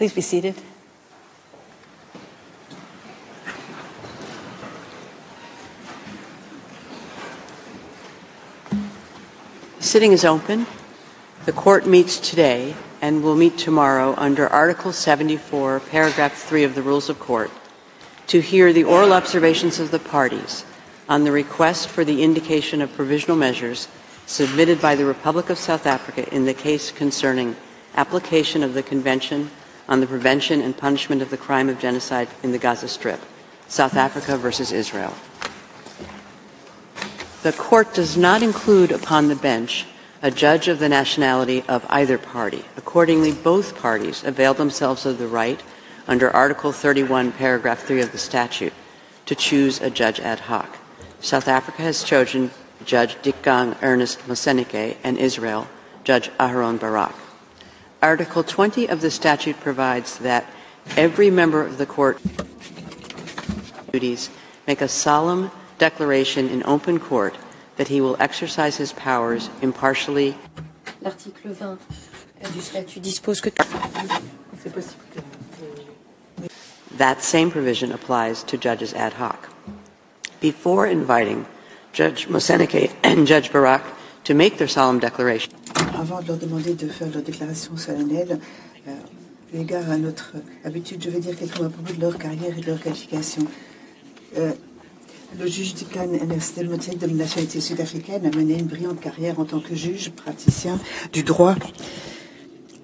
Please be seated. The sitting is open. The court meets today and will meet tomorrow under Article 74, Paragraph 3 of the Rules of Court to hear the oral observations of the parties on the request for the indication of provisional measures submitted by the Republic of South Africa in the case concerning application of the Convention on the Prevention and Punishment of the Crime of Genocide in the Gaza Strip, South Africa versus Israel. The court does not include upon the bench a judge of the nationality of either party. Accordingly, both parties avail themselves of the right under Article 31, Paragraph 3 of the statute to choose a judge ad hoc. South Africa has chosen Judge Dikgang Ernest Moseneke and Israel, Judge Aharon Barak. Article 20 of the statute provides that every member of the court duties make a solemn declaration in open court that he will exercise his powers impartially. L'article 20 du statut dispose que that same provision applies to judges ad hoc. Before inviting Judge Moseneke and Judge Barak to make their solemn declaration, avant de leur demander de faire leur déclaration solennelle, eu égard à notre habitude, je vais dire quelques mots à propos de leur carrière et de leur qualification. Le juge Dikgang Ernest Moseneke de nationalité sud-africaine a mené une brillante carrière en tant que juge, praticien du droit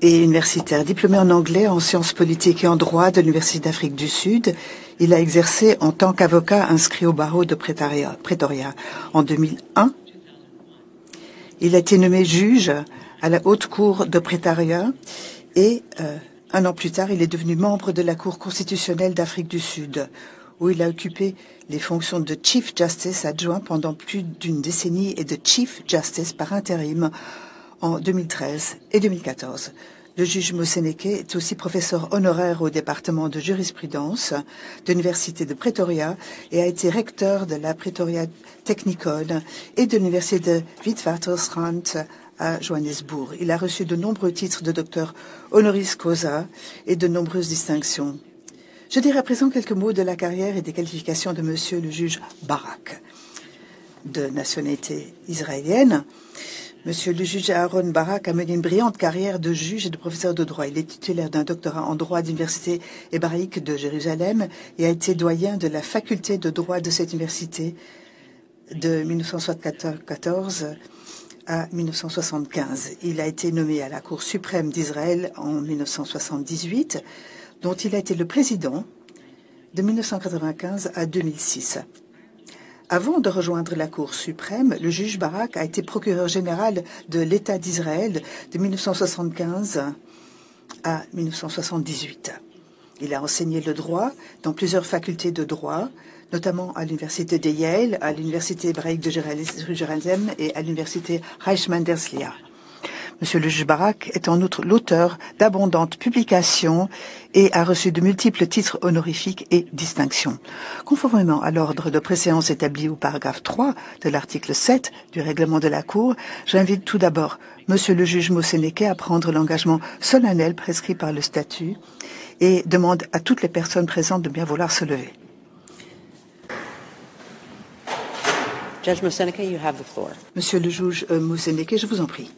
et universitaire. Diplômé en anglais, en sciences politiques et en droit de l'Université d'Afrique du Sud, il a exercé en tant qu'avocat inscrit au barreau de Pretoria. En 2001, il a été nommé juge à la Haute Cour de Pretoria et un an plus tard, il est devenu membre de la Cour constitutionnelle d'Afrique du Sud, où il a occupé les fonctions de Chief Justice adjoint pendant plus d'une décennie et de Chief Justice par intérim en 2013 et 2014. Le juge Moseneke est aussi professeur honoraire au département de jurisprudence de l'Université de Pretoria et a été recteur de la Pretoria Technikon et de l'Université de Witwatersrand à Johannesburg. Il a reçu de nombreux titres de docteur honoris causa et de nombreuses distinctions. Je dirai à présent quelques mots de la carrière et des qualifications de monsieur le juge Barak, de nationalité israélienne. Monsieur le juge Aharon Barak a mené une brillante carrière de juge et de professeur de droit. Il est titulaire d'un doctorat en droit de l'Université hébraïque de Jérusalem et a été doyen de la faculté de droit de cette université de 1974 à 1975. Il a été nommé à la Cour suprême d'Israël en 1978, dont il a été le président de 1995 à 2006. Avant de rejoindre la Cour suprême, le juge Barak a été procureur général de l'État d'Israël de 1975 à 1978. Il a enseigné le droit dans plusieurs facultés de droit, notamment à l'Université de Yale, à l'Université hébraïque de Jérusalem et à l'Université Reichman d'Herzliya. Monsieur le juge Barak est en outre l'auteur d'abondantes publications et a reçu de multiples titres honorifiques et distinctions. Conformément à l'ordre de préséance établi au paragraphe 3 de l'article 7 du règlement de la Cour, j'invite tout d'abord monsieur le juge Moseneke à prendre l'engagement solennel prescrit par le statut et demande à toutes les personnes présentes de bien vouloir se lever. Judge Moseneke, you have the floor. Monsieur le juge Moseneke, je vous en prie.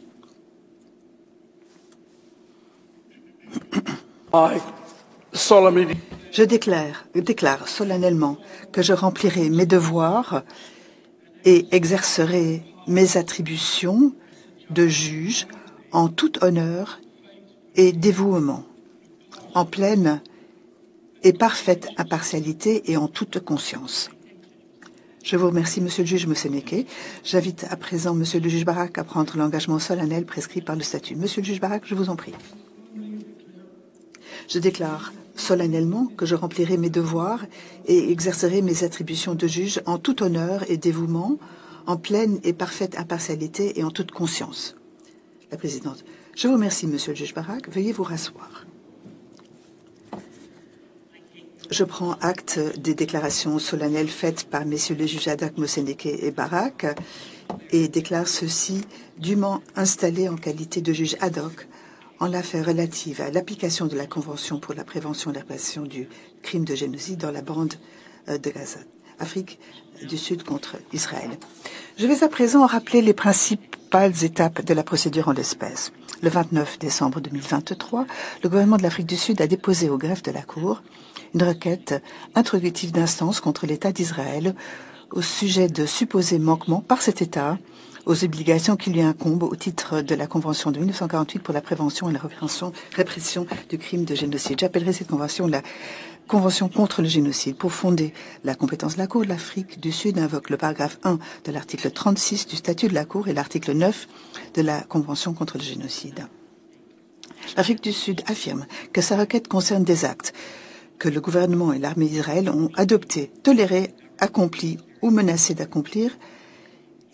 Je déclare solennellement que je remplirai mes devoirs et exercerai mes attributions de juge en tout honneur et dévouement, en pleine et parfaite impartialité et en toute conscience. Je vous remercie, Monsieur le juge Moseneke. J'invite à présent Monsieur le juge Barak à prendre l'engagement solennel prescrit par le statut. Monsieur le juge Barak, je vous en prie. Je déclare solennellement que je remplirai mes devoirs et exercerai mes attributions de juge en tout honneur et dévouement, en pleine et parfaite impartialité et en toute conscience. La présidente. Je vous remercie, Monsieur le juge Barak. Veuillez vous rasseoir. Je prends acte des déclarations solennelles faites par messieurs les juges Hadak, Moseneke et Barak et déclare ceux-ci dûment installés en qualité de juge ad hoc en l'affaire relative à l'application de la Convention pour la prévention et la répression du crime de génocide dans la bande de Gaza, Afrique du Sud contre Israël. Je vais à présent rappeler les principales étapes de la procédure en l'espèce. Le 29 décembre 2023, le gouvernement de l'Afrique du Sud a déposé au greffe de la Cour une requête introductive d'instance contre l'État d'Israël au sujet de supposés manquements par cet État aux obligations qui lui incombent au titre de la Convention de 1948 pour la prévention et la répression du crime de génocide. J'appellerai cette convention la Convention contre le génocide. Pour fonder la compétence de la Cour, l'Afrique du Sud invoque le paragraphe 1 de l'article 36 du statut de la Cour et l'article 9 de la Convention contre le génocide. L'Afrique du Sud affirme que sa requête concerne des actes que le gouvernement et l'armée d'Israël ont adoptés, tolérés, accomplis ou menacés d'accomplir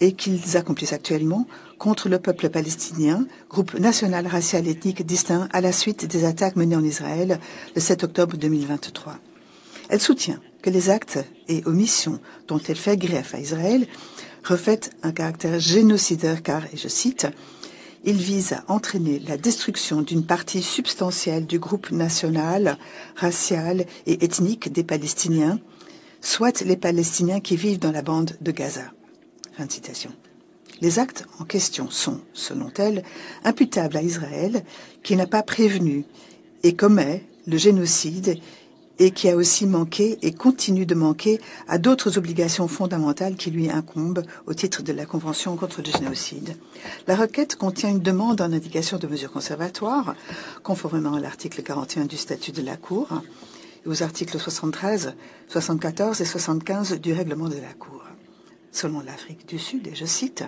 et qu'ils accomplissent actuellement contre le peuple palestinien, groupe national, racial, ethnique distinct à la suite des attaques menées en Israël le 7 octobre 2023. Elle soutient que les actes et omissions dont elle fait greffe à Israël revêtent un caractère génocidaire car, et je cite, « il vise à entraîner la destruction d'une partie substantielle du groupe national, racial et ethnique des Palestiniens, soit les Palestiniens qui vivent dans la bande de Gaza. » Fin de citation. Les actes en question sont, selon elle, imputables à Israël, qui n'a pas prévenu et commet le génocide et qui a aussi manqué et continue de manquer à d'autres obligations fondamentales qui lui incombent au titre de la Convention contre le génocide. La requête contient une demande en indication de mesures conservatoires, conformément à l'article 41 du statut de la Cour et aux articles 73, 74 et 75 du règlement de la Cour. Selon l'Afrique du Sud, et je cite,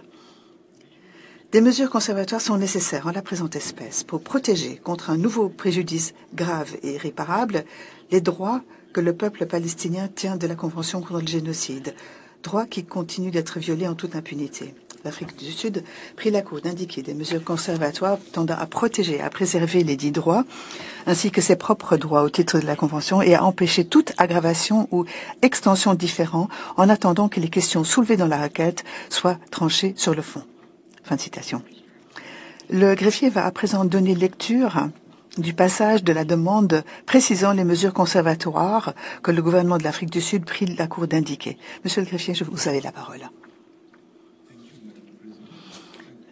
« Des mesures conservatoires sont nécessaires en la présente espèce pour protéger contre un nouveau préjudice grave et irréparable les droits que le peuple palestinien tient de la Convention contre le génocide, droits qui continuent d'être violés en toute impunité. » L'Afrique du Sud prie la Cour d'indiquer des mesures conservatoires tendant à protéger et à préserver les dits droits, ainsi que ses propres droits au titre de la Convention et à empêcher toute aggravation ou extension différente en attendant que les questions soulevées dans la requête soient tranchées sur le fond. Fin de citation. Le greffier va à présent donner lecture du passage de la demande précisant les mesures conservatoires que le gouvernement de l'Afrique du Sud prie la Cour d'indiquer. Monsieur le greffier, vous avez la parole.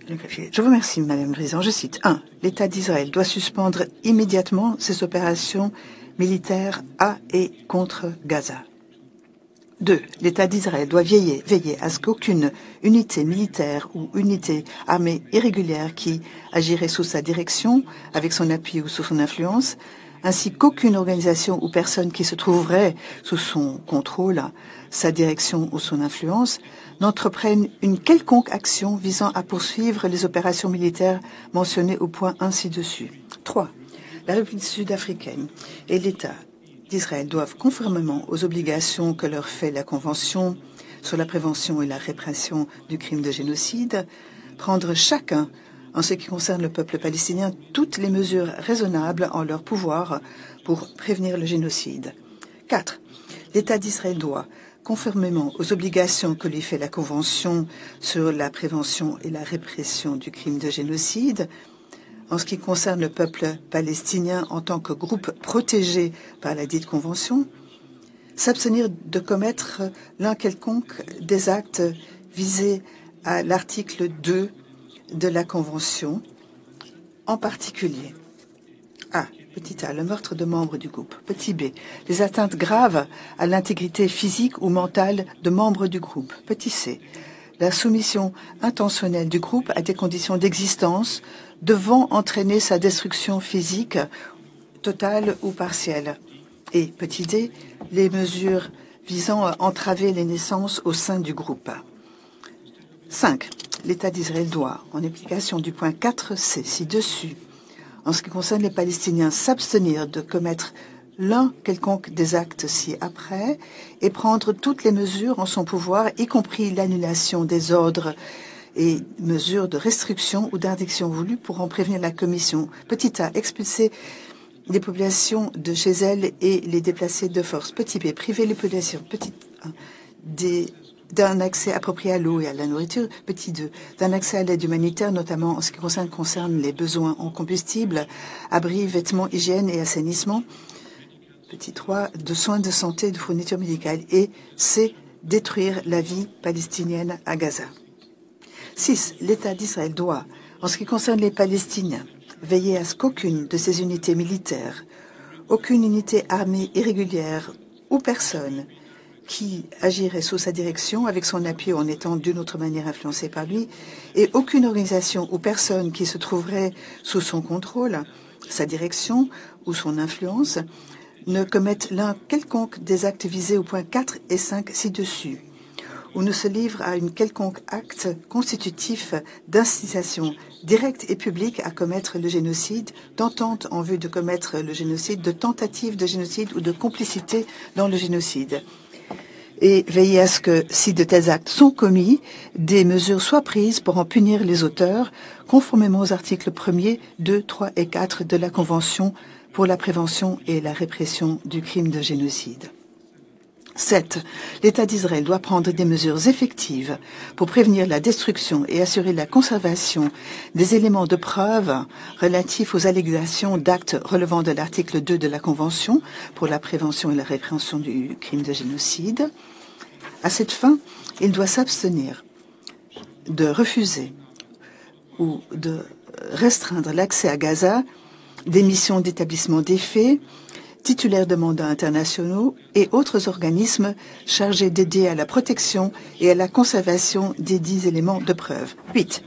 Je vous remercie, Madame la Présidente. Je cite 1. L'État d'Israël doit suspendre immédiatement ses opérations militaires à et contre Gaza. 2. L'État d'Israël doit veiller à ce qu'aucune unité militaire ou unité armée irrégulière qui agirait sous sa direction, avec son appui ou sous son influence, ainsi qu'aucune organisation ou personne qui se trouverait sous son contrôle, sa direction ou son influence, n'entreprennent une quelconque action visant à poursuivre les opérations militaires mentionnées au point 1 ci-dessus. 3. La République sud-africaine et l'État d'Israël doivent, conformément aux obligations que leur fait la Convention sur la prévention et la répression du crime de génocide, prendre chacun, en ce qui concerne le peuple palestinien, toutes les mesures raisonnables en leur pouvoir pour prévenir le génocide. 4. L'État d'Israël doit, conformément aux obligations que lui fait la Convention sur la prévention et la répression du crime de génocide, en ce qui concerne le peuple palestinien en tant que groupe protégé par la dite Convention, s'abstenir de commettre l'un quelconque des actes visées à l'article 2 de la Convention, en particulier A. Petit a, le meurtre de membres du groupe. Petit b, les atteintes graves à l'intégrité physique ou mentale de membres du groupe. Petit c, la soumission intentionnelle du groupe à des conditions d'existence devant entraîner sa destruction physique totale ou partielle. Et petit d, les mesures visant à entraver les naissances au sein du groupe. 5. L'État d'Israël doit, en application du point 4c ci-dessus, en ce qui concerne les Palestiniens, s'abstenir de commettre l'un quelconque des actes ci-après et prendre toutes les mesures en son pouvoir, y compris l'annulation des ordres et mesures de restriction ou d'interdiction voulues pour en prévenir la commission. Petit a, expulser les populations de chez elles et les déplacer de force. Petit b, priver les populations. Petit a, d'un accès approprié à l'eau et à la nourriture. Petit 2, d'un accès à l'aide humanitaire, notamment en ce qui concerne les besoins en combustible, abris, vêtements, hygiène et assainissement. Petit 3, de soins de santé et de fournitures médicales. Et C, détruire la vie palestinienne à Gaza. 6. L'État d'Israël doit, en ce qui concerne les Palestiniens, veiller à ce qu'aucune de ses unités militaires, aucune unité armée irrégulière ou personne qui agirait sous sa direction, avec son appui ou en étant d'une autre manière influencé par lui, et aucune organisation ou personne qui se trouverait sous son contrôle, sa direction ou son influence, ne commette l'un quelconque des actes visés au point 4 et 5 ci-dessus, ou ne se livre à une quelconque acte constitutif d'incitation directe et publique à commettre le génocide, d'entente en vue de commettre le génocide, de tentative de génocide ou de complicité dans le génocide. Et veiller à ce que, si de tels actes sont commis, des mesures soient prises pour en punir les auteurs, conformément aux articles 1er, 2, 3 et 4 de la Convention pour la prévention et la répression du crime de génocide. 7. L'État d'Israël doit prendre des mesures effectives pour prévenir la destruction et assurer la conservation des éléments de preuve relatifs aux allégations d'actes relevant de l'article 2 de la Convention pour la prévention et la répression du crime de génocide. À cette fin, il doit s'abstenir de refuser ou de restreindre l'accès à Gaza des missions d'établissement des faits, titulaires de mandats internationaux et autres organismes chargés d'aider à la protection et à la conservation des 10 éléments de preuve. 8.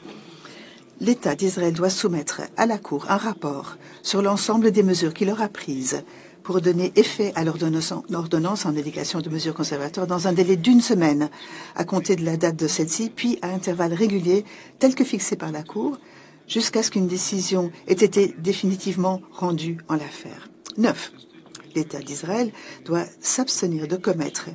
L'État d'Israël doit soumettre à la Cour un rapport sur l'ensemble des mesures qu'il aura prises pour donner effet à l'ordonnance en indication de mesures conservatoires dans un délai d'1 semaine à compter de la date de celle-ci, puis à intervalles réguliers tels que fixés par la Cour, jusqu'à ce qu'une décision ait été définitivement rendue en l'affaire. 9. L'État d'Israël doit s'abstenir de commettre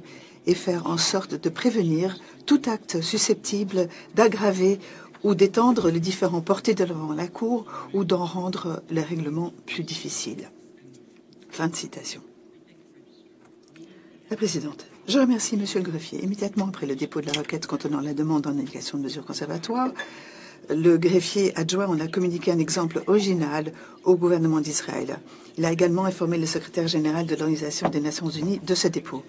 et faire en sorte de prévenir tout acte susceptible d'aggraver ou d'étendre les différends portés devant la Cour ou d'en rendre le règlement plus difficile. Fin de citation. La présidente. Je remercie Monsieur le greffier. Immédiatement après le dépôt de la requête contenant la demande en indication de mesures conservatoires, le greffier adjoint en a communiqué un exemple original au gouvernement d'Israël. Il a également informé le secrétaire général de l'Organisation des Nations Unies de ce dépôt.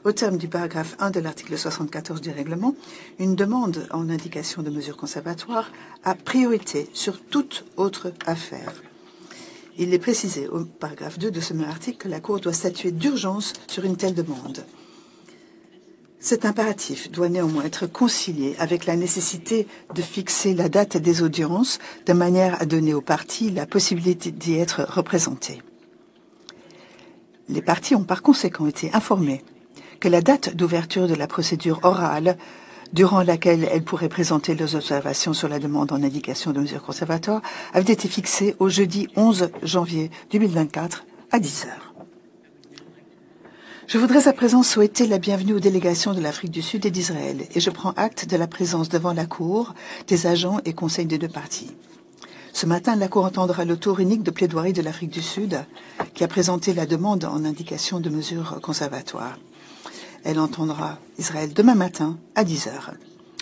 Au terme du paragraphe 1 de l'article 74 du règlement, une demande en indication de mesures conservatoires a priorité sur toute autre affaire. Il est précisé au paragraphe 2 de ce même article que la Cour doit statuer d'urgence sur une telle demande. Cet impératif doit néanmoins être concilié avec la nécessité de fixer la date des audiences de manière à donner aux parties la possibilité d'y être représentées. Les parties ont par conséquent été informées que la date d'ouverture de la procédure orale, durant laquelle elles pourraient présenter leurs observations sur la demande en indication de mesures conservatoires, avait été fixée au jeudi 11 janvier 2024 à 10 heures. Je voudrais à présent souhaiter la bienvenue aux délégations de l'Afrique du Sud et d'Israël, et je prends acte de la présence devant la Cour des agents et conseils des deux parties. Ce matin, la Cour entendra le tour unique de plaidoirie de l'Afrique du Sud, qui a présenté la demande en indication de mesures conservatoires. Elle entendra Israël demain matin à 10 heures.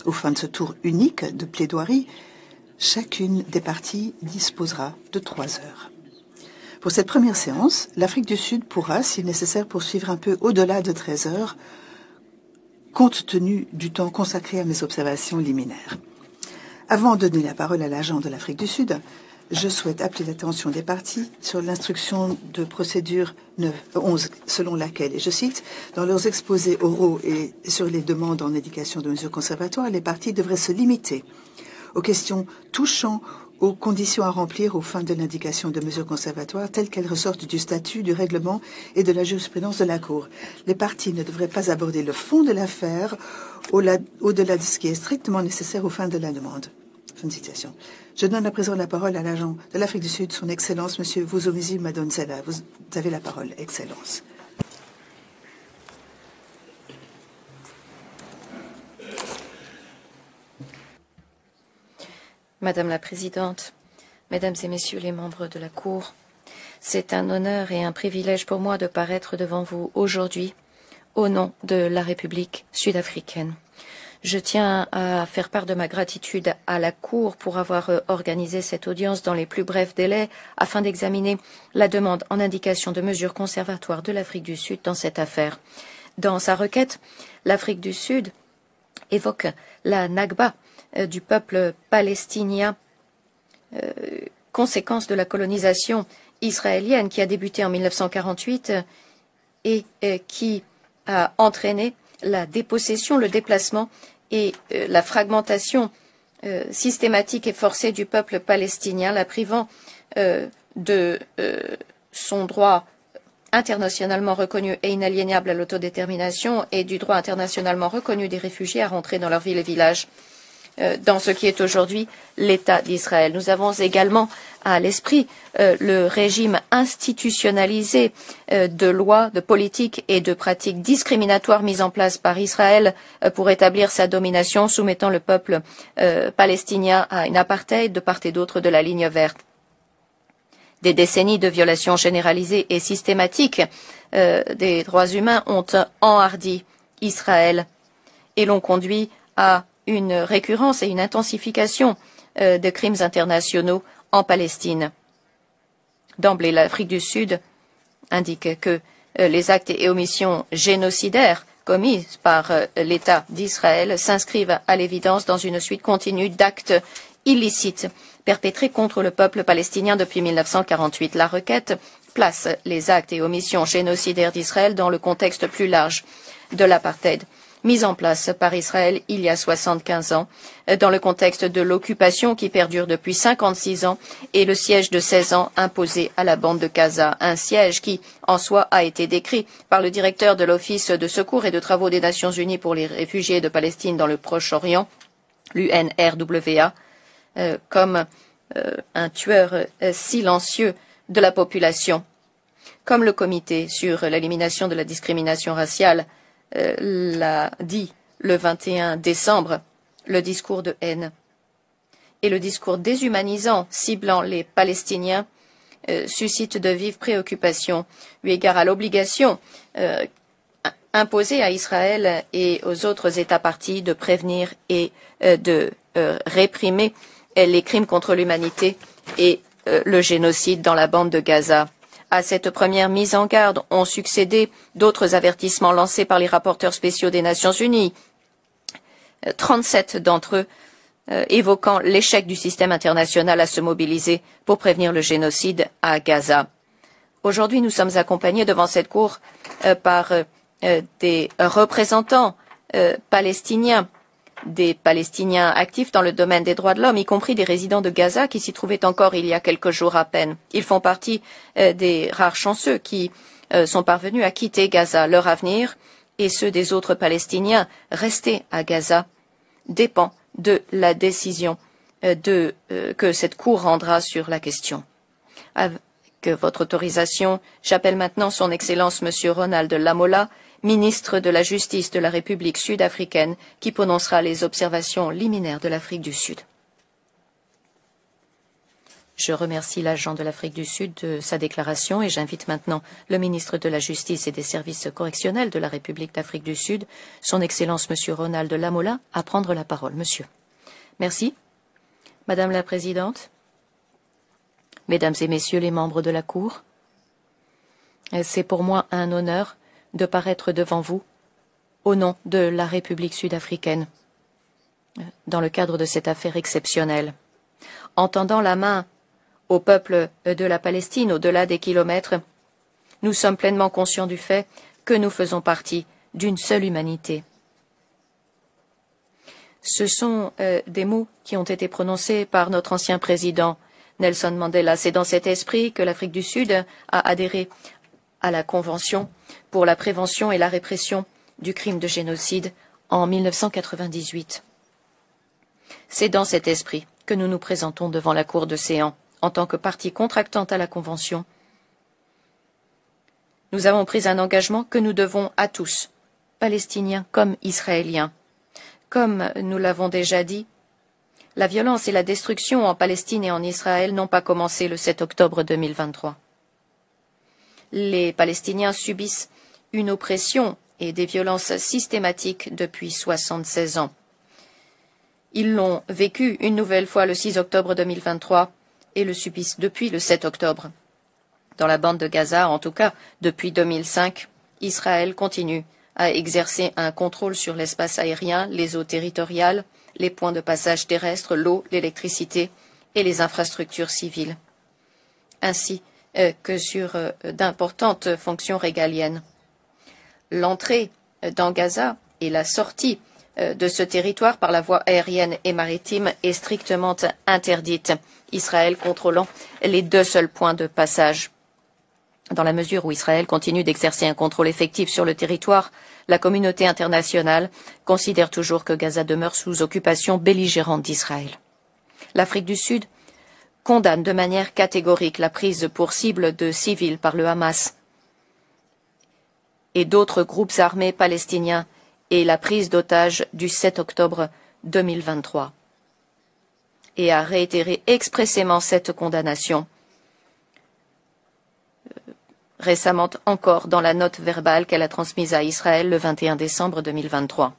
Au fin de ce tour unique de plaidoirie, chacune des parties disposera de 3 heures. Pour cette première séance, l'Afrique du Sud pourra, si nécessaire, poursuivre un peu au-delà de 13 heures, compte tenu du temps consacré à mes observations liminaires. Avant de donner la parole à l'agent de l'Afrique du Sud, je souhaite appeler l'attention des parties sur l'instruction de procédure 11, selon laquelle, et je cite, « Dans leurs exposés oraux et sur les demandes en indication de mesures conservatoires, les parties devraient se limiter aux questions touchant aux conditions à remplir aux fins de l'indication de mesures conservatoires telles qu'elles ressortent du statut, du règlement et de la jurisprudence de la Cour. Les parties ne devraient pas aborder le fond de l'affaire au-delà de ce qui est strictement nécessaire aux fins de la demande. » Fin de citation. Je donne à présent la parole à l'agent de l'Afrique du Sud, son Excellence, M. Vusumuzi Madonsela. Vous avez la parole, Excellence. Madame la Présidente, Mesdames et Messieurs les membres de la Cour, c'est un honneur et un privilège pour moi de paraître devant vous aujourd'hui au nom de la République sud-africaine. Je tiens à faire part de ma gratitude à la Cour pour avoir organisé cette audience dans les plus brefs délais afin d'examiner la demande en indication de mesures conservatoires de l'Afrique du Sud dans cette affaire. Dans sa requête, l'Afrique du Sud évoque la Nakba du peuple palestinien, conséquence de la colonisation israélienne qui a débuté en 1948 et qui a entraîné la dépossession, le déplacement et la fragmentation systématique et forcée du peuple palestinien, la privant de son droit internationalement reconnu et inaliénable à l'autodétermination et du droit internationalement reconnu des réfugiés à rentrer dans leurs villes et villages dans ce qui est aujourd'hui l'État d'Israël. Nous avons également à l'esprit le régime institutionnalisé de lois, de politiques et de pratiques discriminatoires mises en place par Israël pour établir sa domination, soumettant le peuple palestinien à une apartheid de part et d'autre de la ligne verte. Des décennies de violations généralisées et systématiques des droits humains ont enhardi Israël et l'ont conduit à une récurrence et une intensification de crimes internationaux en Palestine. D'emblée, l'Afrique du Sud indique que les actes et omissions génocidaires commis par l'État d'Israël s'inscrivent à l'évidence dans une suite continue d'actes illicites perpétrés contre le peuple palestinien depuis 1948. La requête place les actes et omissions génocidaires d'Israël dans le contexte plus large de l'apartheid mise en place par Israël il y a 75 ans, dans le contexte de l'occupation qui perdure depuis 56 ans et le siège de 16 ans imposé à la bande de Gaza, un siège qui, en soi, a été décrit par le directeur de l'Office de secours et de travaux des Nations Unies pour les réfugiés de Palestine dans le Proche-Orient, l'UNRWA, comme un tueur silencieux de la population. Comme le Comité sur l'élimination de la discrimination raciale l'a dit le 21 décembre, le discours de haine et le discours déshumanisant ciblant les Palestiniens suscite de vives préoccupations eu égard à l'obligation imposée à Israël et aux autres États parties de prévenir et de réprimer les crimes contre l'humanité et le génocide dans la bande de Gaza. À cette première mise en garde ont succédé d'autres avertissements lancés par les rapporteurs spéciaux des Nations Unies, 37 d'entre eux évoquant l'échec du système international à se mobiliser pour prévenir le génocide à Gaza. Aujourd'hui, nous sommes accompagnés devant cette cour par des représentants palestiniens, des Palestiniens actifs dans le domaine des droits de l'homme, y compris des résidents de Gaza qui s'y trouvaient encore il y a quelques jours à peine. Ils font partie des rares chanceux qui sont parvenus à quitter Gaza. Leur avenir et ceux des autres Palestiniens restés à Gaza dépend de la décision que cette Cour rendra sur la question. Avec votre autorisation, j'appelle maintenant son Excellence Monsieur Ronald Lamola, ministre de la Justice de la République sud-africaine, qui prononcera les observations liminaires de l'Afrique du Sud. Je remercie l'agent de l'Afrique du Sud de sa déclaration et j'invite maintenant le ministre de la Justice et des Services correctionnels de la République d'Afrique du Sud, son Excellence Monsieur Ronald Lamola, à prendre la parole. Monsieur. Merci. Madame la Présidente, Mesdames et Messieurs les membres de la Cour, c'est pour moi un honneur de paraître devant vous au nom de la République sud-africaine dans le cadre de cette affaire exceptionnelle. En tendant la main au peuple de la Palestine au-delà des kilomètres, nous sommes pleinement conscients du fait que nous faisons partie d'une seule humanité. Ce sont des mots qui ont été prononcés par notre ancien président Nelson Mandela. C'est dans cet esprit que l'Afrique du Sud a adhéré à la Convention pour la prévention et la répression du crime de génocide en 1998. C'est dans cet esprit que nous nous présentons devant la Cour de Céan en tant que partie contractante à la Convention. Nous avons pris un engagement que nous devons à tous, Palestiniens comme Israéliens. Comme nous l'avons déjà dit, la violence et la destruction en Palestine et en Israël n'ont pas commencé le 7 octobre 2023. Les Palestiniens subissent une oppression et des violences systématiques depuis 76 ans. Ils l'ont vécu une nouvelle fois le 6 octobre 2023 et le subissent depuis le 7 octobre. Dans la bande de Gaza, en tout cas depuis 2005, Israël continue à exercer un contrôle sur l'espace aérien, les eaux territoriales, les points de passage terrestres, l'eau, l'électricité et les infrastructures civiles, ainsi que sur d'importantes fonctions régaliennes. L'entrée dans Gaza et la sortie de ce territoire par la voie aérienne et maritime est strictement interdite, Israël contrôlant les deux seuls points de passage. Dans la mesure où Israël continue d'exercer un contrôle effectif sur le territoire, la communauté internationale considère toujours que Gaza demeure sous occupation belligérante d'Israël. L'Afrique du Sud condamne de manière catégorique la prise pour cible de civils par le Hamas et d'autres groupes armés palestiniens et la prise d'otages du 7 octobre 2023 et a réitéré expressément cette condamnation récemment encore dans la note verbale qu'elle a transmise à Israël le 21 décembre 2023.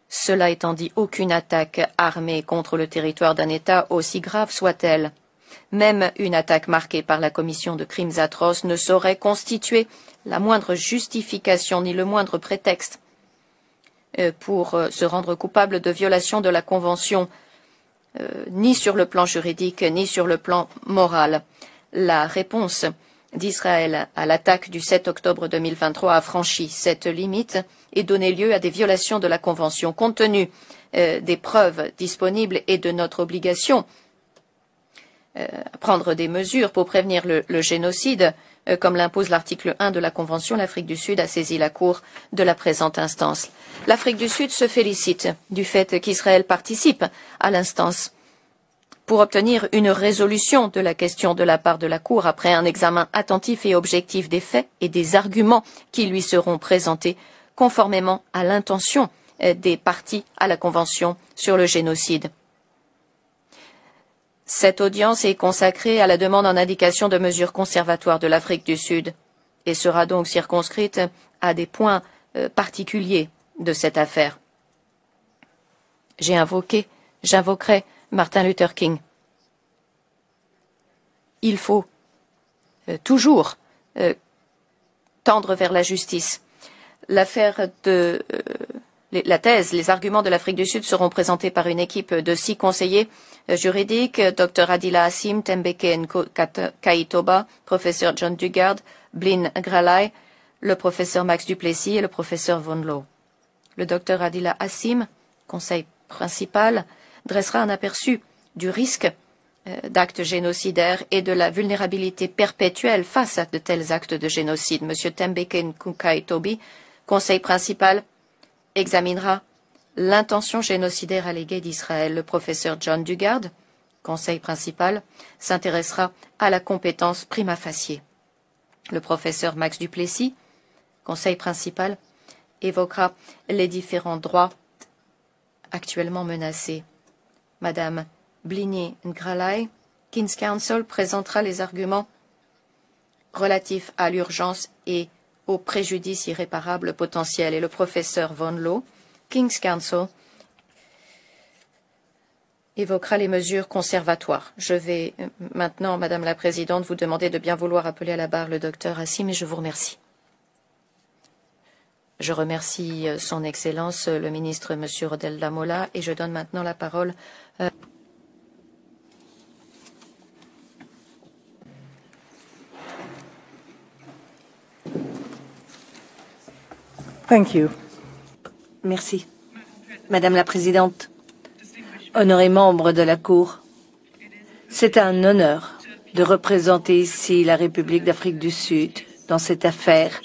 Cela étant dit, aucune attaque armée contre le territoire d'un État, aussi grave soit-elle, même une attaque marquée par la commission de crimes atroces, ne saurait constituer la moindre justification ni le moindre prétexte pour se rendre coupable de violation de la Convention, ni sur le plan juridique, ni sur le plan moral. La réponse d'Israël à l'attaque du 7 octobre 2023 a franchi cette limite et donné lieu à des violations de la Convention. Compte tenu des preuves disponibles et de notre obligation à prendre des mesures pour prévenir le génocide, comme l'impose l'article 1 de la Convention, l'Afrique du Sud a saisi la Cour de la présente instance. L'Afrique du Sud se félicite du fait qu'Israël participe à l'instance pour obtenir une résolution de la question de la part de la Cour après un examen attentif et objectif des faits et des arguments qui lui seront présentés conformément à l'intention des parties à la Convention sur le génocide. Cette audience est consacrée à la demande en indication de mesures conservatoires de l'Afrique du Sud et sera donc circonscrite à des points particuliers de cette affaire. J'invoquerai Martin Luther King. Il faut toujours tendre vers la justice. L'affaire de la thèse, les arguments de l'Afrique du Sud seront présentés par une équipe de 6 conseillers juridiques, Dr Adila Hassim, Thembeke Kaitoba, professeur John Dugard, Blin Gralai, le professeur Max Duplessis et le professeur Von Loo. Le Dr Adila Hassim, conseil principal, dressera un aperçu du risque d'actes génocidaires et de la vulnérabilité perpétuelle face à de tels actes de génocide. M. Thembeke Kaitobi, conseil principal, examinera l'intention génocidaire alléguée d'Israël. Le professeur John Dugard, conseil principal, s'intéressera à la compétence prima facie. Le professeur Max Duplessis, conseil principal, évoquera les différents droits actuellement menacés. Madame Blini Ngralai, King's Counsel, présentera les arguments relatifs à l'urgence et au préjudice irréparable potentiel. Et le professeur Von Loo, King's Counsel, évoquera les mesures conservatoires. Je vais maintenant, Madame la Présidente, vous demander de bien vouloir appeler à la barre le docteur Hassim et je vous remercie. Je remercie Son Excellence, le ministre M. Rodel Damola, et je donne maintenant la parole Merci. Madame la Présidente, honorés membres de la Cour, c'est un honneur de représenter ici la République d'Afrique du Sud dans cette affaire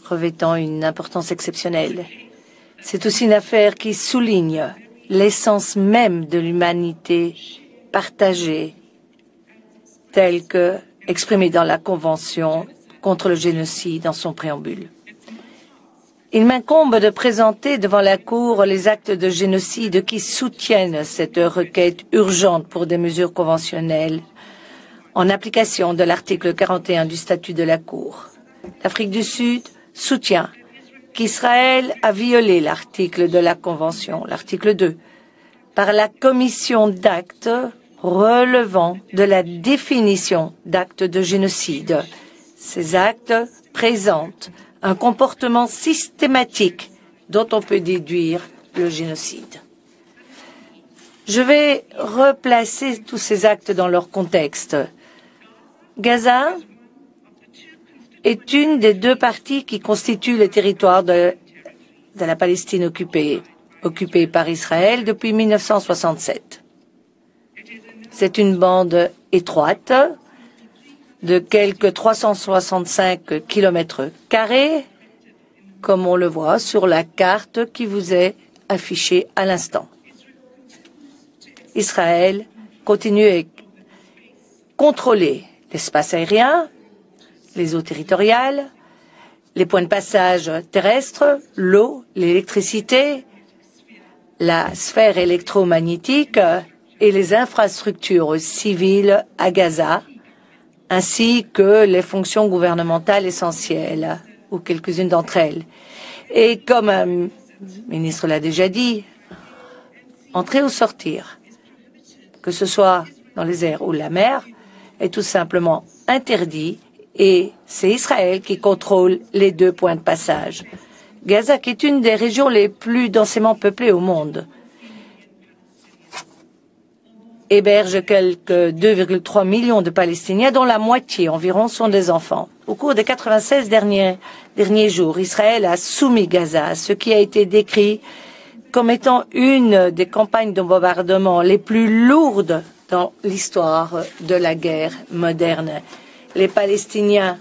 revêtant une importance exceptionnelle. C'est aussi une affaire qui souligne l'essence même de l'humanité partagée, telle que exprimée dans la Convention contre le génocide dans son préambule. Il m'incombe de présenter devant la Cour les actes de génocide qui soutiennent cette requête urgente pour des mesures conventionnelles en application de l'article 41 du statut de la Cour. L'Afrique du Sud soutient qu'Israël a violé l'article de la Convention, l'article 2, par la commission d'actes relevant de la définition d'actes de génocide. Ces actes présentent un comportement systématique dont on peut déduire le génocide. Je vais replacer tous ces actes dans leur contexte. Gaza est une des deux parties qui constituent le territoire de la Palestine occupée par Israël depuis 1967. C'est une bande étroite de quelques 365 kilomètres carrés, comme on le voit sur la carte qui vous est affichée à l'instant. Israël continue à contrôler l'espace aérien, les eaux territoriales, les points de passage terrestres, l'eau, l'électricité, la sphère électromagnétique et les infrastructures civiles à Gaza, ainsi que les fonctions gouvernementales essentielles, ou quelques-unes d'entre elles. Et comme un ministre l'a déjà dit, entrer ou sortir, que ce soit dans les airs ou la mer, est tout simplement interdit et c'est Israël qui contrôle les deux points de passage. Gaza, qui est une des régions les plus densément peuplées au monde, héberge quelques 2,3 millions de Palestiniens, dont la moitié environ sont des enfants. Au cours des 96 derniers jours, Israël a soumis Gaza, ce qui a été décrit comme étant une des campagnes de bombardement les plus lourdes dans l'histoire de la guerre moderne. Les Palestiniens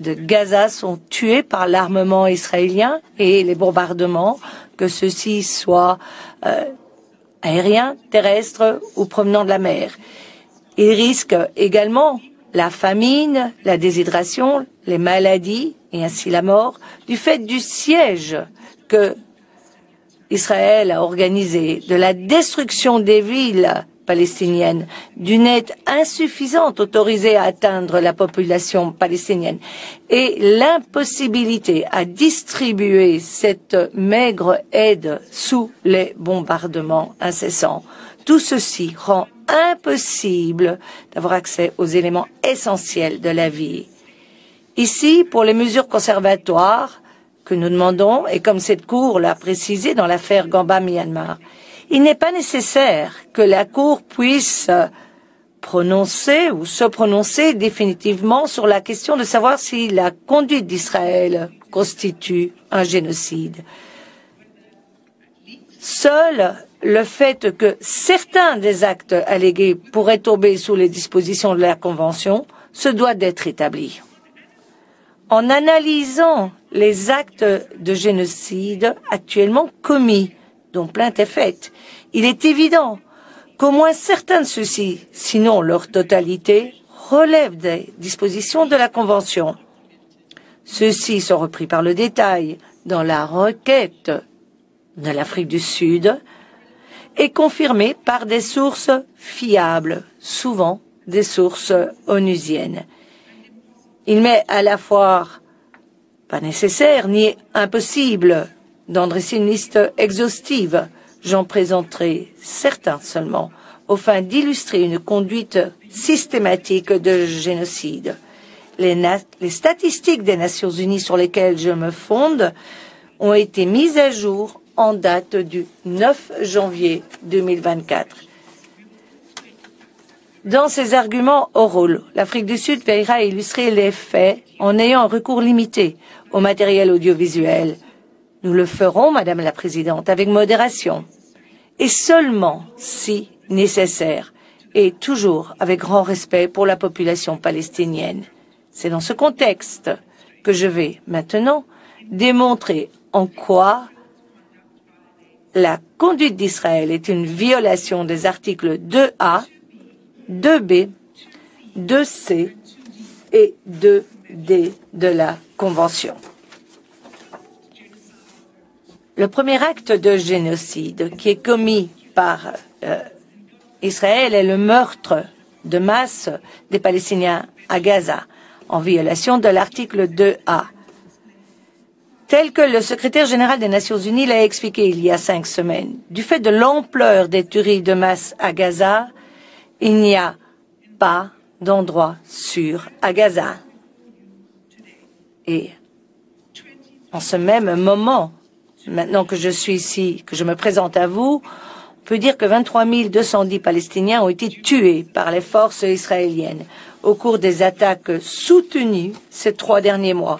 de Gaza sont tués par l'armement israélien et les bombardements, que ceux-ci soient aériens, terrestres ou provenant de la mer. Ils risquent également la famine, la déshydratation, les maladies et ainsi la mort du fait du siège que Israël a organisé, de la destruction des villes palestiniennes, d'une aide insuffisante autorisée à atteindre la population palestinienne et l'impossibilité à distribuer cette maigre aide sous les bombardements incessants. Tout ceci rend impossible d'avoir accès aux éléments essentiels de la vie. Ici, pour les mesures conservatoires que nous demandons, et comme cette Cour l'a précisé dans l'affaire Gamba-Myanmar, il n'est pas nécessaire que la Cour puisse prononcer ou se prononcer définitivement sur la question de savoir si la conduite d'Israël constitue un génocide. Seul le fait que certains des actes allégués pourraient tomber sous les dispositions de la Convention se doit d'être établi. En analysant les actes de génocide actuellement commis, dont plainte est faite, il est évident qu'au moins certains de ceux-ci, sinon leur totalité, relèvent des dispositions de la Convention. Ceux-ci sont repris par le détail dans la requête de l'Afrique du Sud et confirmés par des sources fiables, souvent des sources onusiennes. Il m'est à la fois pas nécessaire ni impossible d'en dresser une liste exhaustive. J'en présenterai certains seulement, aux fins d'illustrer une conduite systématique de génocide. Les statistiques des Nations Unies sur lesquelles je me fonde ont été mises à jour en date du 9 janvier 2024. Dans ses arguments oraux, l'Afrique du Sud veillera à illustrer les faits en ayant un recours limité au matériel audiovisuel. Nous le ferons, Madame la Présidente, avec modération et seulement si nécessaire et toujours avec grand respect pour la population palestinienne. C'est dans ce contexte que je vais maintenant démontrer en quoi la conduite d'Israël est une violation des articles 2A, 2B, 2C et 2D de la Convention. Le premier acte de génocide qui est commis par Israël est le meurtre de masse des Palestiniens à Gaza, en violation de l'article 2A. Tel que le secrétaire général des Nations Unies l'a expliqué il y a 5 semaines, du fait de l'ampleur des tueries de masse à Gaza, il n'y a pas d'endroit sûr à Gaza. Et en ce même moment, maintenant que je suis ici, que je me présente à vous, on peut dire que 23 210 Palestiniens ont été tués par les forces israéliennes au cours des attaques soutenues ces 3 derniers mois.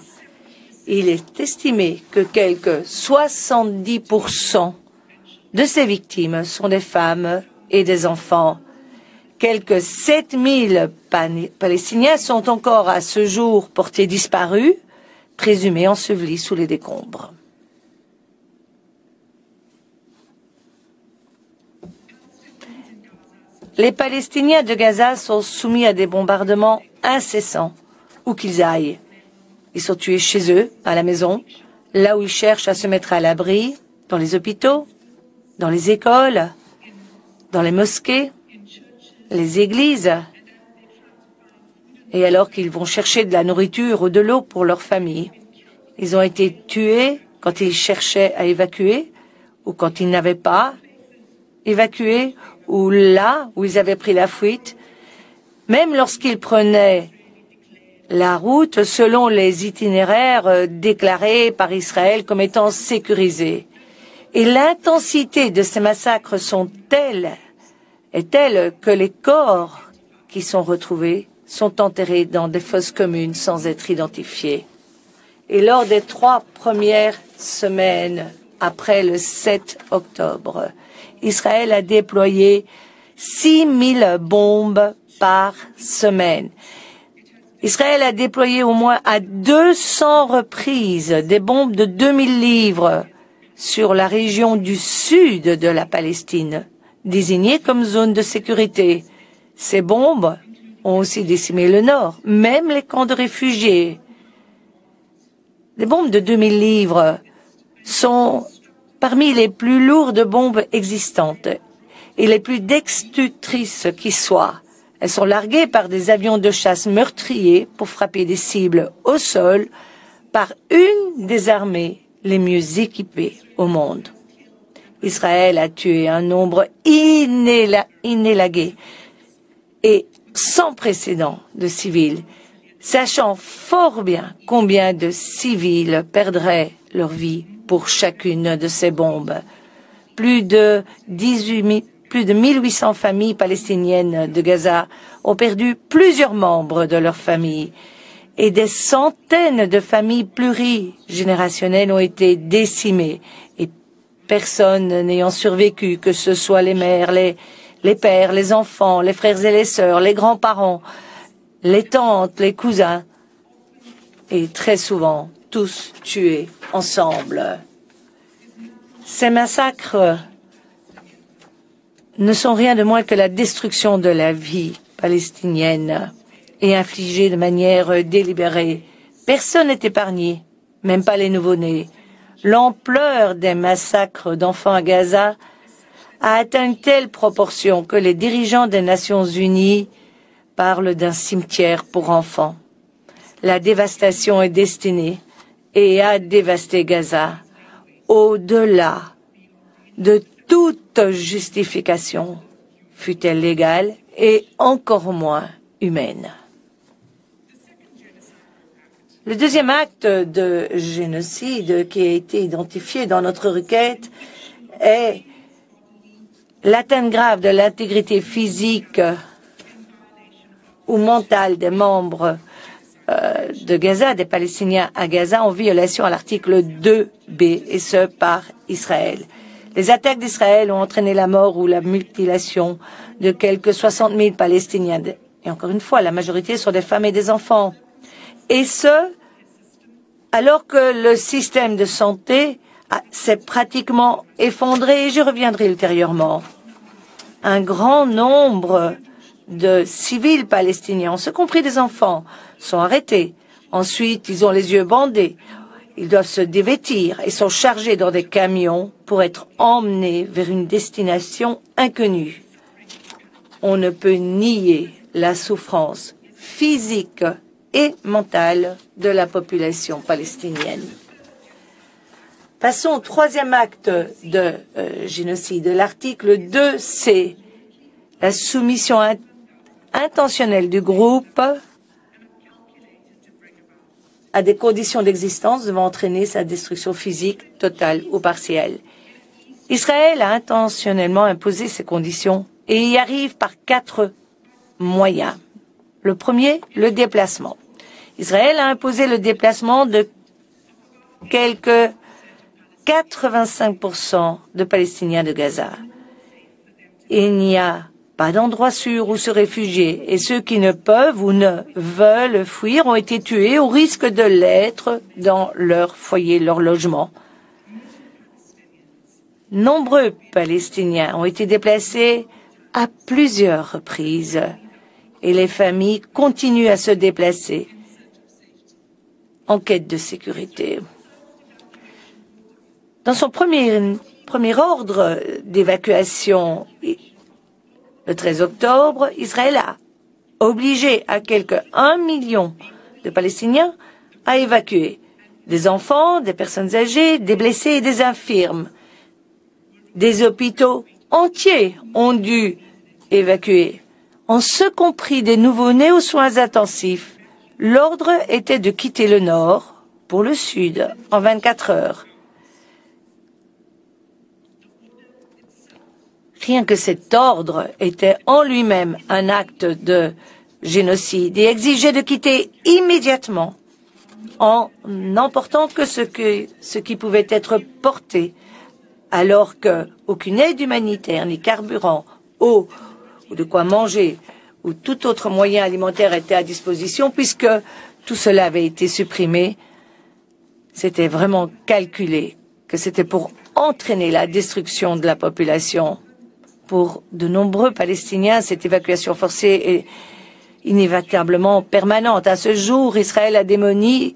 Il est estimé que quelque 70% de ces victimes sont des femmes et des enfants. Quelques 7000 Palestiniens sont encore à ce jour portés disparus, présumés ensevelis sous les décombres. Les Palestiniens de Gaza sont soumis à des bombardements incessants, où qu'ils aillent. Ils sont tués chez eux, à la maison, là où ils cherchent à se mettre à l'abri, dans les hôpitaux, dans les écoles, dans les mosquées, les églises, et alors qu'ils vont chercher de la nourriture ou de l'eau pour leur famille. Ils ont été tués quand ils cherchaient à évacuer, ou quand ils n'avaient pas évacué, ou là où ils avaient pris la fuite, même lorsqu'ils prenaient la route selon les itinéraires déclarés par Israël comme étant sécurisés. Et l'intensité de ces massacres est telle que les corps qui sont retrouvés sont enterrés dans des fosses communes sans être identifiés. Et lors des 3 premières semaines après le 7 octobre, Israël a déployé 6000 bombes par semaine. Israël a déployé au moins à 200 reprises des bombes de 2000 livres sur la région du sud de la Palestine, désignée comme zone de sécurité. Ces bombes ont aussi décimé le nord, même les camps de réfugiés. Les bombes de 2000 livres sont parmi les plus lourdes bombes existantes et les plus destructrices qui soient. Elles sont larguées par des avions de chasse meurtriers pour frapper des cibles au sol par une des armées les mieux équipées au monde. Israël a tué un nombre inégalé et sans précédent de civils, sachant fort bien combien de civils perdraient leur vie pour chacune de ces bombes. Plus de 1800 familles palestiniennes de Gaza ont perdu plusieurs membres de leur famille et des centaines de familles plurigénérationnelles ont été décimées et personne n'ayant survécu, que ce soit les mères, les pères, les enfants, les frères et les sœurs, les grands-parents, les tantes, les cousins et très souvent tous tués ensemble. Ces massacres ne sont rien de moins que la destruction de la vie palestinienne et infligée de manière délibérée. Personne n'est épargné, même pas les nouveau-nés. L'ampleur des massacres d'enfants à Gaza a atteint une telle proportion que les dirigeants des Nations Unies parlent d'un cimetière pour enfants. La dévastation est destinée et a dévasté Gaza au-delà de toute justification, fût-elle légale et encore moins humaine. Le deuxième acte de génocide qui a été identifié dans notre requête est l'atteinte grave de l'intégrité physique ou mentale des membres de Gaza, des Palestiniens à Gaza, en violation à l'article 2b, et ce par Israël. Les attaques d'Israël ont entraîné la mort ou la mutilation de quelques 60 000 Palestiniens. Et encore une fois, la majorité sont des femmes et des enfants. Et ce, alors que le système de santé s'est pratiquement effondré, et j'y reviendrai ultérieurement. Un grand nombre de civils palestiniens, y compris des enfants, sont arrêtés. Ensuite, ils ont les yeux bandés. Ils doivent se dévêtir et sont chargés dans des camions pour être emmenés vers une destination inconnue. On ne peut nier la souffrance physique et mentale de la population palestinienne. Passons au troisième acte de génocide, l'article 2c, la soumission intentionnelle du groupe à des conditions d'existence devant entraîner sa destruction physique totale ou partielle. Israël a intentionnellement imposé ces conditions et y arrive par 4 moyens. Le premier, le déplacement. Israël a imposé le déplacement de quelques 85% de Palestiniens de Gaza. Il n'y a pas d'endroit sûr où se réfugier et ceux qui ne peuvent ou ne veulent fuir ont été tués au risque de l'être dans leur foyer, leur logement. Nombreux Palestiniens ont été déplacés à plusieurs reprises et les familles continuent à se déplacer en quête de sécurité. Dans son premier ordre d'évacuation, le 13 octobre, Israël a obligé à quelque 1 million de Palestiniens à évacuer des enfants, des personnes âgées, des blessés et des infirmes. Des hôpitaux entiers ont dû évacuer, en ce compris des nouveau-nés aux soins intensifs. L'ordre était de quitter le nord pour le sud en 24 heures. Rien que cet ordre était en lui-même un acte de génocide et exigeait de quitter immédiatement en n'emportant que ce qui pouvait être porté, alors qu'aucune aide humanitaire, ni carburant, eau ou de quoi manger ou tout autre moyen alimentaire était à disposition, puisque tout cela avait été supprimé. C'était vraiment calculé que c'était pour entraîner la destruction de la population. Pour de nombreux Palestiniens, cette évacuation forcée est inévitablement permanente. À ce jour, Israël a démoli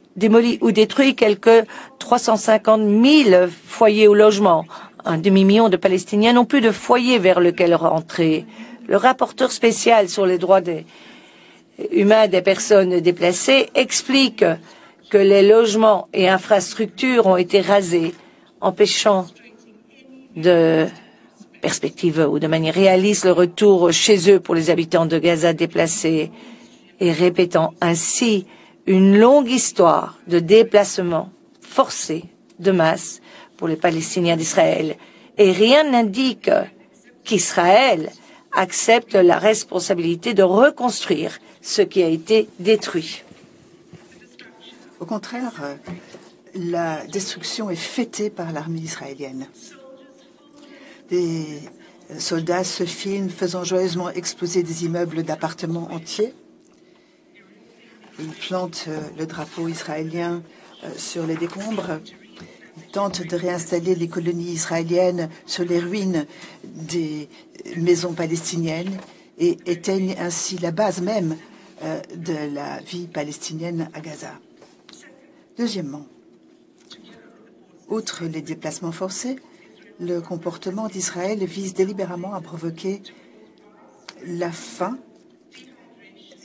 ou détruit quelques 350 000 foyers ou logements. Un demi-million de Palestiniens n'ont plus de foyer vers lequel rentrer. Le rapporteur spécial sur les droits humains des personnes déplacées explique que les logements et infrastructures ont été rasés, empêchant de perspective ou de manière réaliste le retour chez eux pour les habitants de Gaza déplacés et répétant ainsi une longue histoire de déplacements forcés de masse pour les Palestiniens d'Israël. Et rien n'indique qu'Israël accepte la responsabilité de reconstruire ce qui a été détruit. Au contraire, la destruction est fêtée par l'armée israélienne. Des soldats se filment faisant joyeusement exploser des immeubles d'appartements entiers. Ils plantent le drapeau israélien sur les décombres. Ils tentent de réinstaller les colonies israéliennes sur les ruines des maisons palestiniennes et éteignent ainsi la base même de la vie palestinienne à Gaza. Deuxièmement, outre les déplacements forcés, le comportement d'Israël vise délibérément à provoquer la faim,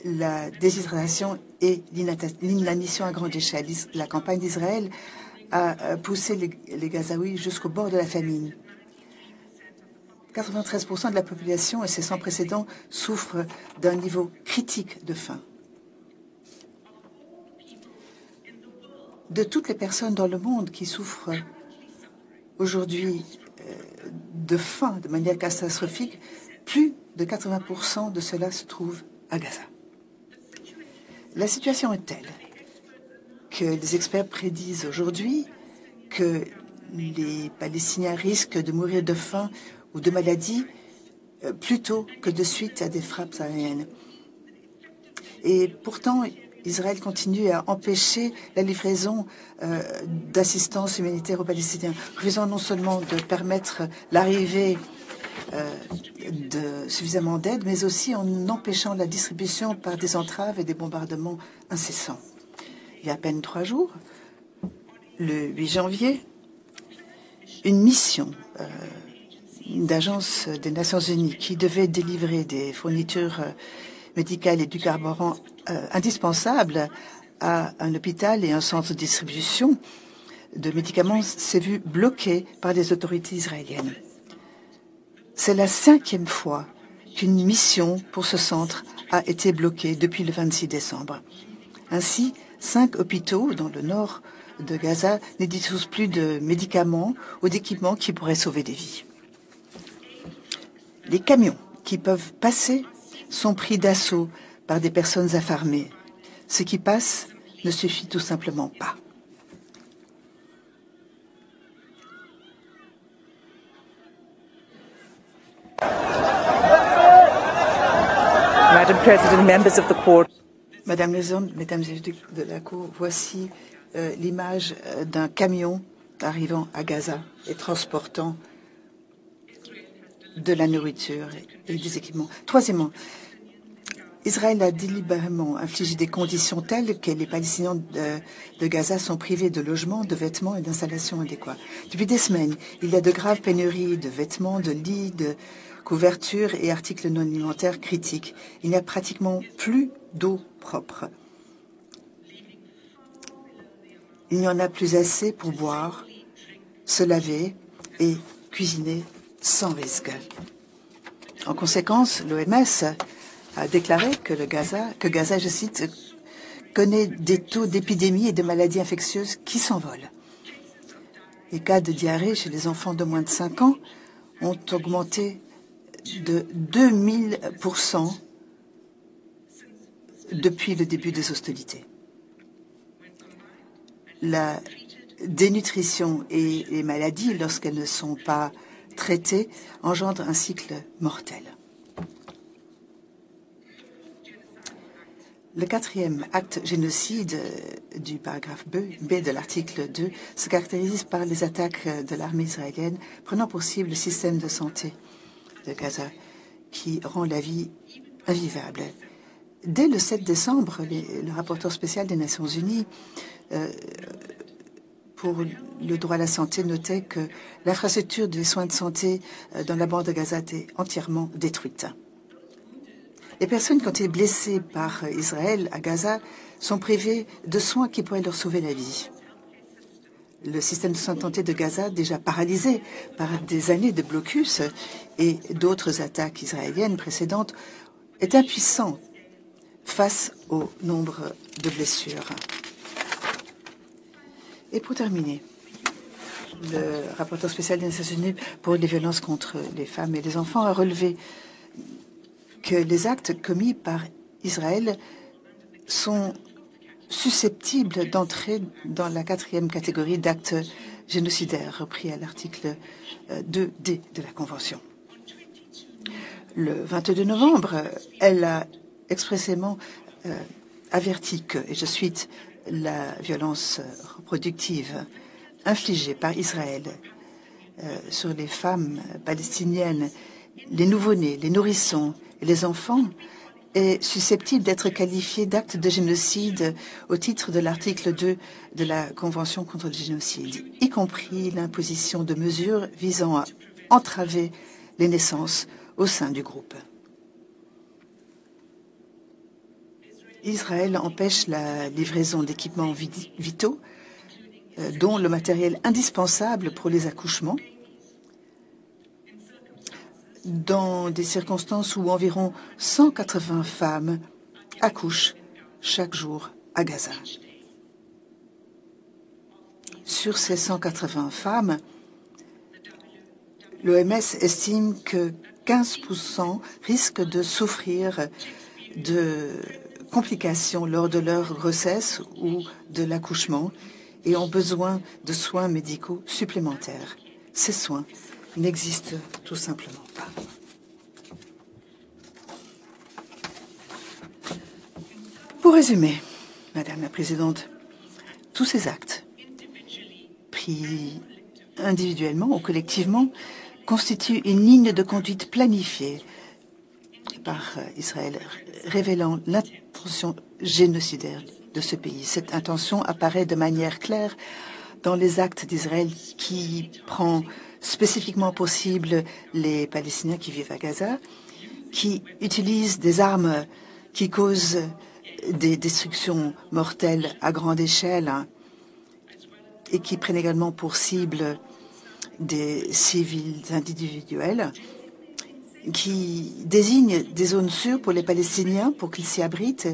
la déshydratation et l'inanition à grande échelle. La campagne d'Israël a poussé les Gazaouis jusqu'au bord de la famine. 93% de la population, et c'est sans précédent, souffrent d'un niveau critique de faim. de toutes les personnes dans le monde qui souffrent aujourd'hui de faim de manière catastrophique, plus de 80% de cela se trouve à Gaza. La situation est telle que les experts prédisent aujourd'hui que les Palestiniens risquent de mourir de faim ou de maladie plutôt que de suite à des frappes aériennes. Et pourtant, Israël continue à empêcher la livraison d'assistance humanitaire aux Palestiniens, refusant non seulement de permettre l'arrivée de suffisamment d'aide, mais aussi en empêchant la distribution par des entraves et des bombardements incessants. Il y a à peine 3 jours, le 8 janvier, une mission d'agence des Nations Unies qui devait délivrer des fournitures médicales et du carburant indispensables à un hôpital et un centre de distribution de médicaments s'est vue bloquée par les autorités israéliennes. C'est la 5e fois qu'une mission pour ce centre a été bloquée depuis le 26 décembre. Ainsi, 5 hôpitaux dans le nord de Gaza ne disposent plus de médicaments ou d'équipements qui pourraient sauver des vies. Les camions qui peuvent passer sont pris d'assaut par des personnes affamées. Ce qui passe ne suffit tout simplement pas. Madam President, members of the court. Madame la Présidente, mesdames et messieurs de la Cour, voici l'image d'un camion arrivant à Gaza et transportant de la nourriture et des équipements. Troisièmement, Israël a délibérément infligé des conditions telles que les Palestiniens de Gaza sont privés de logements, de vêtements et d'installations adéquats. Depuis des semaines, il y a de graves pénuries de vêtements, de lits, de couvertures et articles non alimentaires critiques. Il n'y a pratiquement plus d'eau propre. Il n'y en a plus assez pour boire, se laver et cuisiner sans risque. En conséquence, l'OMS a déclaré que Gaza, je cite, connaît des taux d'épidémie et de maladies infectieuses qui s'envolent. Les cas de diarrhée chez les enfants de moins de 5 ans ont augmenté de 2000% depuis le début des hostilités. La dénutrition et les maladies, lorsqu'elles ne sont pas traitées, engendrent un cycle mortel. Le 4e acte génocide du paragraphe B de l'article 2 se caractérise par les attaques de l'armée israélienne prenant pour cible le système de santé de Gaza qui rend la vie invivable. Dès le 7 décembre, le rapporteur spécial des Nations Unies pour le droit à la santé notait que l'infrastructure des soins de santé dans la bande de Gaza était entièrement détruite. Les personnes qui ont été blessées par Israël à Gaza sont privées de soins qui pourraient leur sauver la vie. Le système de santé de Gaza, déjà paralysé par des années de blocus et d'autres attaques israéliennes précédentes, est impuissant face au nombre de blessures. Et pour terminer, le rapporteur spécial des Nations Unies pour les violences contre les femmes et les enfants a relevé que les actes commis par Israël sont susceptibles d'entrer dans la 4e catégorie d'actes génocidaires, repris à l'article 2D de la Convention. Le 22 novembre, elle a expressément averti que, et je cite, la violence reproductive infligée par Israël sur les femmes palestiniennes, les nouveau-nés, les nourrissons et les enfants est susceptible d'être qualifié d'acte de génocide au titre de l'article 2 de la Convention contre le génocide, y compris l'imposition de mesures visant à entraver les naissances au sein du groupe. Israël empêche la livraison d'équipements vitaux, dont le matériel indispensable pour les accouchements, dans des circonstances où environ 180 femmes accouchent chaque jour à Gaza. Sur ces 180 femmes, l'OMS estime que 15% risquent de souffrir de complications lors de leur grossesse ou de l'accouchement et ont besoin de soins médicaux supplémentaires. Ces soins n'existent tout simplement pas. Pour résumer, Madame la Présidente, tous ces actes, pris individuellement ou collectivement, constituent une ligne de conduite planifiée par Israël, révélant l'intention génocidaire de ce pays. Cette intention apparaît de manière claire dans les actes d'Israël qui prend spécifiquement pour cible les Palestiniens qui vivent à Gaza, qui utilisent des armes qui causent des destructions mortelles à grande échelle et qui prennent également pour cible des civils individuels, qui désignent des zones sûres pour les Palestiniens pour qu'ils s'y abritent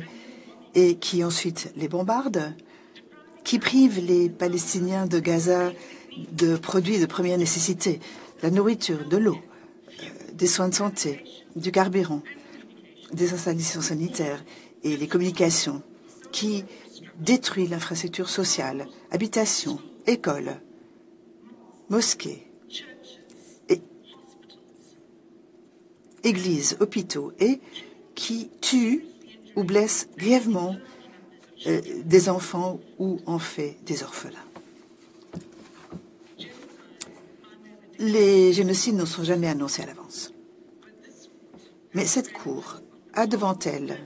et qui ensuite les bombardent, qui privent les Palestiniens de Gaza de produits de première nécessité, la nourriture, de l'eau, des soins de santé, du carburant, des installations sanitaires et les communications, qui détruit l'infrastructure sociale, habitation, écoles, mosquées, églises, hôpitaux, et qui tue ou blesse grièvement des enfants ou en fait des orphelins. Les génocides ne sont jamais annoncés à l'avance. Mais cette Cour a devant elle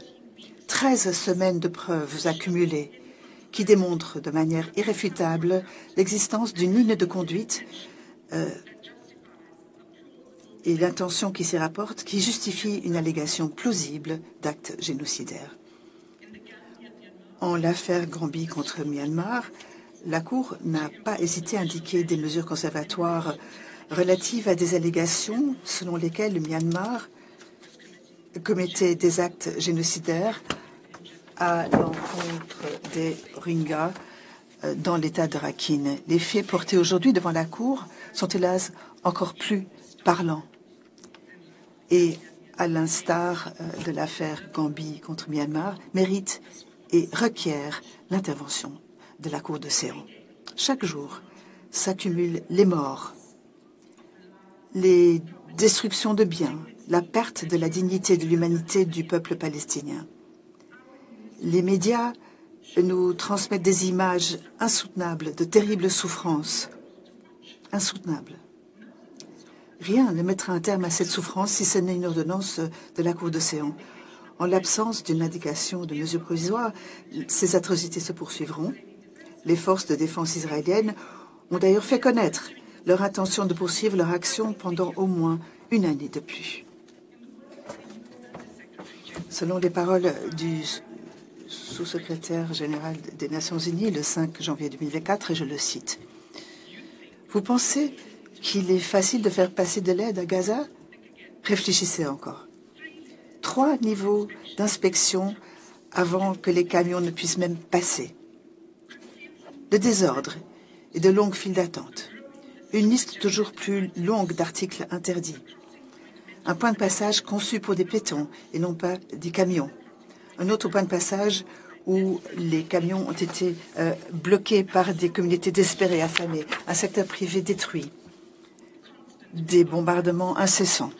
13 semaines de preuves accumulées qui démontrent de manière irréfutable l'existence d'une ligne de conduite et l'intention qui s'y rapporte qui justifie une allégation plausible d'actes génocidaires. En l'affaire Gambie contre Myanmar, la Cour n'a pas hésité à indiquer des mesures conservatoires relatives à des allégations selon lesquelles le Myanmar commettait des actes génocidaires à l'encontre des Rohingyas dans l'État de Rakhine. Les faits portés aujourd'hui devant la Cour sont hélas encore plus parlants. Et à l'instar de l'affaire Gambie contre Myanmar, méritent et requièrent l'intervention de la Cour de Séoul. Chaque jour s'accumulent les morts, les destructions de biens, la perte de la dignité de l'humanité du peuple palestinien. Les médias nous transmettent des images insoutenables, de terribles souffrances, insoutenables. Rien ne mettra un terme à cette souffrance si ce n'est une ordonnance de la Cour de Séoul. En l'absence d'une indication de mesures provisoires, ces atrocités se poursuivront. Les forces de défense israéliennes ont d'ailleurs fait connaître leur intention de poursuivre leur action pendant au moins une année de plus. Selon les paroles du sous-secrétaire général des Nations Unies le 5 janvier 2024, et je le cite, « Vous pensez qu'il est facile de faire passer de l'aide à Gaza? Réfléchissez encore. 3 niveaux d'inspection avant que les camions ne puissent même passer. De désordre et de longues files d'attente. Une liste toujours plus longue d'articles interdits. Un point de passage conçu pour des piétons et non pas des camions. Un autre point de passage où les camions ont été bloqués par des communautés désespérées, affamées. Un secteur privé détruit. Des bombardements incessants.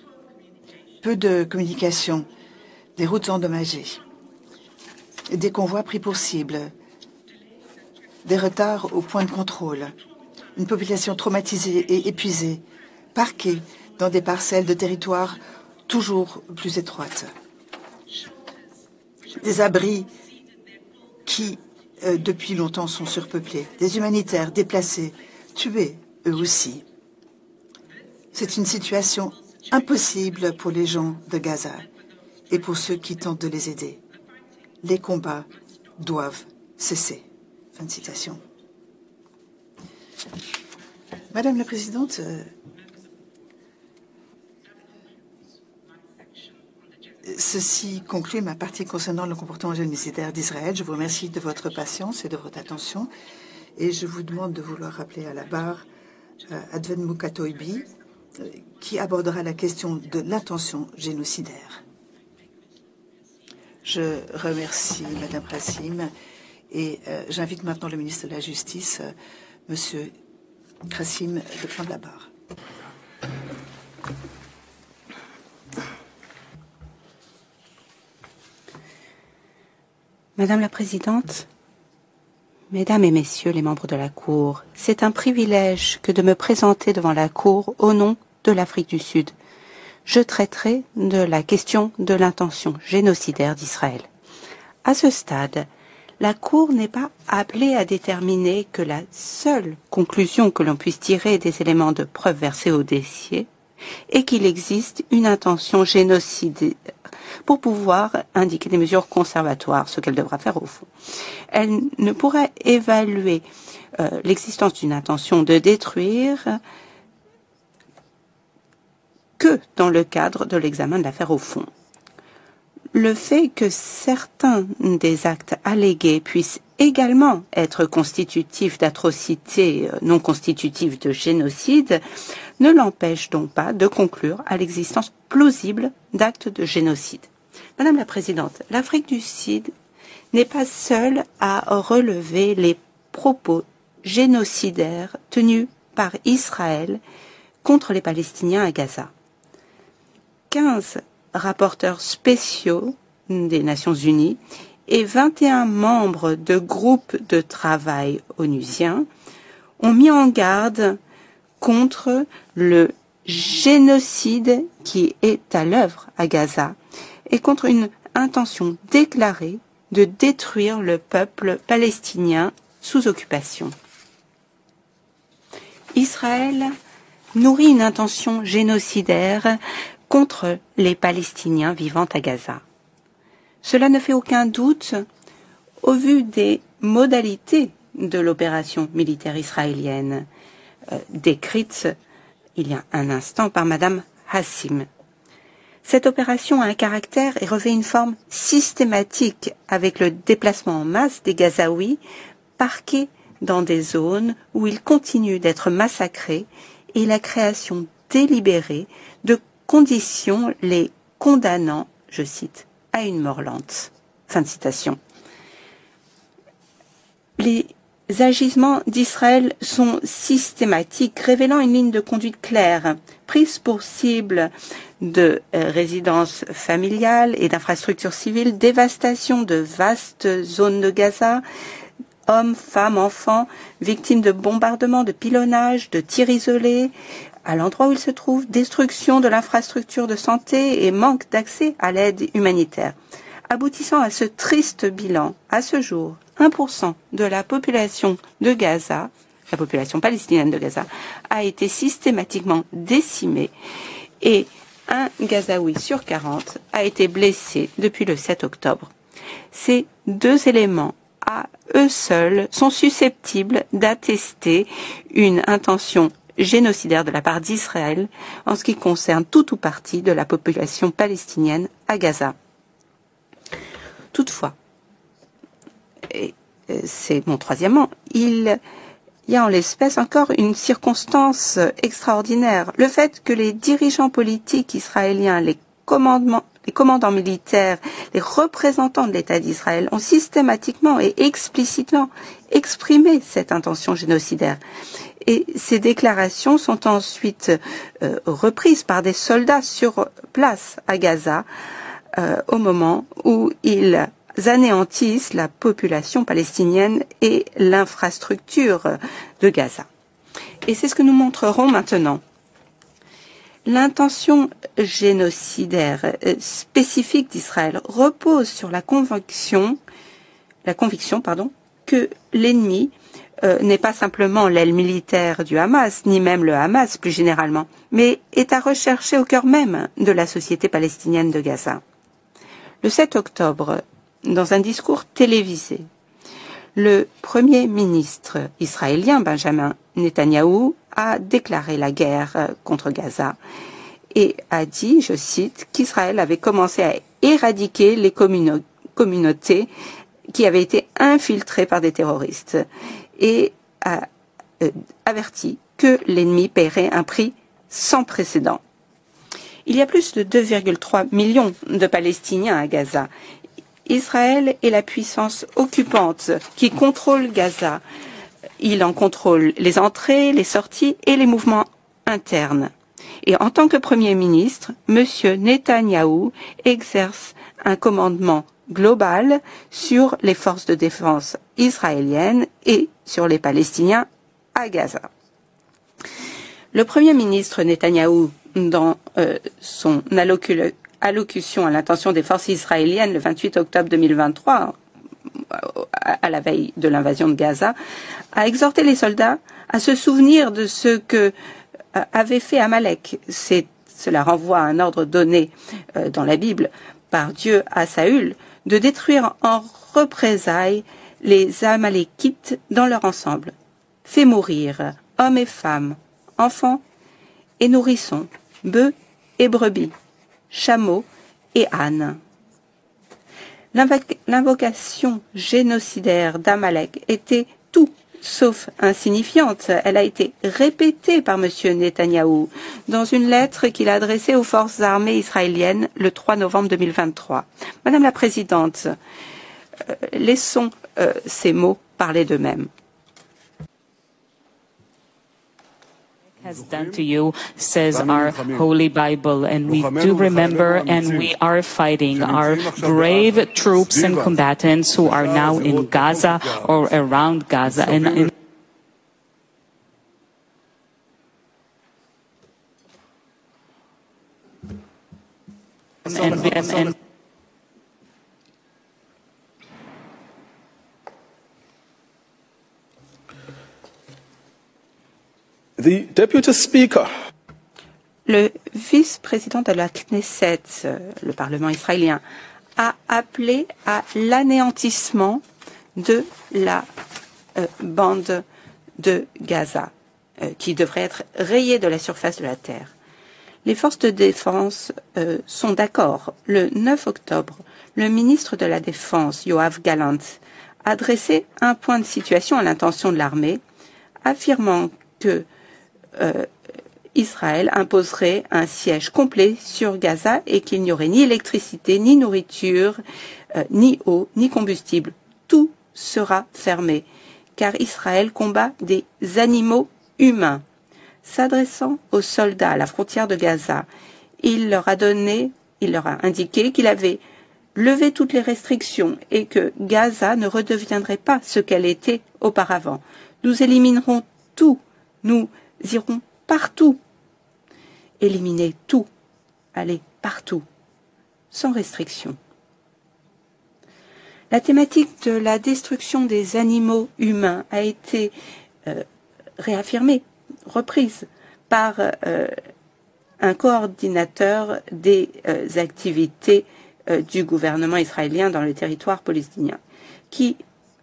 Peu de communication. Des routes endommagées. Des convois pris pour cible. Des retards au point de contrôle. Une population traumatisée et épuisée, parquée dans des parcelles de territoire toujours plus étroites. Des abris qui, depuis longtemps, sont surpeuplés. Des humanitaires déplacés, tués, eux aussi. C'est une situation impossible pour les gens de Gaza et pour ceux qui tentent de les aider. Les combats doivent cesser. Fin de citation. Madame la Présidente, ceci conclut ma partie concernant le comportement génocidaire d'Israël. Je vous remercie de votre patience et de votre attention et je vous demande de vouloir rappeler à la barre Adven Mukatoibi, qui abordera la question de l'intention génocidaire. Je remercie Madame Kassim et j'invite maintenant le ministre de la Justice, Monsieur Kassim, de prendre la barre. Madame la Présidente, Mesdames et Messieurs les membres de la Cour, c'est un privilège que de me présenter devant la Cour au nom de l'Afrique du Sud. Je traiterai de la question de l'intention génocidaire d'Israël. À ce stade, la Cour n'est pas appelée à déterminer que la seule conclusion que l'on puisse tirer des éléments de preuve versés au dossier est qu'il existe une intention génocidaire pour pouvoir indiquer des mesures conservatoires, ce qu'elle devra faire au fond. Elle ne pourra évaluer l'existence d'une intention de détruire que dans le cadre de l'examen de l'affaire au fond. Le fait que certains des actes allégués puissent également être constitutifs d'atrocités non constitutives de génocide ne l'empêche donc pas de conclure à l'existence plausible d'actes de génocide. Madame la Présidente, l'Afrique du Sud n'est pas seule à relever les propos génocidaires tenus par Israël contre les Palestiniens à Gaza. 15 rapporteurs spéciaux des Nations Unies et 21 membres de groupes de travail onusiens ont mis en garde contre le génocide qui est à l'œuvre à Gaza et contre une intention déclarée de détruire le peuple palestinien sous occupation. Israël nourrit une intention génocidaire contre les Palestiniens vivant à Gaza. Cela ne fait aucun doute au vu des modalités de l'opération militaire israélienne décrite il y a un instant par Madame Kassim. Cette opération a un caractère et revêt une forme systématique avec le déplacement en masse des Gazaouis parqués dans des zones où ils continuent d'être massacrés et la création délibérée de conditions les condamnant, je cite, à une mort lente. Fin de citation. Les agissements d'Israël sont systématiques, révélant une ligne de conduite claire, prise pour cible de résidences familiales et d'infrastructures civiles, dévastation de vastes zones de Gaza, hommes, femmes, enfants, victimes de bombardements, de pilonnages, de tirs isolés, à l'endroit où ils se trouvent, destruction de l'infrastructure de santé et manque d'accès à l'aide humanitaire. Aboutissant à ce triste bilan, à ce jour, 1% de la population de Gaza, la population palestinienne de Gaza, a été systématiquement décimée et un Gazaoui sur 40 a été blessé depuis le 7 octobre. Ces deux éléments, à eux seuls, sont susceptibles d'attester une intention génocidaire de la part d'Israël en ce qui concerne tout ou partie de la population palestinienne à Gaza. Toutefois, et c'est mon troisièmement, il y a en l'espèce encore une circonstance extraordinaire. Le fait que les dirigeants politiques israéliens, les commandants militaires, les représentants de l'État d'Israël ont systématiquement et explicitement exprimé cette intention génocidaire. Et ces déclarations sont ensuite reprises par des soldats sur place à Gaza au moment où ils anéantissent la population palestinienne et l'infrastructure de Gaza. Et c'est ce que nous montrerons maintenant. L'intention génocidaire spécifique d'Israël repose sur la conviction que l'ennemi n'est pas simplement l'aile militaire du Hamas, ni même le Hamas plus généralement, mais est à rechercher au cœur même de la société palestinienne de Gaza. Le 7 octobre, dans un discours télévisé, le Premier ministre israélien Benjamin Netanyahou a déclaré la guerre contre Gaza et a dit, je cite, qu'Israël avait commencé à éradiquer les communautés qui avaient été infiltrées par des terroristes. Et a averti que l'ennemi paierait un prix sans précédent. Il y a plus de 2,3 millions de Palestiniens à Gaza. Israël est la puissance occupante qui contrôle Gaza. Il en contrôle les entrées, les sorties et les mouvements internes. Et en tant que Premier ministre, M. Netanyahou exerce un commandement global sur les forces de défense israéliennes et sur les Palestiniens à Gaza. Le Premier ministre Netanyahou, dans son allocution à l'intention des forces israéliennes le 28 octobre 2023, à la veille de l'invasion de Gaza, a exhorté les soldats à se souvenir de ce que avait fait Amalek. Cela renvoie à un ordre donné dans la Bible par Dieu à Saül de détruire en représailles les Amalékites dans leur ensemble. Fait mourir hommes et femmes, enfants et nourrissons, bœufs et brebis, chameaux et ânes. L'invocation génocidaire d'Amalek était tout sauf insignifiante. Elle a été répétée par M. Netanyahou dans une lettre qu'il a adressée aux forces armées israéliennes le 3 novembre 2023. Madame la Présidente, laissons ces mots parler d'eux-mêmes. Has done to you, says our Holy Bible, and we do remember and we are fighting our brave troops and combatants who are now in Gaza or around Gaza. And The Deputy Speaker. Le vice-président de la Knesset, le Parlement israélien, a appelé à l'anéantissement de la bande de Gaza, qui devrait être rayée de la surface de la terre. Les forces de défense sont d'accord. Le 9 octobre, le ministre de la Défense, Yoav Gallant, a dressé un point de situation à l'intention de l'armée, affirmant que Israël imposerait un siège complet sur Gaza et qu'il n'y aurait ni électricité, ni nourriture, ni eau, ni combustible. Tout sera fermé, car Israël combat des animaux humains. S'adressant aux soldats à la frontière de Gaza, il leur a indiqué qu'il avait levé toutes les restrictions et que Gaza ne redeviendrait pas ce qu'elle était auparavant. Nous éliminerons tout. Nous iront partout. Éliminer tout. Aller partout. Sans restriction. La thématique de la destruction des animaux humains a été réaffirmée, reprise par un coordinateur des activités du gouvernement israélien dans le territoire palestinien, qui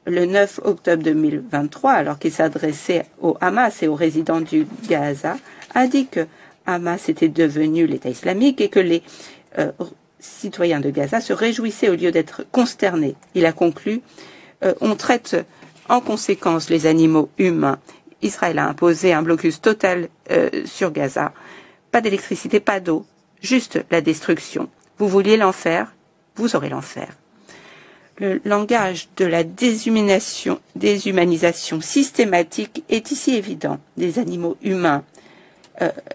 le 9 octobre 2023, alors qu'il s'adressait au Hamas et aux résidents du Gaza, a dit que Hamas était devenu l'État islamique et que les citoyens de Gaza se réjouissaient au lieu d'être consternés. Il a conclu on traite en conséquence les animaux humains. Israël a imposé un blocus total sur Gaza. Pas d'électricité, pas d'eau, juste la destruction. Vous vouliez l'enfer, vous aurez l'enfer. Le langage de la déshumanisation systématique est ici évident. Des animaux humains.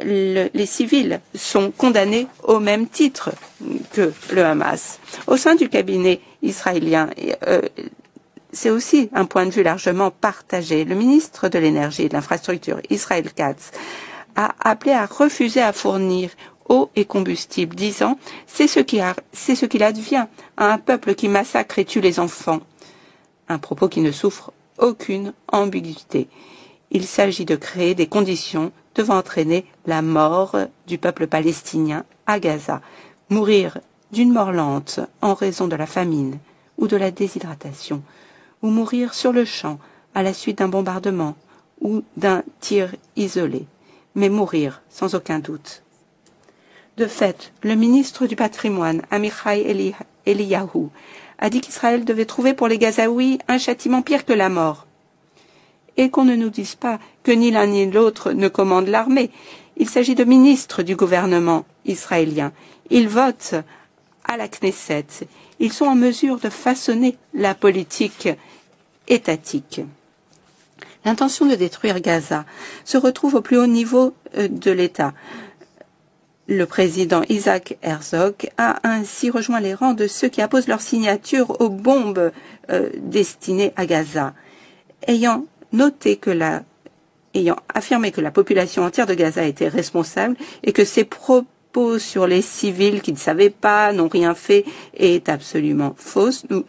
Les civils sont condamnés au même titre que le Hamas. Au sein du cabinet israélien, c'est aussi un point de vue largement partagé. Le ministre de l'Énergie et de l'Infrastructure, Israël Katz, a appelé à refuser à fournir eau et combustible, disant « c'est ce qu'il advient à un peuple qui massacre et tue les enfants ». Un propos qui ne souffre aucune ambiguïté. Il s'agit de créer des conditions devant entraîner la mort du peuple palestinien à Gaza, mourir d'une mort lente en raison de la famine ou de la déshydratation, ou mourir sur le champ à la suite d'un bombardement ou d'un tir isolé, mais mourir sans aucun doute. De fait, le ministre du patrimoine, Amichai Eliyahu, a dit qu'Israël devait trouver pour les Gazaouis un châtiment pire que la mort. et qu'on ne nous dise pas que ni l'un ni l'autre ne commande l'armée. Il s'agit de ministres du gouvernement israélien. Ils votent à la Knesset. Ils sont en mesure de façonner la politique étatique. L'intention de détruire Gaza se retrouve au plus haut niveau de l'État. Le président Isaac Herzog a ainsi rejoint les rangs de ceux qui apposent leur signature aux bombes destinées à Gaza. Ayant affirmé que la population entière de Gaza était responsable et que ses propos sur les civils qui ne savaient pas, n'ont rien fait, est absolument fausse, nous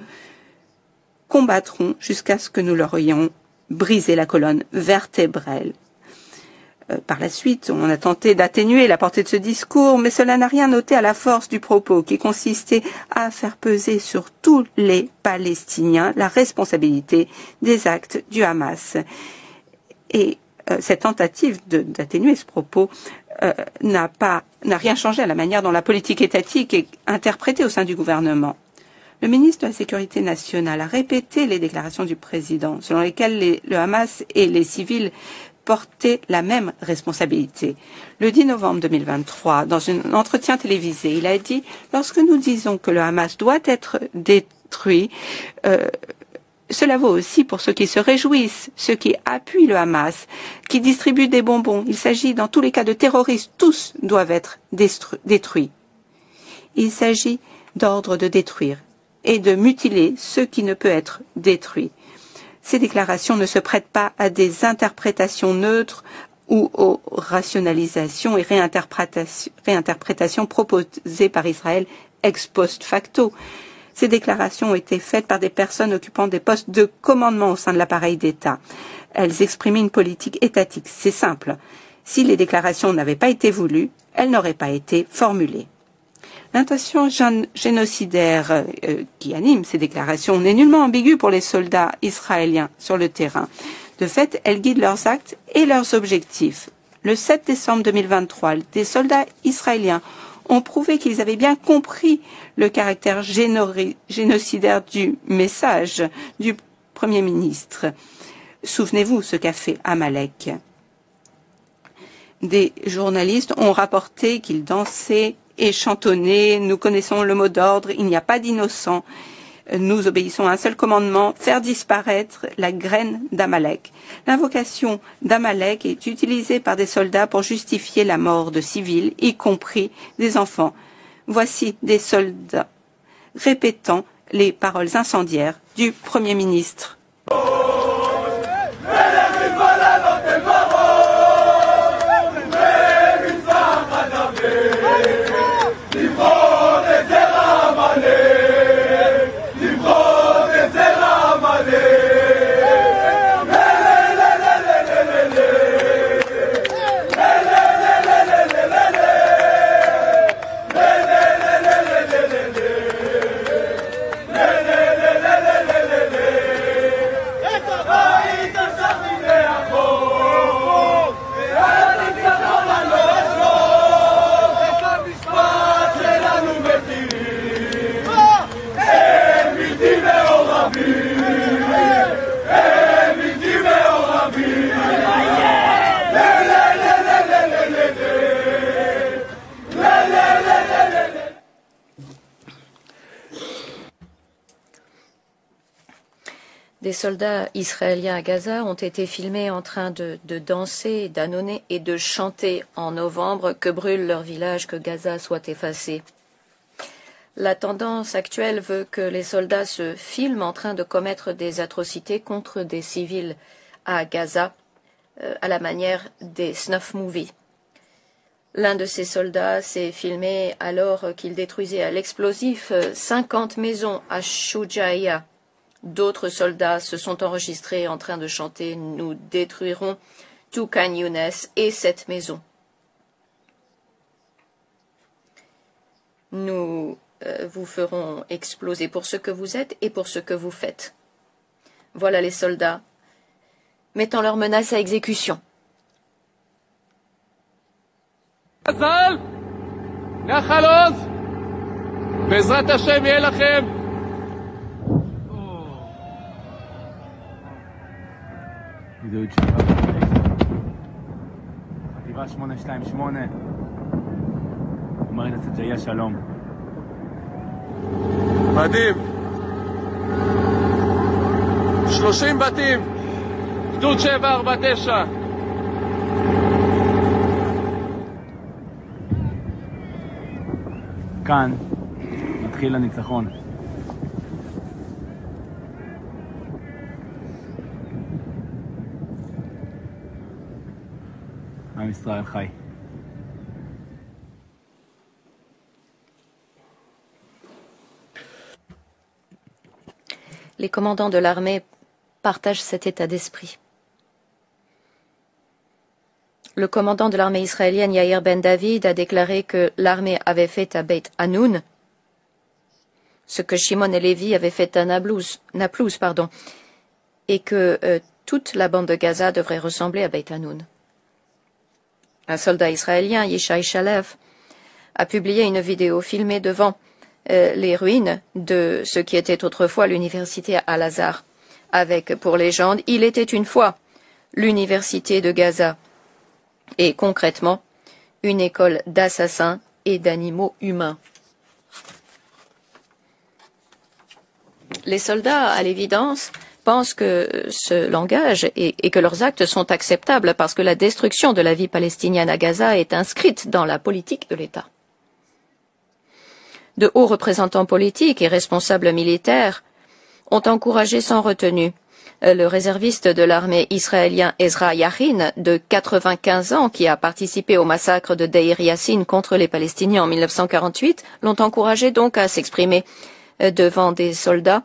combattrons jusqu'à ce que nous leur ayons brisé la colonne vertébrale. Par la suite, on a tenté d'atténuer la portée de ce discours, mais cela n'a rien ôté à la force du propos qui consistait à faire peser sur tous les Palestiniens la responsabilité des actes du Hamas. Et cette tentative d'atténuer ce propos n'a rien changé à la manière dont la politique étatique est interprétée au sein du gouvernement. Le ministre de la Sécurité nationale a répété les déclarations du président, selon lesquelles le Hamas et les civils portaient la même responsabilité. Le 10 novembre 2023, dans un entretien télévisé, il a dit « Lorsque nous disons que le Hamas doit être détruit, cela vaut aussi pour ceux qui se réjouissent, ceux qui appuient le Hamas, qui distribuent des bonbons. Il s'agit dans tous les cas de terroristes. Tous doivent être détruits. Il s'agit d'ordre de détruire et de mutiler ce qui ne peut être détruit. Ces déclarations ne se prêtent pas à des interprétations neutres ou aux rationalisations et réinterprétations proposées par Israël ex post facto. Ces déclarations ont été faites par des personnes occupant des postes de commandement au sein de l'appareil d'État. Elles exprimaient une politique étatique. C'est simple. Si les déclarations n'avaient pas été voulues, elles n'auraient pas été formulées. L'intention génocidaire qui anime ces déclarations n'est nullement ambiguë pour les soldats israéliens sur le terrain. De fait, elle guide leurs actes et leurs objectifs. Le 7 décembre 2023, des soldats israéliens ont prouvé qu'ils avaient bien compris le caractère génocidaire du message du Premier ministre. Souvenez-vous ce qu'a fait Amalek. Des journalistes ont rapporté qu'ils dansaient et chantonnaient. Nous connaissons le mot d'ordre, il n'y a pas d'innocents. Nous obéissons à un seul commandement, faire disparaître la graine d'Amalek. L'invocation d'Amalek est utilisée par des soldats pour justifier la mort de civils, y compris des enfants. Voici des soldats répétant les paroles incendiaires du Premier ministre. Des soldats israéliens à Gaza ont été filmés en train de danser, d'annoncer et de chanter en novembre que brûle leur village, que Gaza soit effacé. La tendance actuelle veut que les soldats se filment en train de commettre des atrocités contre des civils à Gaza, à la manière des snuff movies. L'un de ces soldats s'est filmé alors qu'il détruisait à l'explosif 50 maisons à Shoujaïa. D'autres soldats se sont enregistrés en train de chanter « Nous détruirons tout Khan Younes et cette maison. Nous vous ferons exploser pour ce que vous êtes et pour ce que vous faites. » Voilà les soldats mettant leurs menaces à exécution. גדוד 7 חטיבה 828 אומרת סג'איה שלום מדהים 30 בתים גדוד 749 כאן מתחיל הניצחון עם ישראל חי Les commandants de l'armée partagent cet état d'esprit. Le commandant de l'armée israélienne, Yair Ben David, a déclaré que l'armée avait fait à Beit Hanoun ce que Shimon et Lévi avaient fait à Naplouse, et que toute la bande de Gaza devrait ressembler à Beit Hanoun. Un soldat israélien, Yishai Shalev, a publié une vidéo filmée devant les ruines de ce qui était autrefois l'université Al-Azhar, avec pour légende « Il était une fois l'université de Gaza » et concrètement une école d'assassins et d'animaux humains. Les soldats, à l'évidence, pensent que ce langage et que leurs actes sont acceptables parce que la destruction de la vie palestinienne à Gaza est inscrite dans la politique de l'État. De hauts représentants politiques et responsables militaires ont encouragé sans retenue le réserviste de l'armée israélien Ezra Yahin, de 95 ans, qui a participé au massacre de Deir Yassin contre les Palestiniens en 1948, l'ont encouragé donc à s'exprimer devant des soldats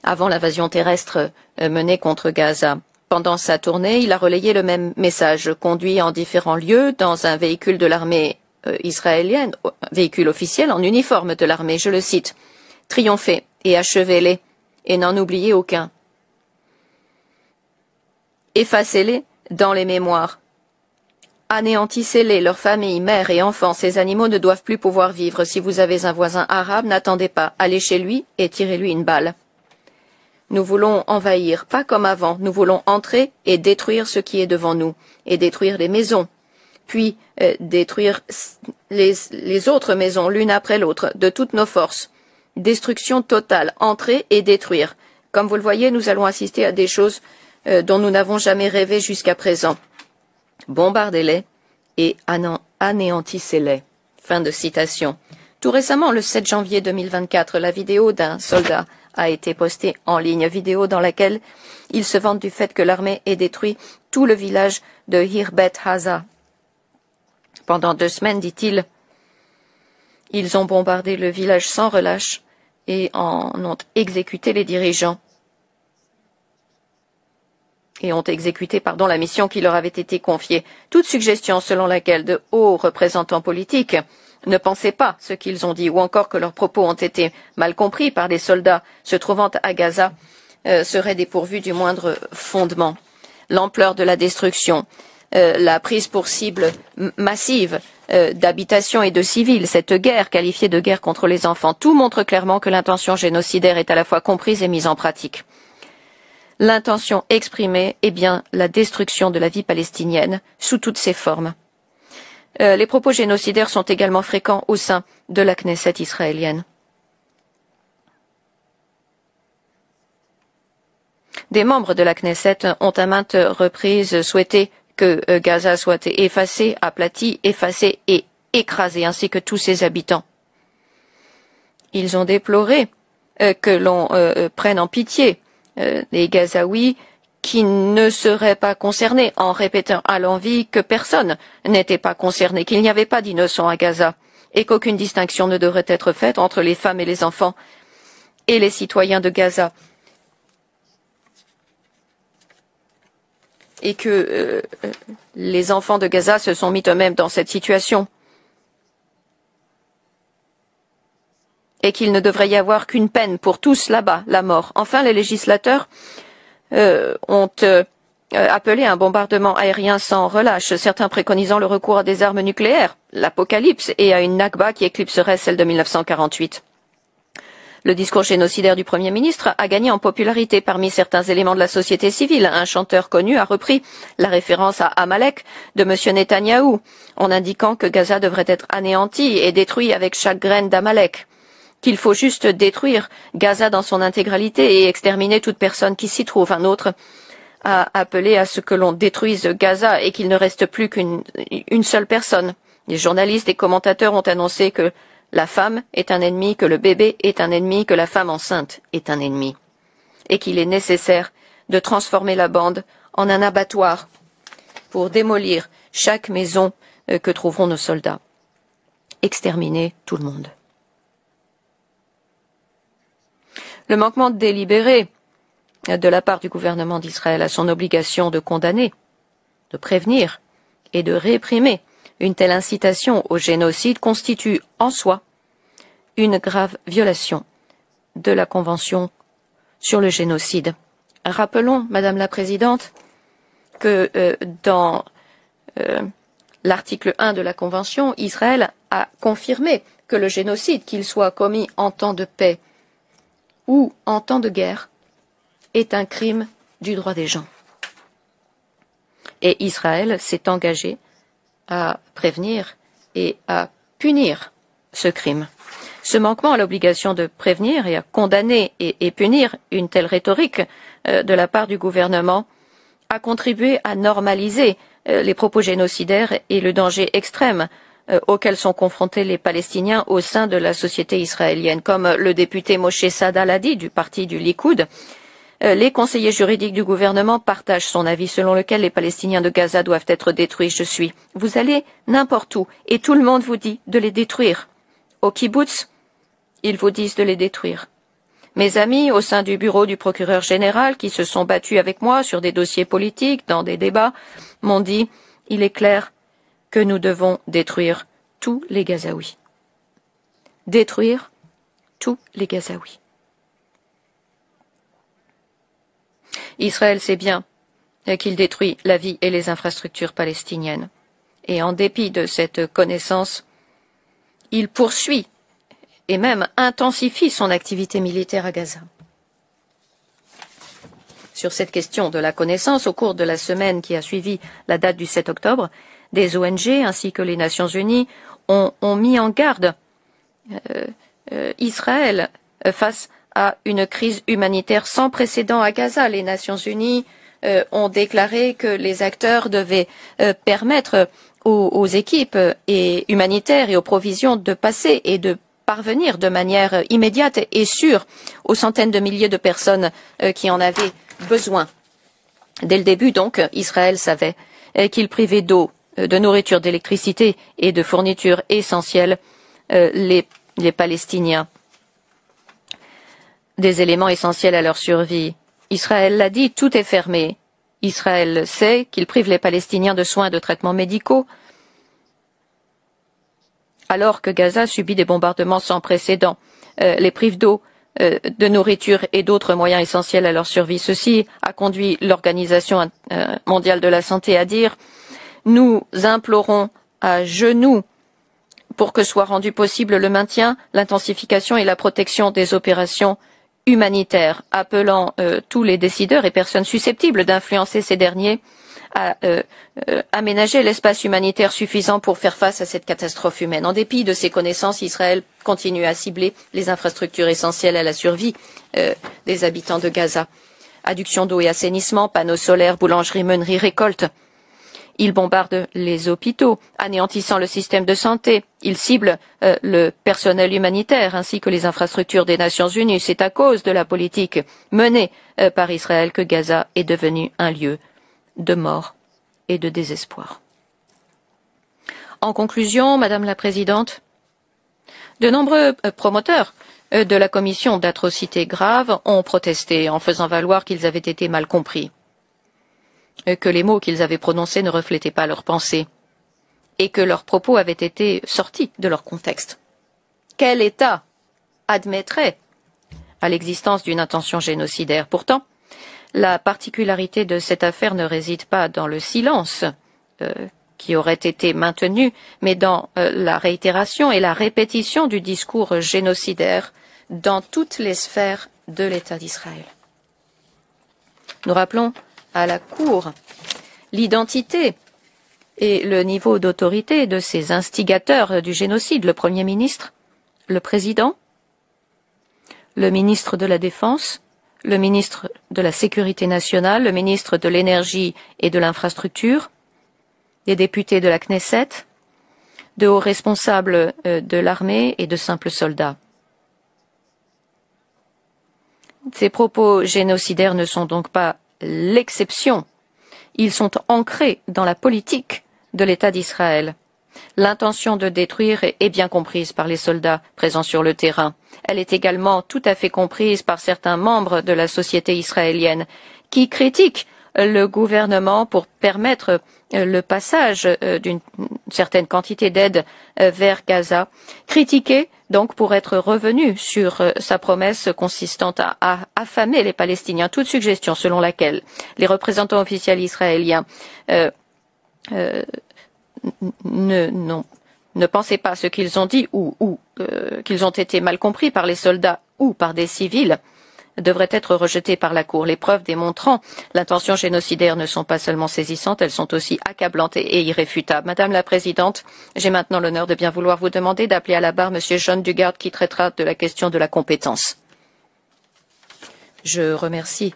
avant l'invasion terrestre menée contre Gaza. Pendant sa tournée, il a relayé le même message, conduit en différents lieux dans un véhicule de l'armée israélienne, véhicule officiel en uniforme de l'armée, je le cite, « Triomphez et achevez-les, et n'en oubliez aucun. Effacez-les dans les mémoires. Anéantissez-les, leurs familles, mères et enfants. Ces animaux ne doivent plus pouvoir vivre. Si vous avez un voisin arabe, n'attendez pas. Allez chez lui et tirez-lui une balle. Nous voulons envahir, pas comme avant. Nous voulons entrer et détruire ce qui est devant nous, et détruire les maisons, puis détruire les autres maisons l'une après l'autre, de toutes nos forces. Destruction totale, entrer et détruire. Comme vous le voyez, nous allons assister à des choses dont nous n'avons jamais rêvé jusqu'à présent. Bombardez-les et anéantissez-les. Fin de citation. Tout récemment, le 7 janvier 2024, la vidéo d'un soldat a été postée en ligne, vidéo dans laquelle il se vante du fait que l'armée ait détruit tout le village de Hirbet Haza. Pendant 2 semaines, dit-il, ils ont bombardé le village sans relâche et en ont exécuté les dirigeants. Et ont exécuté, la mission qui leur avait été confiée. Toute suggestion selon laquelle de hauts représentants politiques ne pensaient pas ce qu'ils ont dit, ou encore que leurs propos ont été mal compris par des soldats se trouvant à Gaza, serait dépourvue du moindre fondement. L'ampleur de la destruction, la prise pour cible massive d'habitations et de civils, cette guerre qualifiée de guerre contre les enfants, tout montre clairement que l'intention génocidaire est à la fois comprise et mise en pratique. L'intention exprimée est bien la destruction de la vie palestinienne sous toutes ses formes. Les propos génocidaires sont également fréquents au sein de la Knesset israélienne. Des membres de la Knesset ont à maintes reprises souhaité que Gaza soit effacée, aplatie, effacée et écrasée, ainsi que tous ses habitants. Ils ont déploré que l'on prenne en pitié les Gazaouis qui ne seraient pas concernés, en répétant à l'envi que personne n'était pas concerné, qu'il n'y avait pas d'innocents à Gaza, et qu'aucune distinction ne devrait être faite entre les femmes et les enfants et les citoyens de Gaza. Et que les enfants de Gaza se sont mis eux-mêmes dans cette situation. Et qu'il ne devrait y avoir qu'une peine pour tous là-bas, la mort. Enfin, les législateurs ont appelé à un bombardement aérien sans relâche, certains préconisant le recours à des armes nucléaires, l'apocalypse, et à une Nakba qui éclipserait celle de 1948. Le discours génocidaire du Premier ministre a gagné en popularité parmi certains éléments de la société civile. Un chanteur connu a repris la référence à Amalek de M. Netanyahou en indiquant que Gaza devrait être anéanti et détruit avec chaque graine d'Amalek, qu'il faut juste détruire Gaza dans son intégralité et exterminer toute personne qui s'y trouve. Un autre a appelé à ce que l'on détruise Gaza et qu'il ne reste plus qu'une seule personne. Les journalistes et commentateurs ont annoncé que la femme est un ennemi, que le bébé est un ennemi, que la femme enceinte est un ennemi, et qu'il est nécessaire de transformer la bande en un abattoir pour démolir chaque maison que trouveront nos soldats. Exterminer tout le monde. Le manquement délibéré de la part du gouvernement d'Israël à son obligation de condamner, de prévenir et de réprimer une telle incitation au génocide constitue en soi une grave violation de la Convention sur le génocide. Rappelons, Madame la Présidente, que dans l'article 1 de la Convention, Israël a confirmé que le génocide, qu'il soit commis en temps de paix ou en temps de guerre, est un crime du droit des gens. Et Israël s'est engagé à prévenir et à punir ce crime. Ce manquement à l'obligation de prévenir et à condamner et punir une telle rhétorique de la part du gouvernement a contribué à normaliser les propos génocidaires et le danger extrême auxquels sont confrontés les Palestiniens au sein de la société israélienne. Comme le député Moshe Saada l'a dit du parti du Likoud, les conseillers juridiques du gouvernement partagent son avis selon lequel les Palestiniens de Gaza doivent être détruits. Je suis. Vous allez n'importe où et tout le monde vous dit de les détruire. Au kibbutz, ils vous disent de les détruire. Mes amis au sein du bureau du procureur général qui se sont battus avec moi sur des dossiers politiques, dans des débats, m'ont dit « Il est clair que nous devons détruire tous les Gazaouis. » Détruire tous les Gazaouis. Israël sait bien qu'il détruit la vie et les infrastructures palestiniennes. Et en dépit de cette connaissance, il poursuit et même intensifie son activité militaire à Gaza. Sur cette question de la connaissance, au cours de la semaine qui a suivi la date du 7 octobre, des ONG ainsi que les Nations Unies ont mis en garde Israël face à une crise humanitaire sans précédent à Gaza. Les Nations Unies ont déclaré que les acteurs devaient permettre aux équipes humanitaires et aux provisions de passer et de parvenir de manière immédiate et sûre aux centaines de milliers de personnes qui en avaient besoin. Dès le début, donc, Israël savait qu'il privait d'eau, de nourriture, d'électricité et de fournitures essentielles les Palestiniens, des éléments essentiels à leur survie. Israël l'a dit, tout est fermé. Israël sait qu'il prive les Palestiniens de soins et de traitements médicaux, alors que Gaza subit des bombardements sans précédent, les prive d'eau, de nourriture et d'autres moyens essentiels à leur survie. Ceci a conduit l'Organisation mondiale de la santé à dire « Nous implorons à genoux pour que soit rendu possible le maintien, l'intensification et la protection des opérations humanitaires, appelant tous les décideurs et personnes susceptibles d'influencer ces derniers à aménager l'espace humanitaire suffisant pour faire face à cette catastrophe humaine. » En dépit de ces connaissances, Israël continue à cibler les infrastructures essentielles à la survie des habitants de Gaza. Adduction d'eau et assainissement, panneaux solaires, boulangeries, meuneries, récoltes. Il bombarde les hôpitaux, anéantissant le système de santé. Il cible le personnel humanitaire ainsi que les infrastructures des Nations Unies. C'est à cause de la politique menée par Israël que Gaza est devenu un lieu de mort et de désespoir. En conclusion, Madame la Présidente, de nombreux promoteurs de la commission d'atrocités graves ont protesté en faisant valoir qu'ils avaient été mal compris, que les mots qu'ils avaient prononcés ne reflétaient pas leurs pensées et que leurs propos avaient été sortis de leur contexte. Quel État admettrait à l'existence d'une intention génocidaire? Pourtant, la particularité de cette affaire ne réside pas dans le silence qui aurait été maintenu, mais dans la réitération et la répétition du discours génocidaire dans toutes les sphères de l'État d'Israël. Nous rappelons à la Cour l'identité et le niveau d'autorité de ces instigateurs du génocide, le Premier ministre, le Président, le ministre de la Défense, le ministre de la Sécurité nationale, le ministre de l'Énergie et de l'Infrastructure, des députés de la Knesset, de hauts responsables de l'armée et de simples soldats. Ces propos génocidaires ne sont donc pas l'exception. Ils sont ancrés dans la politique de l'État d'Israël. L'intention de détruire est bien comprise par les soldats présents sur le terrain. Elle est également tout à fait comprise par certains membres de la société israélienne qui critiquent le gouvernement pour permettre le passage d'une certaine quantité d'aide vers Gaza, critiqué donc pour être revenu sur sa promesse consistant à affamer les Palestiniens. Toute suggestion selon laquelle les représentants officiels israéliens ne pensaient pas ce qu'ils ont dit ou qu'ils ont été mal compris par les soldats ou par des civils devrait être rejetée par la Cour. Les preuves démontrant l'intention génocidaire ne sont pas seulement saisissantes, elles sont aussi accablantes et irréfutables. Madame la Présidente, j'ai maintenant l'honneur de bien vouloir vous demander d'appeler à la barre M. John Dugard qui traitera de la question de la compétence. Je remercie.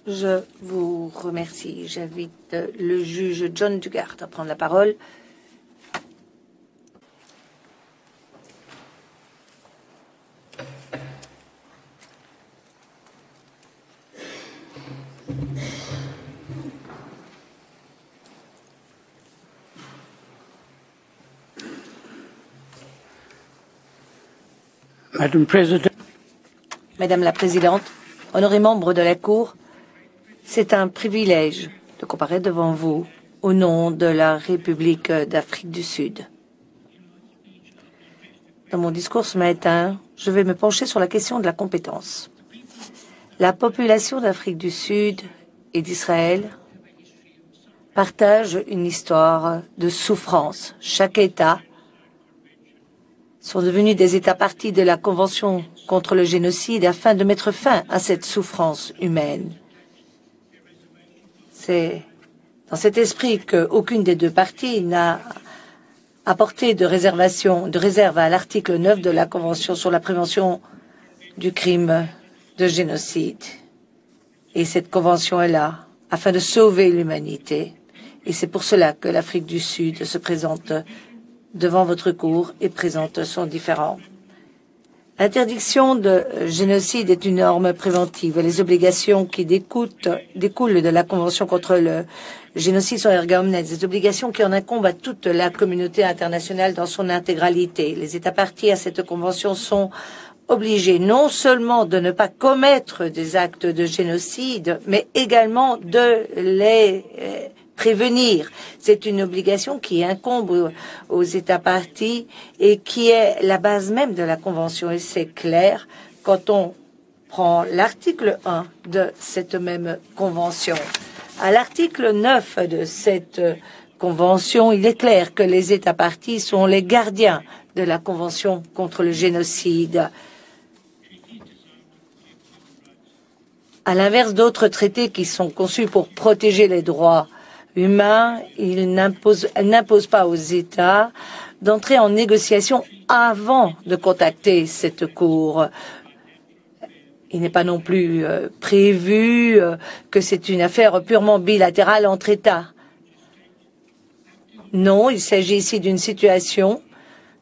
Je vous remercie. J'invite le juge John Dugard à prendre la parole. Madame la Présidente, honorés membres de la Cour, c'est un privilège de comparaître devant vous au nom de la République d'Afrique du Sud. Dans mon discours ce matin, je vais me pencher sur la question de la compétence. La population d'Afrique du Sud et d'Israël partage une histoire de souffrance. Chaque État sont devenus des États parties de la Convention contre le génocide afin de mettre fin à cette souffrance humaine. C'est dans cet esprit qu'aucune des deux parties n'a apporté de réserve à l'article 9 de la Convention sur la prévention du crime de génocide. Et cette convention est là afin de sauver l'humanité. Et c'est pour cela que l'Afrique du Sud se présente devant votre cour et présente son différend. L'interdiction de génocide est une norme préventive. Les obligations qui découlent de la Convention contre le génocide sont erga omnes, des obligations qui en incombent à toute la communauté internationale dans son intégralité. Les États parties à cette Convention sont obligés non seulement de ne pas commettre des actes de génocide, mais également de les prévenir. C'est une obligation qui incombe aux États parties et qui est la base même de la Convention. Et c'est clair quand on prend l'article 1 de cette même Convention. À l'article 9 de cette Convention, il est clair que les États parties sont les gardiens de la Convention contre le génocide. À l'inverse d'autres traités qui sont conçus pour protéger les droits humains, elle n'impose pas aux États d'entrer en négociation avant de contacter cette Cour. Il n'est pas non plus prévu que c'est une affaire purement bilatérale entre États. Non, il s'agit ici d'une situation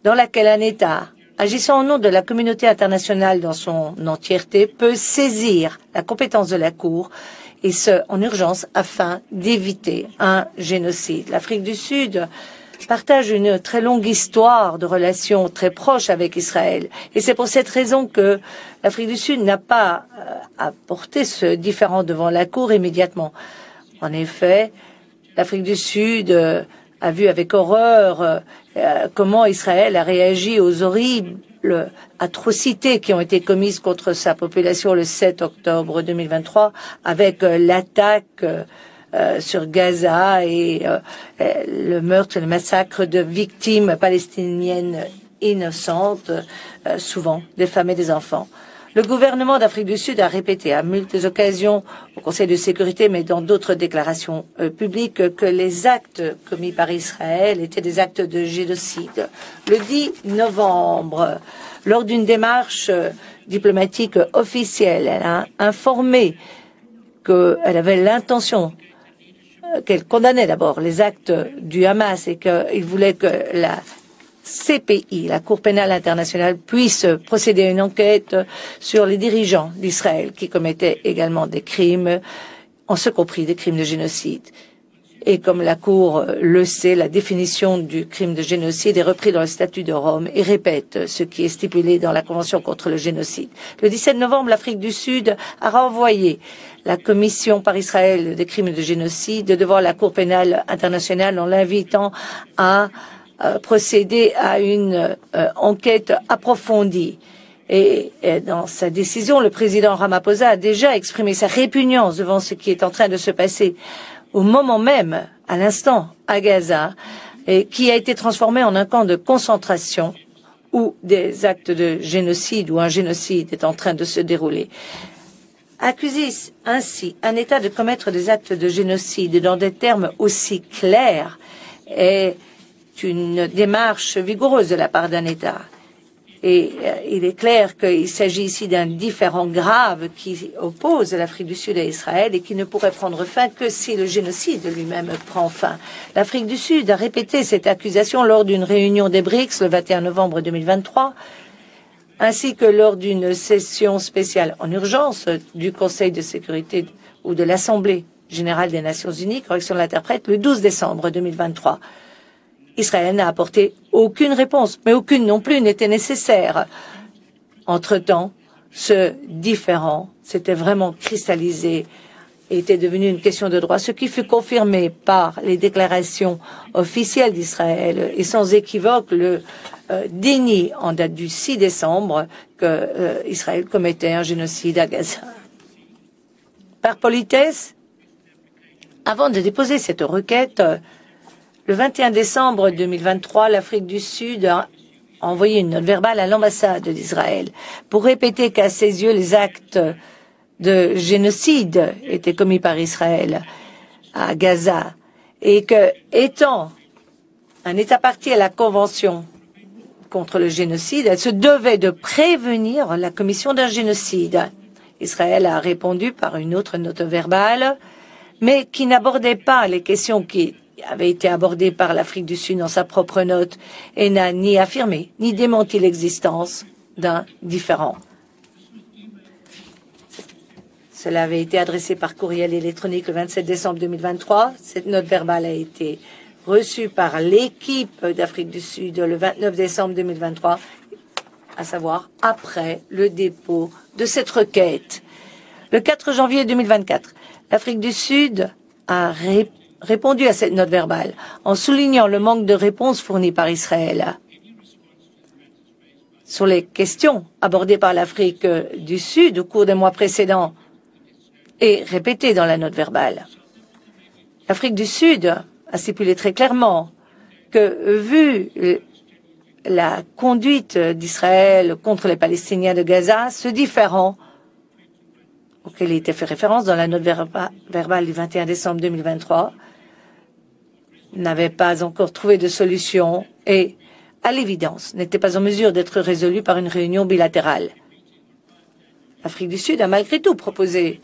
dans laquelle un État, agissant au nom de la communauté internationale dans son entièreté, peut saisir la compétence de la Cour et ce, en urgence, afin d'éviter un génocide. L'Afrique du Sud partage une très longue histoire de relations très proches avec Israël. Et c'est pour cette raison que l'Afrique du Sud n'a pas apporté ce différend devant la Cour immédiatement. En effet, l'Afrique du Sud a vu avec horreur comment Israël a réagi aux horribles atrocités qui ont été commises contre sa population le 7 octobre 2023 avec l'attaque sur Gaza et le meurtre, le massacre de victimes palestiniennes innocentes, souvent des femmes et des enfants. Le gouvernement d'Afrique du Sud a répété à multiples occasions au Conseil de sécurité, mais dans d'autres déclarations publiques, que les actes commis par Israël étaient des actes de génocide. Le 10 novembre, lors d'une démarche diplomatique officielle, elle a informé qu'elle avait l'intention, qu'elle condamnait d'abord les actes du Hamas et qu'il voulait que la CPI, la Cour pénale internationale, puisse procéder à une enquête sur les dirigeants d'Israël qui commettaient également des crimes, en ce compris des crimes de génocide. Et comme la Cour le sait, la définition du crime de génocide est reprise dans le statut de Rome et répète ce qui est stipulé dans la Convention contre le génocide. Le 17 novembre, l'Afrique du Sud a renvoyé la commission par Israël des crimes de génocide devant la Cour pénale internationale en l'invitant à procéder à une enquête approfondie. Et dans sa décision, le président Ramaphosa a déjà exprimé sa répugnance devant ce qui est en train de se passer au moment même, à l'instant, à Gaza, et qui a été transformé en un camp de concentration où des actes de génocide ou un génocide est en train de se dérouler. Accuser ainsi un État de commettre des actes de génocide dans des termes aussi clairs est une démarche vigoureuse de la part d'un État. Et il est clair qu'il s'agit ici d'un différend grave qui oppose l'Afrique du Sud à Israël et qui ne pourrait prendre fin que si le génocide lui-même prend fin. L'Afrique du Sud a répété cette accusation lors d'une réunion des BRICS le 21 novembre 2023, ainsi que lors d'une session spéciale en urgence du Conseil de sécurité ou de l'Assemblée générale des Nations unies, correction de l'interprète, le 12 décembre 2023. Israël n'a apporté aucune réponse, mais aucune non plus n'était nécessaire. Entre-temps, ce différend s'était vraiment cristallisé et était devenu une question de droit, ce qui fut confirmé par les déclarations officielles d'Israël et sans équivoque le déni en date du 6 décembre que Israël commettait un génocide à Gaza. Par politesse, avant de déposer cette requête, le 21 décembre 2023, l'Afrique du Sud a envoyé une note verbale à l'ambassade d'Israël pour répéter qu'à ses yeux, les actes de génocide étaient commis par Israël à Gaza et que, étant un État partie à la Convention contre le génocide, elle se devait de prévenir la commission d'un génocide. Israël a répondu par une autre note verbale, mais qui n'abordait pas les questions qui avait été abordé par l'Afrique du Sud dans sa propre note et n'a ni affirmé ni démenti l'existence d'un différend. Cela avait été adressé par courriel électronique le 27 décembre 2023. Cette note verbale a été reçue par l'équipe d'Afrique du Sud le 29 décembre 2023, à savoir après le dépôt de cette requête. Le 4 janvier 2024, l'Afrique du Sud a répondu à cette note verbale en soulignant le manque de réponse fournie par Israël sur les questions abordées par l'Afrique du Sud au cours des mois précédents et répétées dans la note verbale. L'Afrique du Sud a stipulé très clairement que, vu la conduite d'Israël contre les Palestiniens de Gaza, ce différend auquel il était fait référence dans la note verbale du 21 décembre 2023 n'avait pas encore trouvé de solution et, à l'évidence, n'était pas en mesure d'être résolu par une réunion bilatérale. L'Afrique du Sud a malgré tout proposé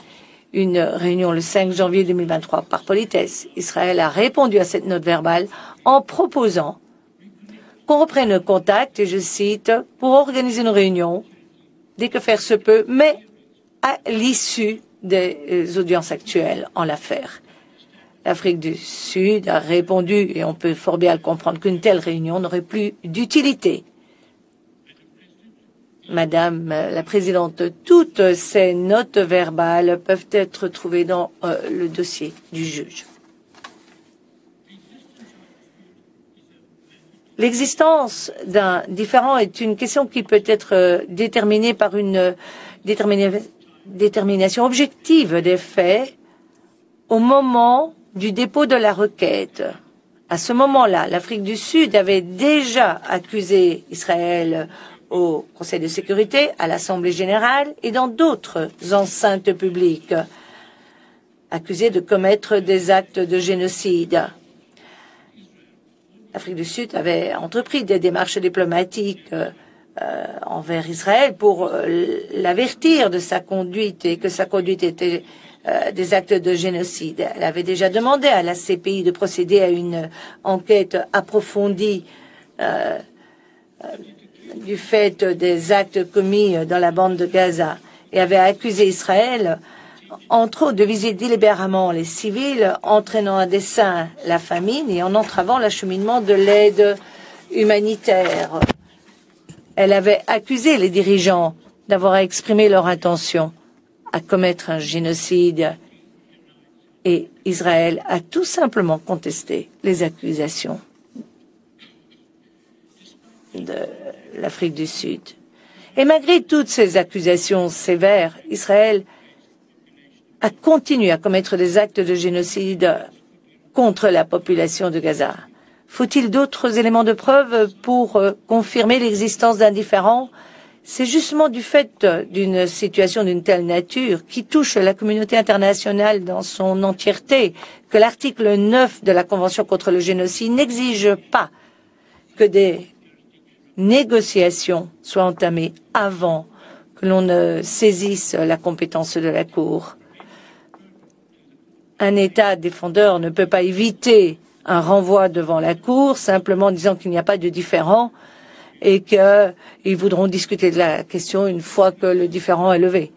une réunion le 5 janvier 2023 par politesse. Israël a répondu à cette note verbale en proposant qu'on reprenne le contact, et je cite, pour organiser une réunion dès que faire se peut, mais à l'issue des audiences actuelles en l'affaire. L'Afrique du Sud a répondu, et on peut fort bien le comprendre, qu'une telle réunion n'aurait plus d'utilité. Madame la Présidente, toutes ces notes verbales peuvent être trouvées dans le dossier du juge. L'existence d'un différend est une question qui peut être déterminée par une détermination objective des faits au moment du dépôt de la requête. À ce moment-là, l'Afrique du Sud avait déjà accusé Israël au Conseil de sécurité, à l'Assemblée générale et dans d'autres enceintes publiques, accusé de commettre des actes de génocide. L'Afrique du Sud avait entrepris des démarches diplomatiques envers Israël pour l'avertir de sa conduite et que sa conduite était des actes de génocide. Elle avait déjà demandé à la CPI de procéder à une enquête approfondie du fait des actes commis dans la bande de Gaza et avait accusé Israël, entre autres, de viser délibérément les civils, entraînant à dessein la famine et en entravant l'acheminement de l'aide humanitaire. Elle avait accusé les dirigeants d'avoir exprimé leur intention à commettre un génocide et Israël a tout simplement contesté les accusations de l'Afrique du Sud. Et malgré toutes ces accusations sévères, Israël a continué à commettre des actes de génocide contre la population de Gaza. Faut-il d'autres éléments de preuve pour confirmer l'existence d'un différend? C'est justement du fait d'une situation d'une telle nature qui touche la communauté internationale dans son entièreté que l'article 9 de la Convention contre le génocide n'exige pas que des négociations soient entamées avant que l'on ne saisisse la compétence de la Cour. Un État défendeur ne peut pas éviter un renvoi devant la Cour simplement en disant qu'il n'y a pas de différend et qu'ils voudront discuter de la question une fois que le différend est levé.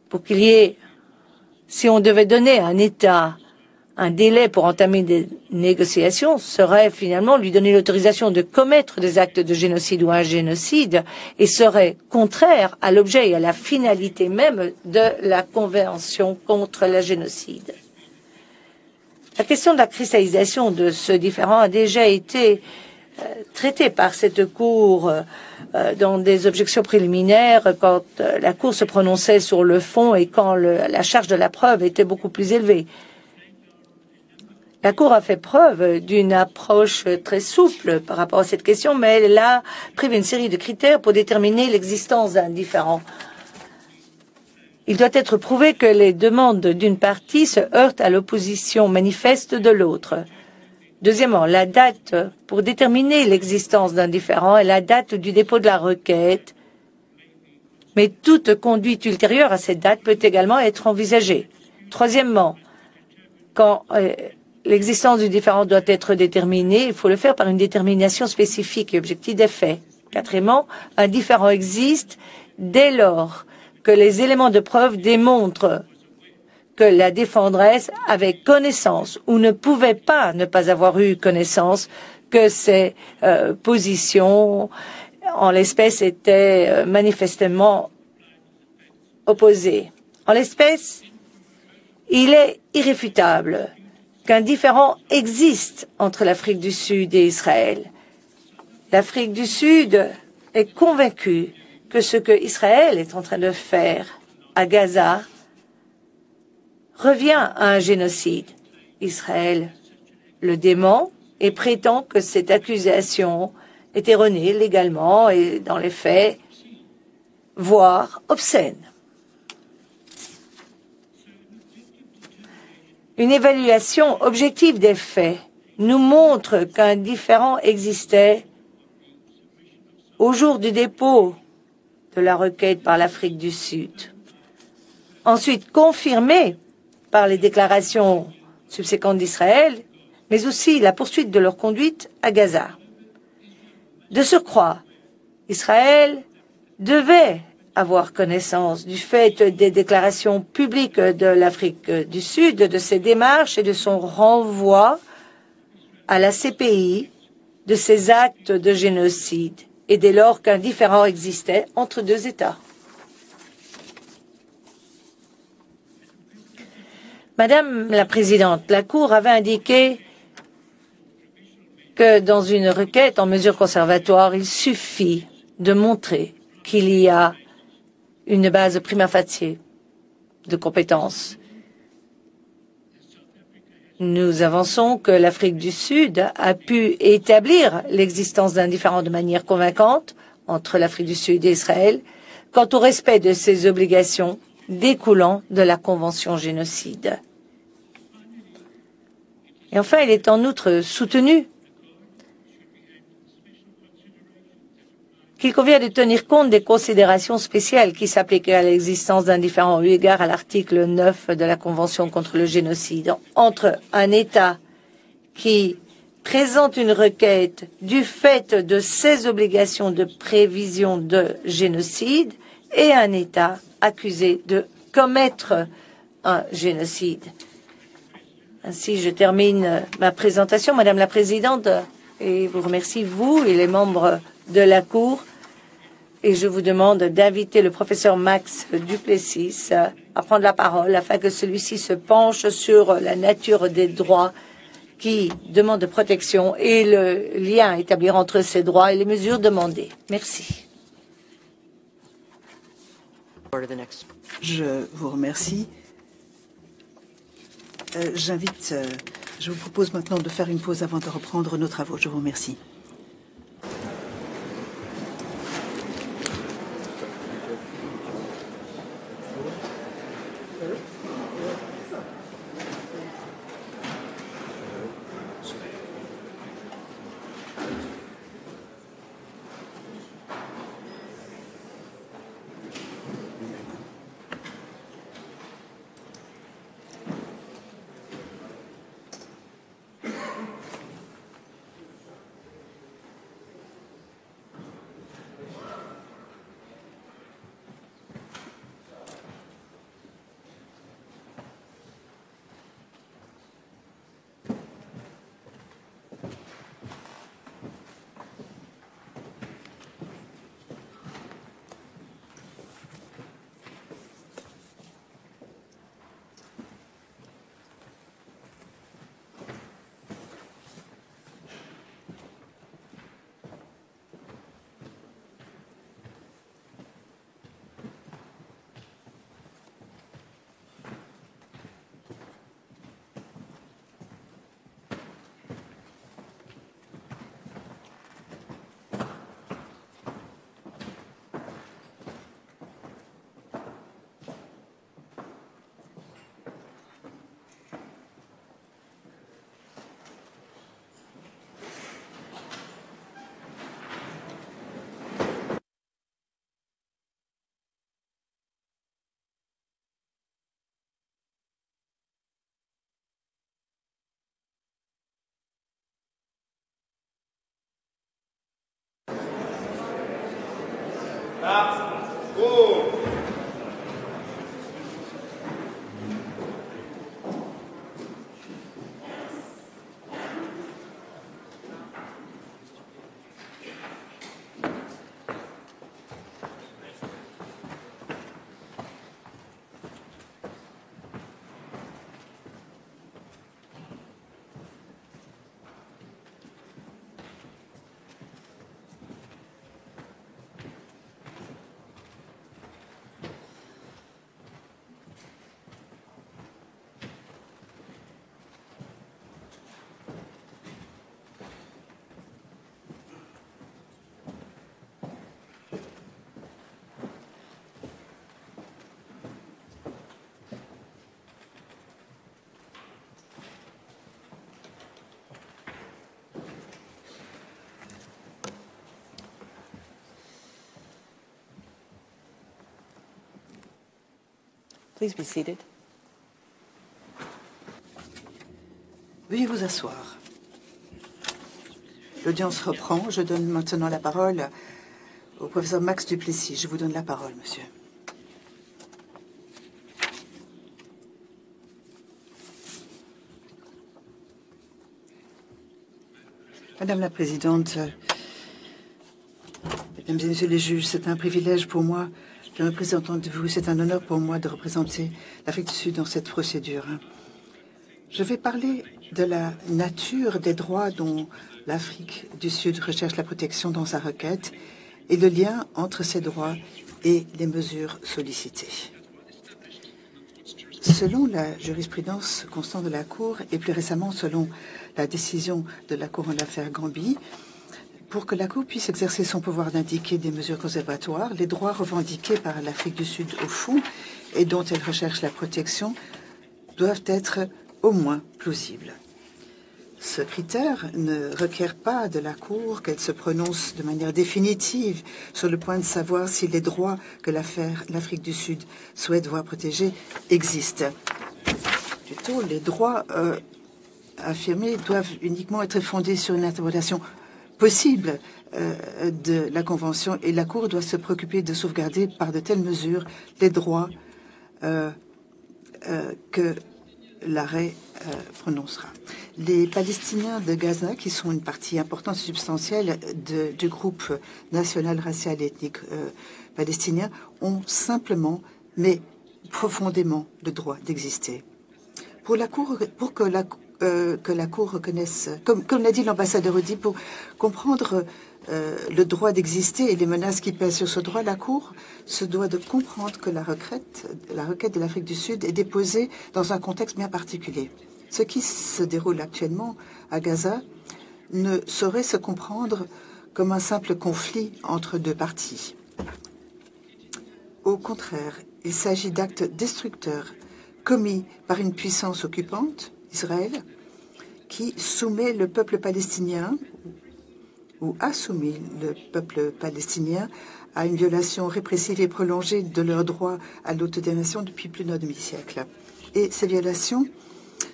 Pour qu'il y ait, si on devait donner à un État un délai pour entamer des négociations, serait finalement lui donner l'autorisation de commettre des actes de génocide ou un génocide et serait contraire à l'objet et à la finalité même de la Convention contre le génocide. La question de la cristallisation de ce différend a déjà été traitée par cette Cour dans des objections préliminaires quand la Cour se prononçait sur le fond et quand la charge de la preuve était beaucoup plus élevée. La Cour a fait preuve d'une approche très souple par rapport à cette question, mais elle a prévu une série de critères pour déterminer l'existence d'un différend. Il doit être prouvé que les demandes d'une partie se heurtent à l'opposition manifeste de l'autre. Deuxièmement, la date pour déterminer l'existence d'un différend est la date du dépôt de la requête, mais toute conduite ultérieure à cette date peut également être envisagée. Troisièmement, quand l'existence du différend doit être déterminée, il faut le faire par une détermination spécifique et objective des faits. Quatrièmement, un différend existe dès lors que les éléments de preuve démontrent que la défenderesse avait connaissance ou ne pouvait pas ne pas avoir eu connaissance que ses positions, en l'espèce, étaient manifestement opposées. En l'espèce, il est irréfutable qu'un différend existe entre l'Afrique du Sud et Israël. L'Afrique du Sud est convaincue que ce que Israël est en train de faire à Gaza revient à un génocide. Israël le dément et prétend que cette accusation est erronée légalement et dans les faits, voire obscène. Une évaluation objective des faits nous montre qu'un différend existait au jour du dépôt de la requête par l'Afrique du Sud. Ensuite, confirmé par les déclarations subséquentes d'Israël, mais aussi la poursuite de leur conduite à Gaza. De surcroît, Israël devait avoir connaissance du fait des déclarations publiques de l'Afrique du Sud, de ses démarches et de son renvoi à la CPI de ces actes de génocide, et dès lors qu'un différend existait entre deux États. Madame la Présidente, la Cour avait indiqué que dans une requête en mesure conservatoire, il suffit de montrer qu'il y a une base prima facie de compétences. Nous avançons que l'Afrique du Sud a pu établir l'existence d'un différend de manière convaincante entre l'Afrique du Sud et Israël quant au respect de ses obligations découlant de la Convention génocide. Et enfin, il est en outre soutenu qu'il convient de tenir compte des considérations spéciales qui s'appliquent à l'existence d'un différend eu égard à l'article 9 de la Convention contre le génocide entre un État qui présente une requête du fait de ses obligations de prévision de génocide et un État accusé de commettre un génocide. Ainsi, je termine ma présentation, Madame la Présidente, et vous remercie, vous et les membres de la Cour. Et je vous demande d'inviter le professeur Max Duplessis à prendre la parole afin que celui-ci se penche sur la nature des droits qui demandent protection et le lien à établir entre ces droits et les mesures demandées. Merci. Je vous remercie. Je vous propose maintenant de faire une pause avant de reprendre nos travaux. Je vous remercie. Please be seated. Veuillez vous asseoir. L'audience reprend. Je donne maintenant la parole au professeur Max Duplessis. Je vous donne la parole, monsieur. Madame la Présidente, Mesdames et Messieurs les juges, c'est un privilège pour moi de me présenter devant vous. C'est un honneur pour moi de représenter l'Afrique du Sud dans cette procédure. Je vais parler de la nature des droits dont l'Afrique du Sud recherche la protection dans sa requête et le lien entre ces droits et les mesures sollicitées. Selon la jurisprudence constante de la Cour et plus récemment selon la décision de la Cour en l'affaire Gambie, pour que la Cour puisse exercer son pouvoir d'indiquer des mesures conservatoires, les droits revendiqués par l'Afrique du Sud au fond et dont elle recherche la protection doivent être au moins plausibles. Ce critère ne requiert pas de la Cour qu'elle se prononce de manière définitive sur le point de savoir si les droits que l'Afrique du Sud souhaite voir protégés existent. Plutôt, les droits affirmés doivent uniquement être fondés sur une interprétation possible de la Convention et la Cour doit se préoccuper de sauvegarder par de telles mesures les droits que l'arrêt prononcera. Les Palestiniens de Gaza, qui sont une partie importante et substantielle du groupe national, racial et ethnique palestinien, ont simplement, mais profondément, le droit d'exister. Pour que la Cour reconnaisse, comme l'a dit l'ambassadeur Audi, pour comprendre le droit d'exister et les menaces qui pèsent sur ce droit, la Cour se doit de comprendre que la requête de l'Afrique du Sud est déposée dans un contexte bien particulier. Ce qui se déroule actuellement à Gaza ne saurait se comprendre comme un simple conflit entre deux parties. Au contraire, il s'agit d'actes destructeurs commis par une puissance occupante, Israël, qui soumet le peuple palestinien ou a soumis le peuple palestinien à une violation répressive et prolongée de leur droit à l'autodétermination depuis plus d'un demi-siècle. Et ces violations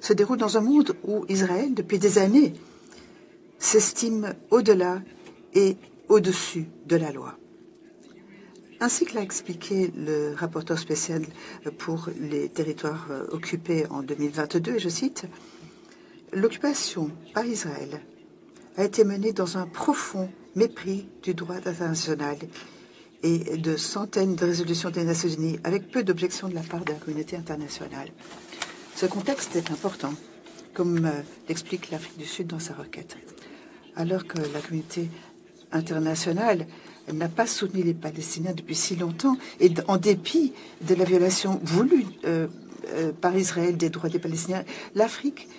se déroulent dans un monde où Israël, depuis des années, s'estime au-delà et au-dessus de la loi. Ainsi que l'a expliqué le rapporteur spécial pour les territoires occupés en 2022, et je cite, « L'occupation par Israël a été menée dans un profond mépris du droit international et de centaines de résolutions des Nations Unies avec peu d'objections de la part de la communauté internationale. » Ce contexte est important, comme l'explique l'Afrique du Sud dans sa requête. Alors que la communauté internationale n'a pas soutenu les Palestiniens depuis si longtemps, et en dépit de la violation voulue par Israël des droits des Palestiniens, l'Afrique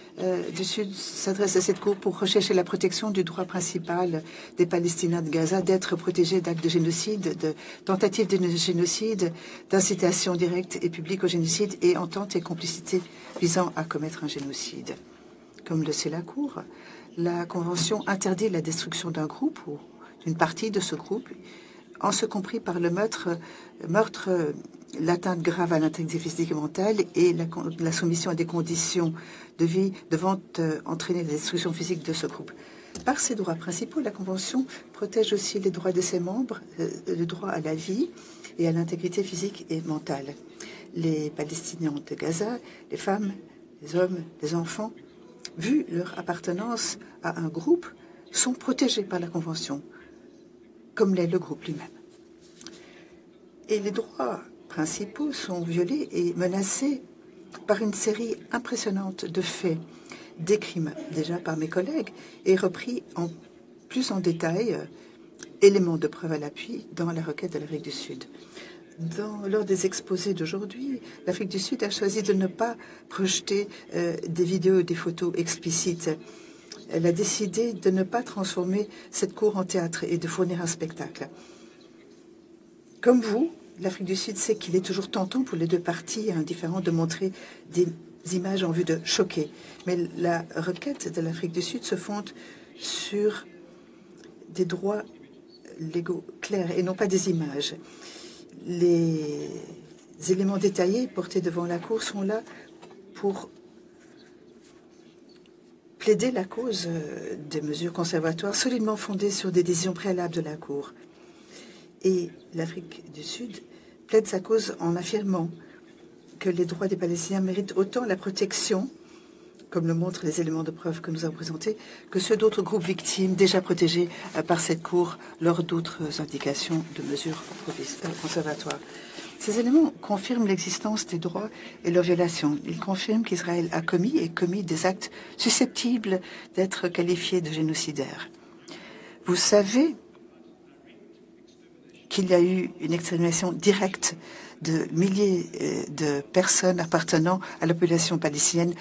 du Sud s'adresse à cette Cour pour rechercher la protection du droit principal des Palestiniens de Gaza d'être protégés d'actes de génocide, de tentatives de génocide, d'incitation directe et publique au génocide et entente et complicité visant à commettre un génocide. Comme le sait la Cour, la Convention interdit la destruction d'un groupe ou d'une partie de ce groupe, en ce compris par le meurtre, l'atteinte grave à l'intégrité physique et mentale et la soumission à des conditions de vie devant entraîner la destruction physique de ce groupe. Par ses droits principaux, la Convention protège aussi les droits de ses membres, le droit à la vie et à l'intégrité physique et mentale. Les Palestiniens de Gaza, les femmes, les hommes, les enfants, vu leur appartenance à un groupe, sont protégés par la Convention, comme l'est le groupe lui-même. Et les droits principaux sont violés et menacés par une série impressionnante de faits décrits déjà par mes collègues et repris plus en détail, éléments de preuve à l'appui, dans la requête de l'Afrique du Sud. Lors des exposés d'aujourd'hui, l'Afrique du Sud a choisi de ne pas projeter des vidéos et des photos explicites. Elle a décidé de ne pas transformer cette cour en théâtre et de fournir un spectacle. Comme vous, l'Afrique du Sud sait qu'il est toujours tentant pour les deux parties indifférentes de montrer des images en vue de choquer. Mais la requête de l'Afrique du Sud se fonde sur des droits légaux clairs et non pas des images. Les éléments détaillés portés devant la Cour sont là pour plaider la cause des mesures conservatoires solidement fondées sur des décisions préalables de la Cour. Et l'Afrique du Sud plaide sa cause en affirmant que les droits des Palestiniens méritent autant la protection, comme le montrent les éléments de preuve que nous avons présentés, que ceux d'autres groupes victimes déjà protégés par cette Cour lors d'autres indications de mesures conservatoires. Ces éléments confirment l'existence des droits et leur violation. Ils confirment qu'Israël a commis des actes susceptibles d'être qualifiés de génocidaires. Vous savez qu'il y a eu une extermination directe de milliers de personnes appartenant à la population palestinienne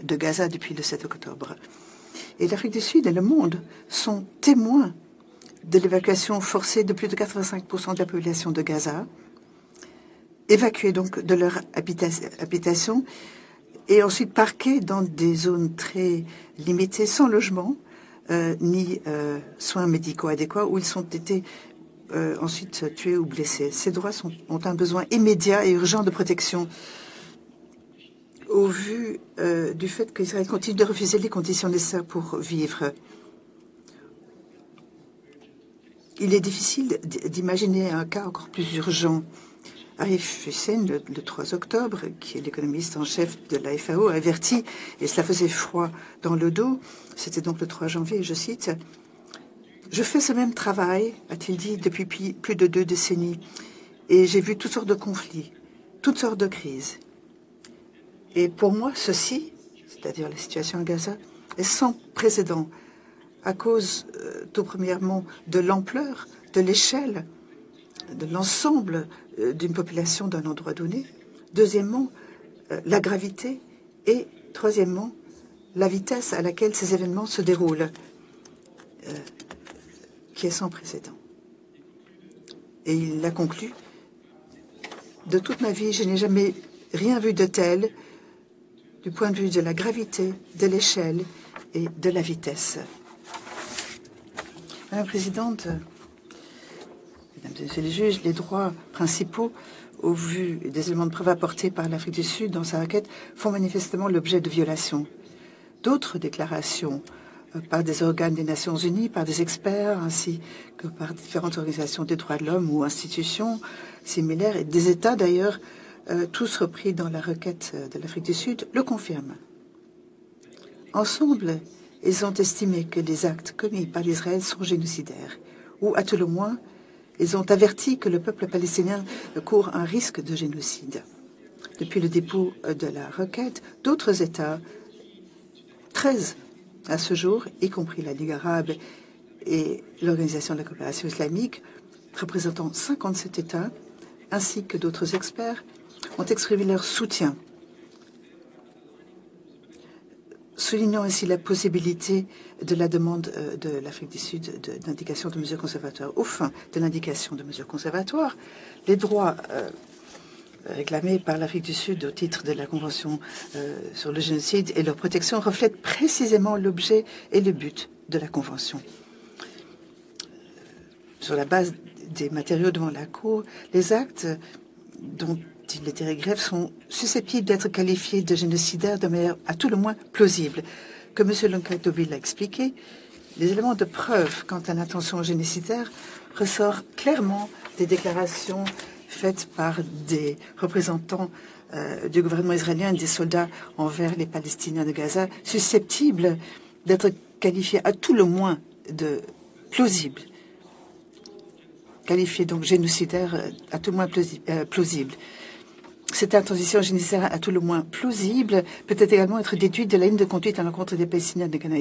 de Gaza depuis le 7 octobre. Et l'Afrique du Sud et le monde sont témoins de l'évacuation forcée de plus de 85% de la population de Gaza, évacués donc de leur habitation et ensuite parqués dans des zones très limitées, sans logement ni soins médicaux adéquats, où ils ont été ensuite tués ou blessés. Ces droits ont un besoin immédiat et urgent de protection au vu du fait qu'Israël continue de refuser les conditions nécessaires pour vivre. Il est difficile d'imaginer un cas encore plus urgent. Arif Hussein, le 3 octobre, qui est l'économiste en chef de la FAO, a averti, et cela faisait froid dans le dos, c'était donc le 3 janvier, je cite, « Je fais ce même travail, a-t-il dit, depuis plus de 2 décennies, et j'ai vu toutes sortes de conflits, toutes sortes de crises. Et pour moi, ceci, c'est-à-dire la situation à Gaza, est sans précédent, à cause, tout premièrement, de l'ampleur, de l'échelle, de l'ensemble d'une population d'un endroit donné. Deuxièmement, la gravité. Et troisièmement, la vitesse à laquelle ces événements se déroulent, qui est sans précédent. Et il a conclu, de toute ma vie, je n'ai jamais rien vu de tel du point de vue de la gravité, de l'échelle et de la vitesse. Madame la Présidente, Mesdames et Messieurs les juges, les droits principaux, au vu des éléments de preuve apportés par l'Afrique du Sud dans sa requête, font manifestement l'objet de violations. D'autres déclarations par des organes des Nations Unies, par des experts, ainsi que par différentes organisations des droits de l'homme ou institutions similaires, et des États d'ailleurs, tous repris dans la requête de l'Afrique du Sud, le confirment. Ensemble, ils ont estimé que les actes commis par l'Israël sont génocidaires, ou à tout le moins, ils ont averti que le peuple palestinien court un risque de génocide. Depuis le dépôt de la requête, d'autres États, 13 à ce jour, y compris la Ligue arabe et l'Organisation de la coopération islamique, représentant 57 États, ainsi que d'autres experts, ont exprimé leur soutien, soulignant ainsi la possibilité de la demande de l'Afrique du Sud d'indication de mesures conservatoires. Au fin de l'indication de mesures conservatoires, les droits réclamés par l'Afrique du Sud au titre de la Convention sur le génocide et leur protection reflètent précisément l'objet et le but de la Convention. Sur la base des matériaux devant la Cour, les actes dont il était greffe sont susceptibles d'être qualifiés de génocidaires de manière à tout le moins plausible. Comme M. Lonkatobi l'a expliqué, les éléments de preuve quant à l'intention génocidaire ressortent clairement des déclarations faites par des représentants du gouvernement israélien et des soldats envers les Palestiniens de Gaza, susceptibles d'être qualifiés à tout le moins de plausibles. Qualifiés donc génocidaires à tout le moins plausibles. Cette intention génocidaire à tout le moins plausible peut également être déduite de la ligne de conduite à l'encontre des Palestiniens de Gaza.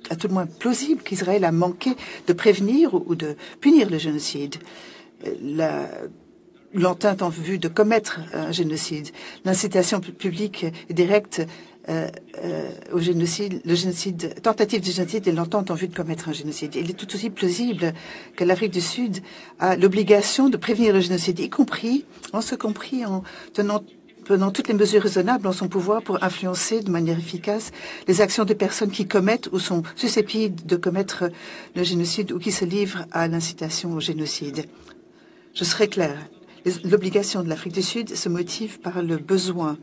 À tout le moins plausible qu'Israël a manqué de prévenir ou de punir le génocide. L'entente en vue de commettre un génocide, l'incitation publique et directe au génocide, tentative de génocide et l'entente en vue de commettre un génocide. Il est tout aussi plausible que l'Afrique du Sud a l'obligation de prévenir le génocide, y compris en prenant toutes les mesures raisonnables en son pouvoir pour influencer de manière efficace les actions des personnes qui commettent ou sont susceptibles de commettre le génocide ou qui se livrent à l'incitation au génocide. Je serai clair. L'obligation de l'Afrique du Sud se motive par le besoin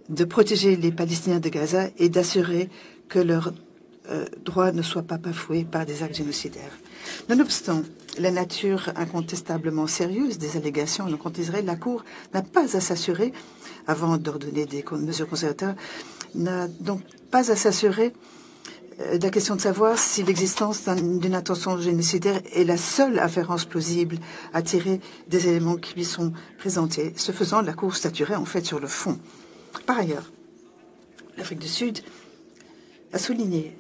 de protéger les Palestiniens de Gaza et d'assurer que leurs droits ne soient pas bafoués par des actes génocidaires. Nonobstant la nature incontestablement sérieuse des allégations contre Israël, la Cour n'a pas à s'assurer, avant d'ordonner des mesures conservatoires, n'a donc pas à s'assurer de la question de savoir si l'existence d'une intention génocidaire est la seule inférence plausible à tirer des éléments qui lui sont présentés. Ce faisant, la Cour statuerait en fait sur le fond. Par ailleurs, l'Afrique du Sud a souligné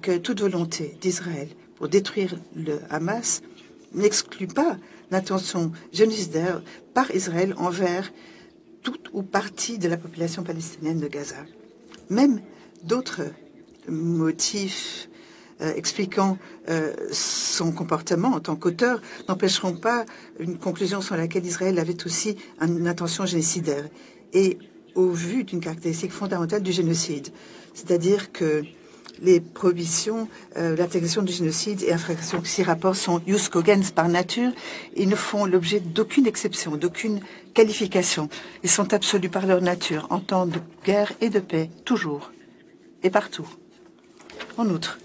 que toute volonté d'Israël pour détruire le Hamas n'exclut pas intention génocidaire par Israël envers toute ou partie de la population palestinienne de Gaza. Même d'autres motifs expliquant son comportement en tant qu'auteur n'empêcheront pas une conclusion sur laquelle Israël avait aussi une intention génocidaire. Et au vu d'une caractéristique fondamentale du génocide, c'est-à-dire que les prohibitions, l'intégration du génocide et infractions qui s'y rapportent sont jus cogens par nature. Ils ne font l'objet d'aucune exception, d'aucune qualification. Ils sont absolus par leur nature, en temps de guerre et de paix, toujours et partout. En outre,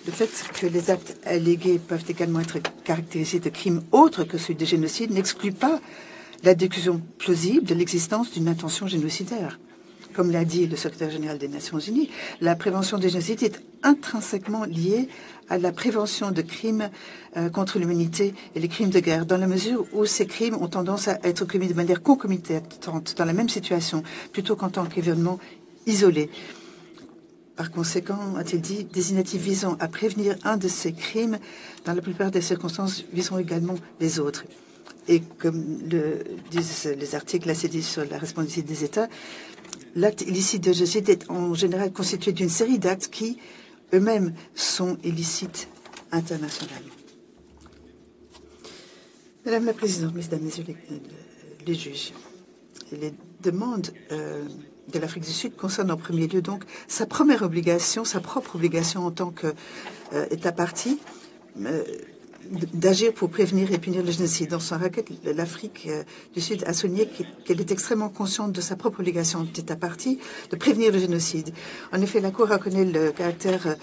le fait que les actes allégués peuvent également être caractérisés de crimes autres que celui de génocide n'exclut pas la déduction plausible de l'existence d'une intention génocidaire. Comme l'a dit le secrétaire général des Nations Unies, la prévention des génocides est intrinsèquement liée à la prévention de crimes contre l'humanité et les crimes de guerre, dans la mesure où ces crimes ont tendance à être commis de manière concomitante dans la même situation, plutôt qu'en tant qu'événement isolé. Par conséquent, a-t-il dit, des initiatives visant à prévenir un de ces crimes, dans la plupart des circonstances, viseront également les autres. Et comme le disent les articles assez dit sur la responsabilité des États, l'acte illicite de génocide est en général constitué d'une série d'actes qui, eux-mêmes, sont illicites internationalement. Madame la Présidente, Mesdames et Messieurs les juges, les demandes de l'Afrique du Sud concernent en premier lieu donc sa première obligation, sa propre obligation en tant qu'État partie, d'agir pour prévenir et punir le génocide. Dans son requête, l'Afrique du Sud a souligné qu'elle est extrêmement consciente de sa propre obligation d'État partie de prévenir le génocide. En effet, la Cour reconnaît le caractère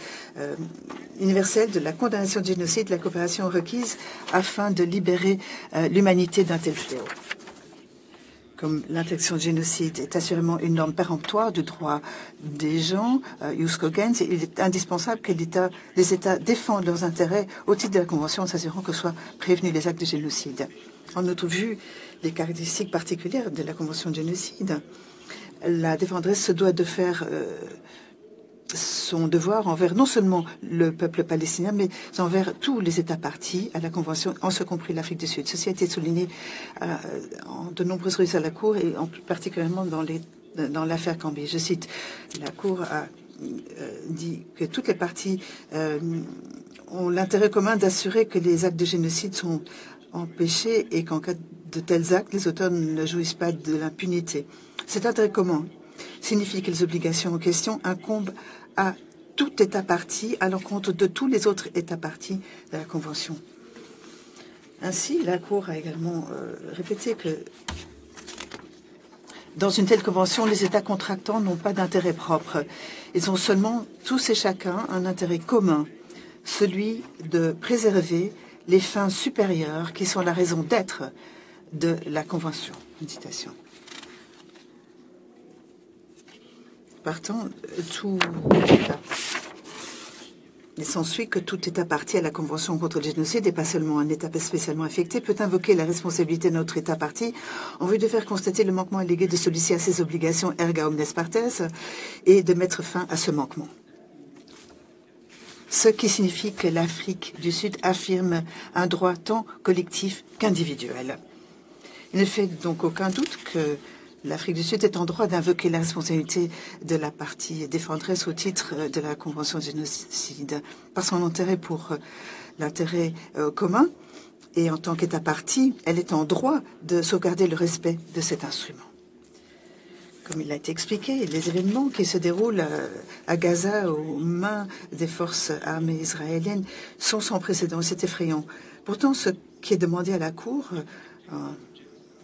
universel de la condamnation du génocide, la coopération requise afin de libérer l'humanité d'un tel fléau. Comme l'interdiction de génocide est assurément une norme péremptoire du droit des gens, jus cogens, il est indispensable que les États défendent leurs intérêts au titre de la Convention en s'assurant que soient prévenus les actes de génocide. En outre, vu les caractéristiques particulières de la Convention de génocide, la défendresse se doit de faire son devoir envers non seulement le peuple palestinien, mais envers tous les États partis à la Convention, en ce compris l'Afrique du Sud. Ceci a été souligné en de nombreuses reprises à la Cour et particulièrement dans l'affaire Cambi. Je cite, la Cour a dit que toutes les parties ont l'intérêt commun d'assurer que les actes de génocide sont empêchés et qu'en cas de tels actes, les auteurs ne jouissent pas de l'impunité. Cet intérêt commun signifie que les obligations en question incombent à tout État parti à l'encontre de tous les autres États partis de la Convention. Ainsi, la Cour a également répété que dans une telle convention, les États contractants n'ont pas d'intérêt propre. Ils ont seulement, tous et chacun, un intérêt commun, celui de préserver les fins supérieures qui sont la raison d'être de la Convention. Une citation. Partant, il s'ensuit que tout État parti à la Convention contre le génocide, et pas seulement un État spécialement affecté, peut invoquer la responsabilité de notre État parti en vue de faire constater le manquement allégué de celui-ci à ses obligations erga omnes partes et de mettre fin à ce manquement. Ce qui signifie que l'Afrique du Sud affirme un droit tant collectif qu'individuel. Il ne fait donc aucun doute que l'Afrique du Sud est en droit d'invoquer la responsabilité de la partie défendresse au titre de la Convention de génocide par son intérêt pour l'intérêt commun. Et en tant qu'État partie, elle est en droit de sauvegarder le respect de cet instrument. Comme il a été expliqué, les événements qui se déroulent à Gaza aux mains des forces armées israéliennes sont sans précédent. C'est effrayant. Pourtant, ce qui est demandé à la Cour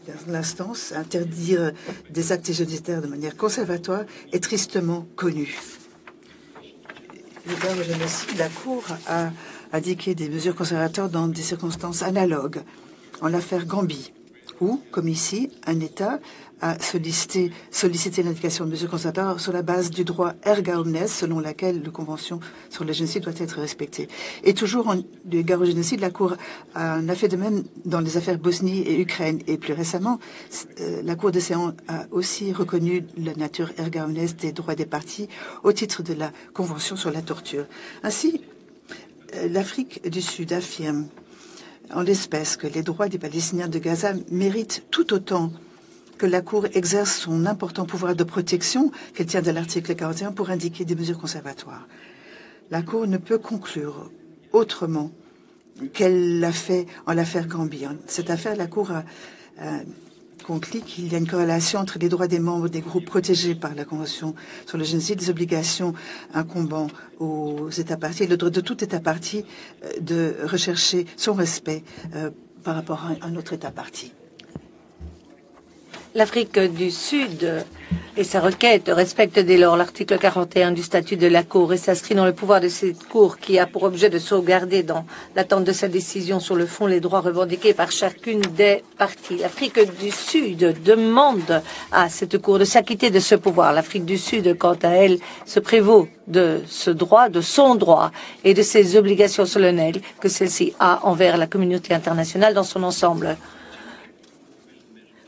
dans l'instance, interdire des actes génocidaires de manière conservatoire est tristement connu. La Cour a indiqué des mesures conservatoires dans des circonstances analogues, en l'affaire Gambie, où, comme ici, un État a sollicité l'indication de mesures conservatoires sur la base du droit erga omnes, selon laquelle la Convention sur le génocide doit être respectée. Et toujours en égard au génocide, la Cour en a fait de même dans les affaires Bosnie et Ukraine. Et plus récemment, la Cour des CEDAW a aussi reconnu la nature erga omnes des droits des parties au titre de la Convention sur la torture. Ainsi, l'Afrique du Sud affirme en l'espèce que les droits des Palestiniens de Gaza méritent tout autant que la Cour exerce son important pouvoir de protection qu'elle tient de l'article 41 pour indiquer des mesures conservatoires. La Cour ne peut conclure autrement qu'elle l'a fait en l'affaire Gambie. En cette affaire, la Cour a conclut qu'il y a une corrélation entre les droits des membres des groupes protégés par la Convention sur le génocide, les obligations incombant aux États parties et le droit de tout État partie de rechercher son respect par rapport à un autre État partie. L'Afrique du Sud et sa requête respectent dès lors l'article 41 du statut de la Cour et s'inscrit dans le pouvoir de cette Cour qui a pour objet de sauvegarder dans l'attente de sa décision sur le fond les droits revendiqués par chacune des parties. L'Afrique du Sud demande à cette Cour de s'acquitter de ce pouvoir. L'Afrique du Sud, quant à elle, se prévaut de ce droit, de son droit et de ses obligations solennelles que celle-ci a envers la communauté internationale dans son ensemble.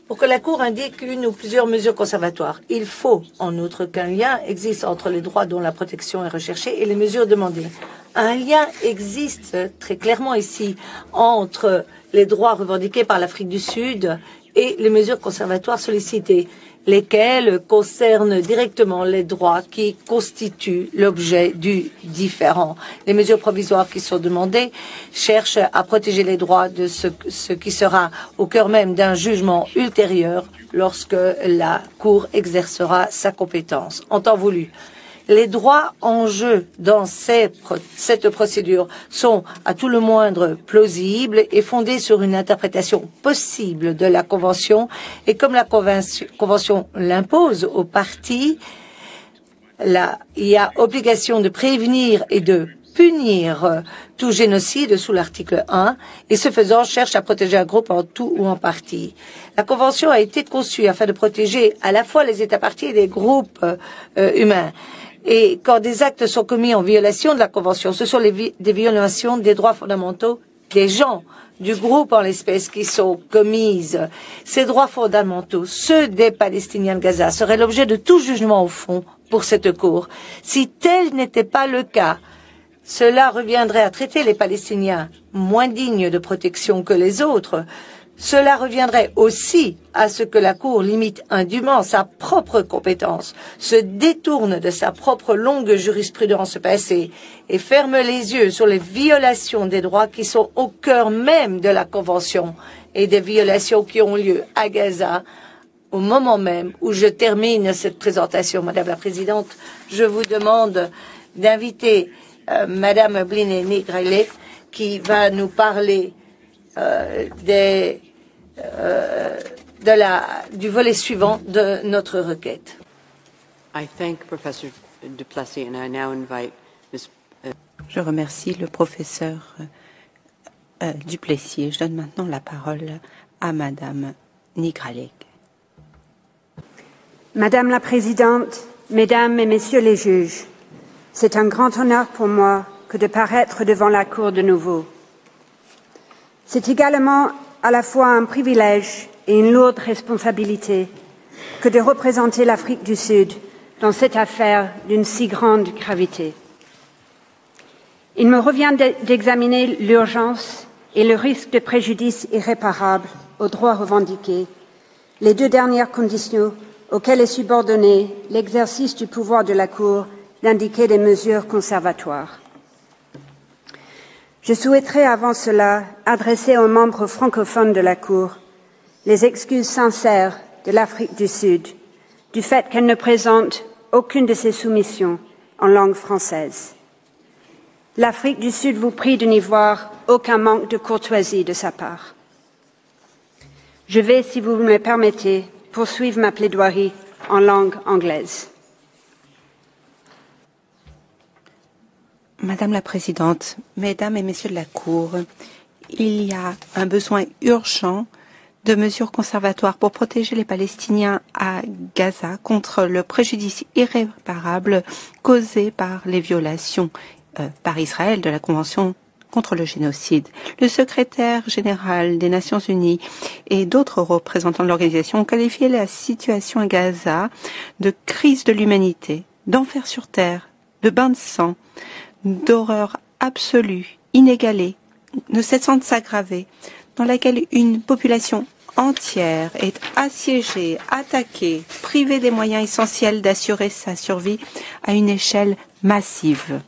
Pour que la Cour indique une ou plusieurs mesures conservatoires, il faut en outre qu'un lien existe entre les droits dont la protection est recherchée et les mesures demandées. Un lien existe très clairement ici entre les droits revendiqués par l'Afrique du Sud et les mesures conservatoires sollicitées, lesquelles concernent directement les droits qui constituent l'objet du différend. Les mesures provisoires qui sont demandées cherchent à protéger les droits de ce qui sera au cœur même d'un jugement ultérieur lorsque la Cour exercera sa compétence en temps voulu. Les droits en jeu dans cette procédure sont à tout le moindre plausibles et fondés sur une interprétation possible de la Convention. Et comme la Convention l'impose aux parties, il y a obligation de prévenir et de punir tout génocide sous l'article 1 et ce faisant cherche à protéger un groupe en tout ou en partie. La Convention a été conçue afin de protéger à la fois les États parties et les groupes humains. Et quand des actes sont commis en violation de la Convention, ce sont des violations des droits fondamentaux des gens, du groupe en l'espèce, qui sont commises. Ces droits fondamentaux, ceux des Palestiniens de Gaza, seraient l'objet de tout jugement au fond pour cette Cour. Si tel n'était pas le cas, cela reviendrait à traiter les Palestiniens moins dignes de protection que les autres. Cela reviendrait aussi à ce que la Cour limite indûment sa propre compétence, se détourne de sa propre longue jurisprudence passée et ferme les yeux sur les violations des droits qui sont au cœur même de la Convention et des violations qui ont lieu à Gaza au moment même où je termine cette présentation. Madame la Présidente, je vous demande d'inviter Madame Blineni-Grellet qui va nous parler du volet suivant de notre requête. Je remercie le professeur Duplessis. Je donne maintenant la parole à Madame Nigralek. Madame la Présidente, Mesdames et Messieurs les juges, c'est un grand honneur pour moi que de paraître devant la Cour de nouveau. C'est également à la fois un privilège et une lourde responsabilité que de représenter l'Afrique du Sud dans cette affaire d'une si grande gravité. Il me revient d'examiner l'urgence et le risque de préjudice irréparable aux droits revendiqués, les deux dernières conditions auxquelles est subordonné l'exercice du pouvoir de la Cour d'indiquer des mesures conservatoires. Je souhaiterais avant cela adresser aux membres francophones de la Cour les excuses sincères de l'Afrique du Sud du fait qu'elle ne présente aucune de ses soumissions en langue française. L'Afrique du Sud vous prie de n'y voir aucun manque de courtoisie de sa part. Je vais, si vous me le permettez, poursuivre ma plaidoirie en langue anglaise. Madame la Présidente, Mesdames et Messieurs de la Cour, il y a un besoin urgent de mesures conservatoires pour protéger les Palestiniens à Gaza contre le préjudice irréparable causé par les violations par Israël de la Convention contre le génocide. Le secrétaire général des Nations Unies et d'autres représentants de l'organisation ont qualifié la situation à Gaza de crise de l'humanité, d'enfer sur terre, de bain de sang, d'horreur absolue, inégalée, ne cessant de s'aggraver, dans laquelle une population entière est assiégée, attaquée, privée des moyens essentiels d'assurer sa survie à une échelle massive.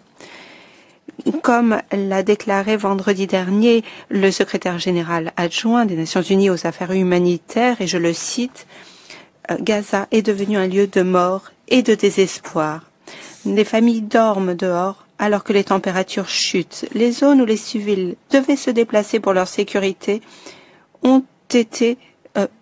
Comme l'a déclaré vendredi dernier le secrétaire général adjoint des Nations Unies aux affaires humanitaires, et je le cite, Gaza est devenu un lieu de mort et de désespoir. Des familles dorment dehors alors que les températures chutent. Les zones où les civils devaient se déplacer pour leur sécurité ont été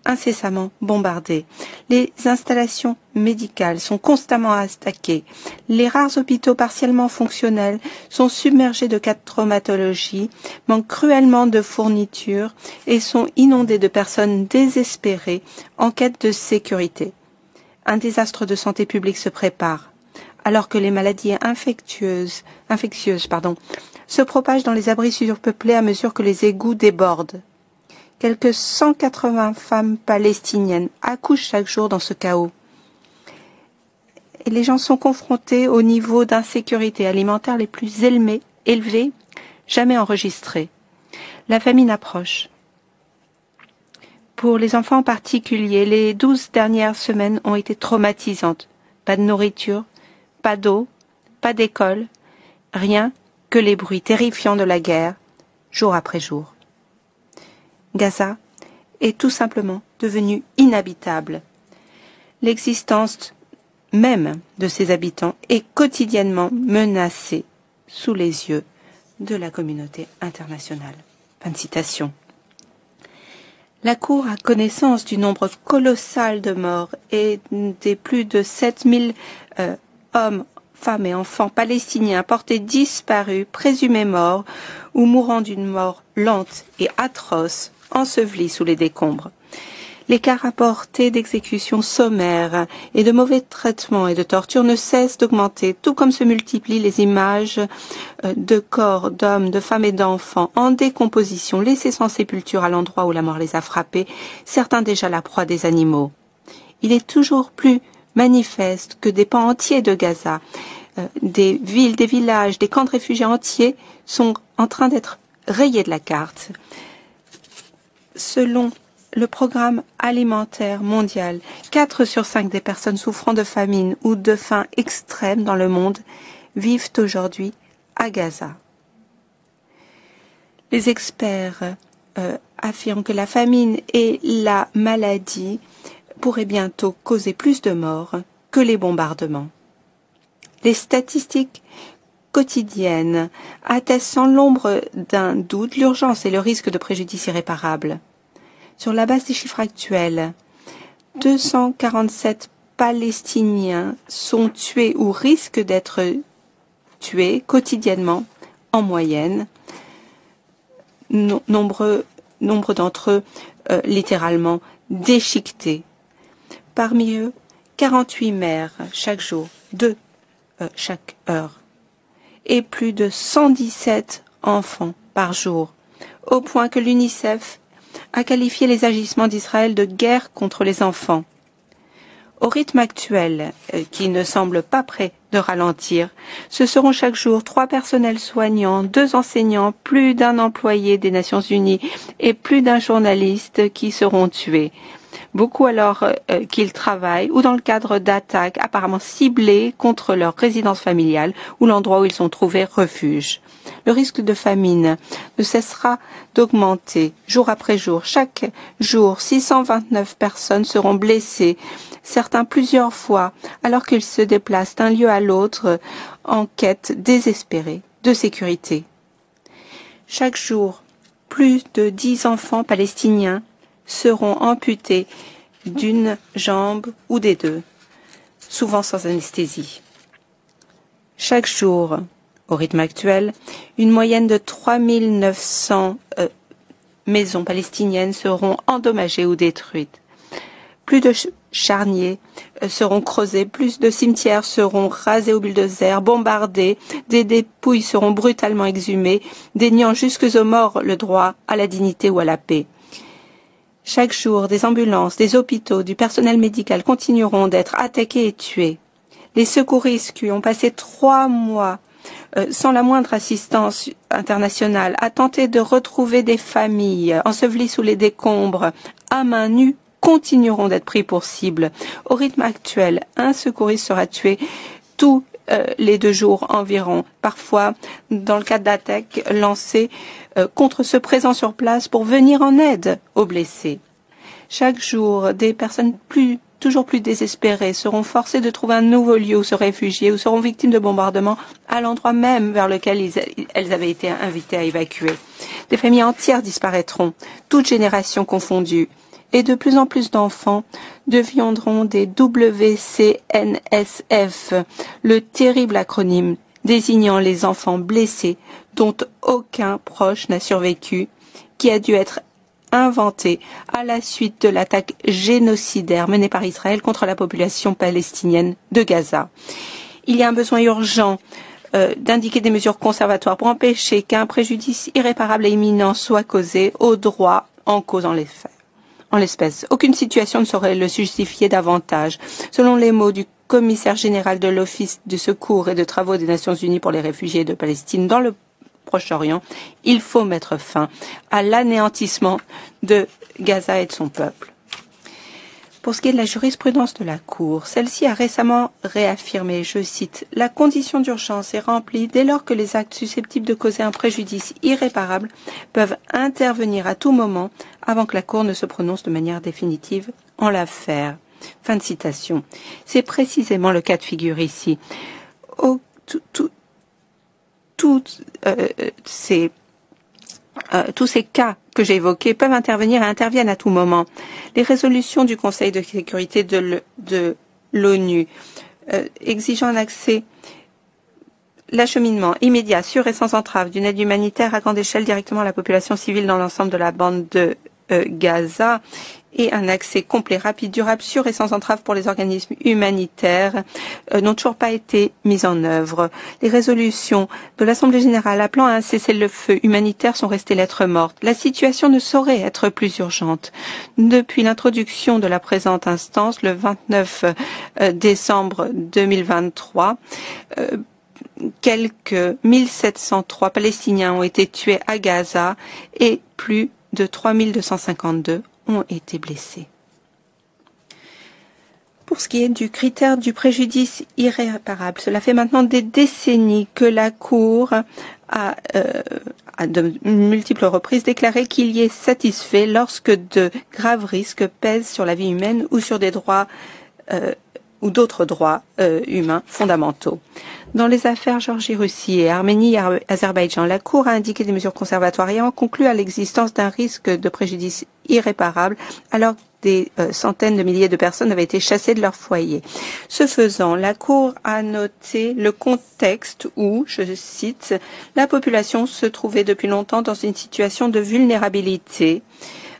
incessamment bombardées. Les installations médicales sont constamment attaquées. Les rares hôpitaux partiellement fonctionnels sont submergés de cas de traumatologie, manquent cruellement de fournitures et sont inondés de personnes désespérées en quête de sécurité. Un désastre de santé publique se prépare, alors que les maladies infectieuses se propagent dans les abris surpeuplés à mesure que les égouts débordent. Quelques 180 femmes palestiniennes accouchent chaque jour dans ce chaos. Et les gens sont confrontés au niveau d'insécurité alimentaire les plus élevés jamais enregistrés. La famine approche. Pour les enfants en particulier, les 12 dernières semaines ont été traumatisantes. Pas de nourriture, pas d'eau, pas d'école, rien que les bruits terrifiants de la guerre, jour après jour. Gaza est tout simplement devenue inhabitable. L'existence même de ses habitants est quotidiennement menacée sous les yeux de la communauté internationale. Fin de citation. La Cour a connaissance du nombre colossal de morts et des plus de 7000 hommes, femmes et enfants palestiniens portés disparus, présumés morts ou mourant d'une mort lente et atroce, ensevelis sous les décombres. Les cas rapportés d'exécutions sommaires et de mauvais traitements et de tortures ne cessent d'augmenter, tout comme se multiplient les images de corps d'hommes, de femmes et d'enfants en décomposition, laissés sans sépulture à l'endroit où la mort les a frappés, certains déjà la proie des animaux. Il est toujours plus manifeste que des pans entiers de Gaza, des villes, des villages, des camps de réfugiés entiers sont en train d'être rayés de la carte. Selon le programme alimentaire mondial, 4 sur 5 des personnes souffrant de famine ou de faim extrême dans le monde vivent aujourd'hui à Gaza. Les experts affirment que la famine et la maladie pourraient bientôt causer plus de morts que les bombardements. Les statistiques quotidiennes attestent sans l'ombre d'un doute l'urgence et le risque de préjudice irréparable. Sur la base des chiffres actuels, 247 Palestiniens sont tués ou risquent d'être tués quotidiennement en moyenne, nombre d'entre eux littéralement déchiquetés. Parmi eux, 48 mères chaque jour, 2 chaque heure, et plus de 117 enfants par jour, au point que l'UNICEF a qualifié les agissements d'Israël de guerre contre les enfants. Au rythme actuel, qui ne semble pas prêt de ralentir, ce seront chaque jour 3 personnels soignants, 2 enseignants, plus d'un employé des Nations Unies et plus d'un journaliste qui seront tués. Beaucoup alors qu'ils travaillent ou dans le cadre d'attaques apparemment ciblées contre leur résidence familiale ou l'endroit où ils ont trouvé refuge. Le risque de famine ne cessera d'augmenter jour après jour. Chaque jour, 629 personnes seront blessées, certains plusieurs fois, alors qu'ils se déplacent d'un lieu à l'autre en quête désespérée de sécurité. Chaque jour, plus de 10 enfants palestiniens seront amputés d'une jambe ou des 2, souvent sans anesthésie. Chaque jour, au rythme actuel, une moyenne de 3900 maisons palestiniennes seront endommagées ou détruites. Plus de charniers seront creusés, plus de cimetières seront rasés au bulldozer, bombardés, des dépouilles seront brutalement exhumées, déniant jusque aux morts le droit à la dignité ou à la paix. Chaque jour, des ambulances, des hôpitaux, du personnel médical continueront d'être attaqués et tués. Les secouristes qui ont passé 3 mois sans la moindre assistance internationale, a tenté de retrouver des familles ensevelies sous les décombres à main nue continueront d'être pris pour cible. Au rythme actuel, un secouriste sera tué tous les 2 jours environ, parfois dans le cadre d'attaques lancées contre ceux présents sur place pour venir en aide aux blessés. Chaque jour, des personnes toujours plus désespérées seront forcées de trouver un nouveau lieu où se réfugier ou seront victimes de bombardements à l'endroit même vers lequel elles avaient été invitées à évacuer. Des familles entières disparaîtront, toutes générations confondues, et de plus en plus d'enfants deviendront des WCNSF, le terrible acronyme désignant les enfants blessés dont aucun proche n'a survécu, qui a dû être inventé à la suite de l'attaque génocidaire menée par Israël contre la population palestinienne de Gaza. Il y a un besoin urgent d'indiquer des mesures conservatoires pour empêcher qu'un préjudice irréparable et imminent soit causé aux droits en cause en l'espèce. Aucune situation ne saurait le justifier davantage. Selon les mots du commissaire général de l'Office du secours et de travaux des Nations Unies pour les réfugiés de Palestine dans le Proche-Orient, il faut mettre fin à l'anéantissement de Gaza et de son peuple. Pour ce qui est de la jurisprudence de la Cour, celle-ci a récemment réaffirmé, je cite, « La condition d'urgence est remplie dès lors que les actes susceptibles de causer un préjudice irréparable peuvent intervenir à tout moment avant que la Cour ne se prononce de manière définitive en l'affaire. » Fin de citation. C'est précisément le cas de figure ici. Tous ces cas que j'ai évoqués peuvent intervenir et interviennent à tout moment. Les résolutions du Conseil de sécurité de l'ONU exigeant un accès, l'acheminement immédiat, sûr et sans entrave d'une aide humanitaire à grande échelle directement à la population civile dans l'ensemble de la bande de Gaza et un accès complet, rapide, durable, sûr et sans entrave pour les organismes humanitaires n'ont toujours pas été mis en œuvre. Les résolutions de l'Assemblée générale appelant à un cessez-le-feu humanitaire sont restées lettres mortes. La situation ne saurait être plus urgente. Depuis l'introduction de la présente instance, le 29 décembre 2023, quelques 1703 Palestiniens ont été tués à Gaza et plus de 3252 ont été blessés. Pour ce qui est du critère du préjudice irréparable, cela fait maintenant des décennies que la Cour a de multiples reprises déclaré qu'il y est satisfait lorsque de graves risques pèsent sur la vie humaine ou sur des droits ou d'autres droits humains fondamentaux. Dans les affaires Géorgie-Russie et Arménie et Azerbaïdjan, la Cour a indiqué des mesures conservatoires et a conclu à l'existence d'un risque de préjudice irréparable alors que des centaines de milliers de personnes avaient été chassées de leur foyer. Ce faisant, la Cour a noté le contexte où, je cite, la population se trouvait depuis longtemps dans une situation de vulnérabilité,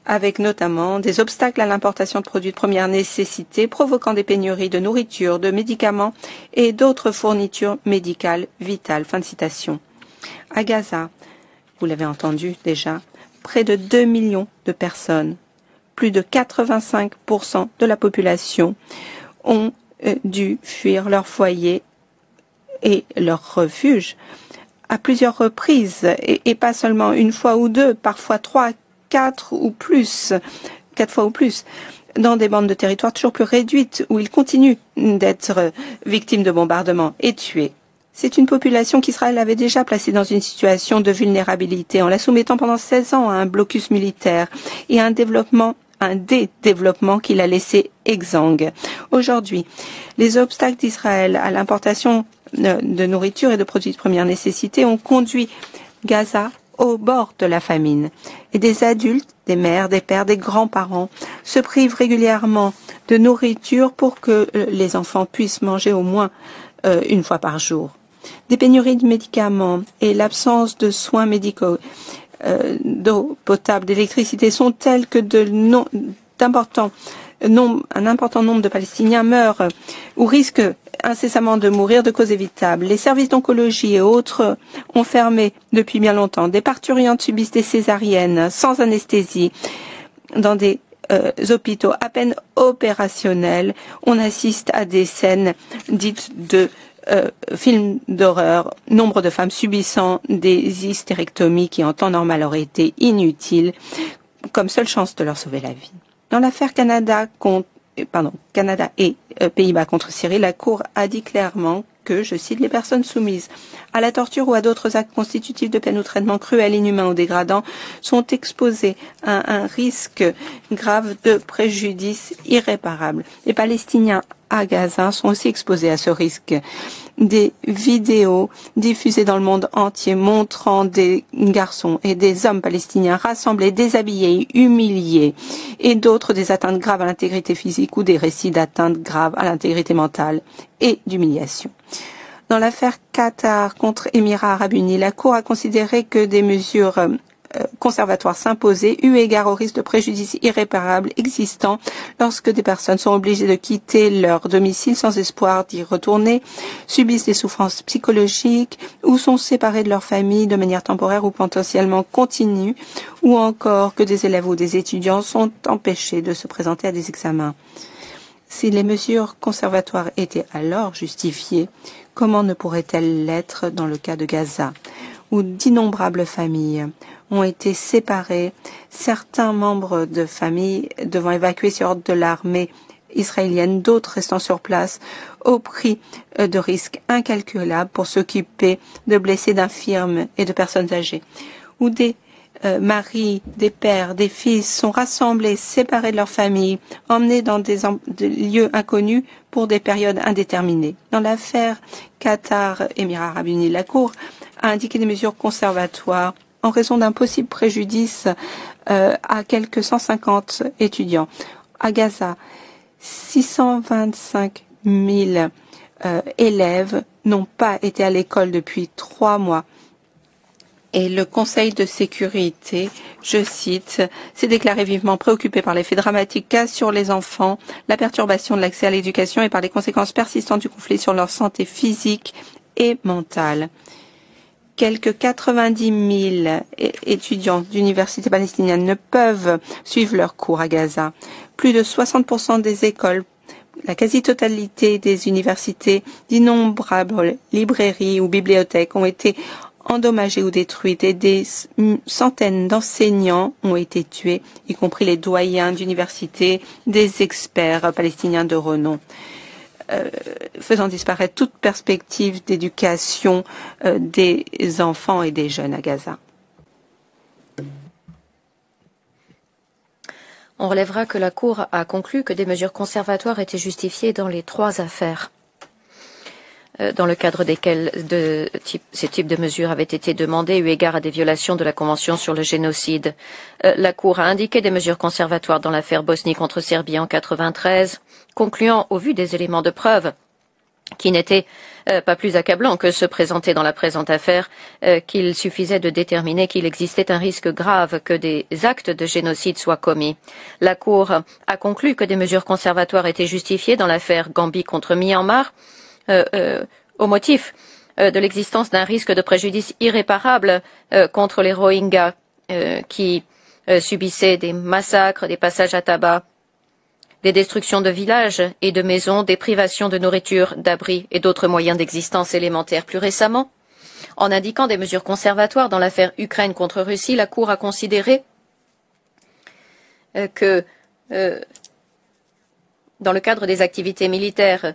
avec notamment des obstacles à l'importation de produits de première nécessité, provoquant des pénuries de nourriture, de médicaments et d'autres fournitures médicales vitales. Fin de citation. À Gaza, vous l'avez entendu déjà, près de 2 millions de personnes, plus de 85% de la population, ont dû fuir leur foyer et leur refuge à plusieurs reprises, et pas seulement une fois ou deux, parfois 3, 4 fois ou plus, dans des bandes de territoire toujours plus réduites où ils continuent d'être victimes de bombardements et tués. C'est une population qu'Israël avait déjà placée dans une situation de vulnérabilité en la soumettant pendant 16 ans à un blocus militaire et à un développement qui l'a laissé exsangue. Aujourd'hui, les obstacles d'Israël à l'importation de nourriture et de produits de première nécessité ont conduit Gaza au bord de la famine. Et des adultes, des mères, des pères, des grands-parents se privent régulièrement de nourriture pour que les enfants puissent manger au moins une fois par jour. Des pénuries de médicaments et l'absence de soins médicaux, d'eau potable, d'électricité sont telles que un important nombre de Palestiniens meurent ou risquent incessamment de mourir de causes évitables. Les services d'oncologie et autres ont fermé depuis bien longtemps. Des parturientes subissent des césariennes sans anesthésie dans des hôpitaux à peine opérationnels. On assiste à des scènes dites de films d'horreur, nombre de femmes subissant des hystérectomies qui en temps normal auraient été inutiles, comme seule chance de leur sauver la vie. Dans l'affaire Canada et Pays-Bas contre Syrie, la Cour a dit clairement que, je cite, les personnes soumises à la torture ou à d'autres actes constitutifs de peine ou traitements cruels, inhumains ou dégradants sont exposées à un risque grave de préjudice irréparable. Les Palestiniens à Gaza sont aussi exposés à ce risque. Des vidéos diffusées dans le monde entier montrant des garçons et des hommes palestiniens rassemblés, déshabillés, humiliés, et d'autres des atteintes graves à l'intégrité physique ou des récits d'atteintes graves à l'intégrité mentale et d'humiliation. Dans l'affaire Qatar contre Émirats arabes unis, la Cour a considéré que des mesures conservatoires s'imposaient eu égard au risque de préjudice irréparable existant lorsque des personnes sont obligées de quitter leur domicile sans espoir d'y retourner, subissent des souffrances psychologiques ou sont séparées de leur famille de manière temporaire ou potentiellement continue, ou encore que des élèves ou des étudiants sont empêchés de se présenter à des examens. Si les mesures conservatoires étaient alors justifiées, comment ne pourraient-elles l'être dans le cas de Gaza, où d'innombrables familles ont été séparées, certains membres de familles devant évacuer sur ordre de l'armée israélienne, d'autres restant sur place au prix de risques incalculables pour s'occuper de blessés, d'infirmes et de personnes âgées, où des maris, des pères, des fils sont rassemblés, séparés de leur famille, emmenés dans des lieux inconnus pour des périodes indéterminées. Dans l'affaire Qatar-Émirats arabes unis, la Cour a indiqué des mesures conservatoires en raison d'un possible préjudice à quelques 150 étudiants. À Gaza, 625 000 élèves n'ont pas été à l'école depuis 3 mois. Et le Conseil de sécurité, je cite, s'est déclaré vivement préoccupé par l'effet dramatique qu'a sur les enfants, la perturbation de l'accès à l'éducation et par les conséquences persistantes du conflit sur leur santé physique et mentale. Quelques 90 000 étudiants d'universités palestiniennes ne peuvent suivre leurs cours à Gaza. Plus de 60% des écoles, la quasi-totalité des universités, d'innombrables librairies ou bibliothèques ont été endommagées ou détruites et des centaines d'enseignants ont été tués, y compris les doyens d'université, des experts palestiniens de renom, faisant disparaître toute perspective d'éducation des enfants et des jeunes à Gaza. On relèvera que la Cour a conclu que des mesures conservatoires étaient justifiées dans les 3 affaires, dans le cadre desquelles ces types de mesures avaient été demandées eu égard à des violations de la Convention sur le génocide. La Cour a indiqué des mesures conservatoires dans l'affaire Bosnie contre Serbie en 1993, concluant au vu des éléments de preuve qui n'étaient pas plus accablants que ceux présentés dans la présente affaire, qu'il suffisait de déterminer qu'il existait un risque grave que des actes de génocide soient commis. La Cour a conclu que des mesures conservatoires étaient justifiées dans l'affaire Gambie contre Myanmar, au motif de l'existence d'un risque de préjudice irréparable contre les Rohingyas qui subissaient des massacres, des passages à tabac, des destructions de villages et de maisons, des privations de nourriture, d'abri et d'autres moyens d'existence élémentaires. Plus récemment, en indiquant des mesures conservatoires dans l'affaire Ukraine contre Russie, la Cour a considéré que dans le cadre des activités militaires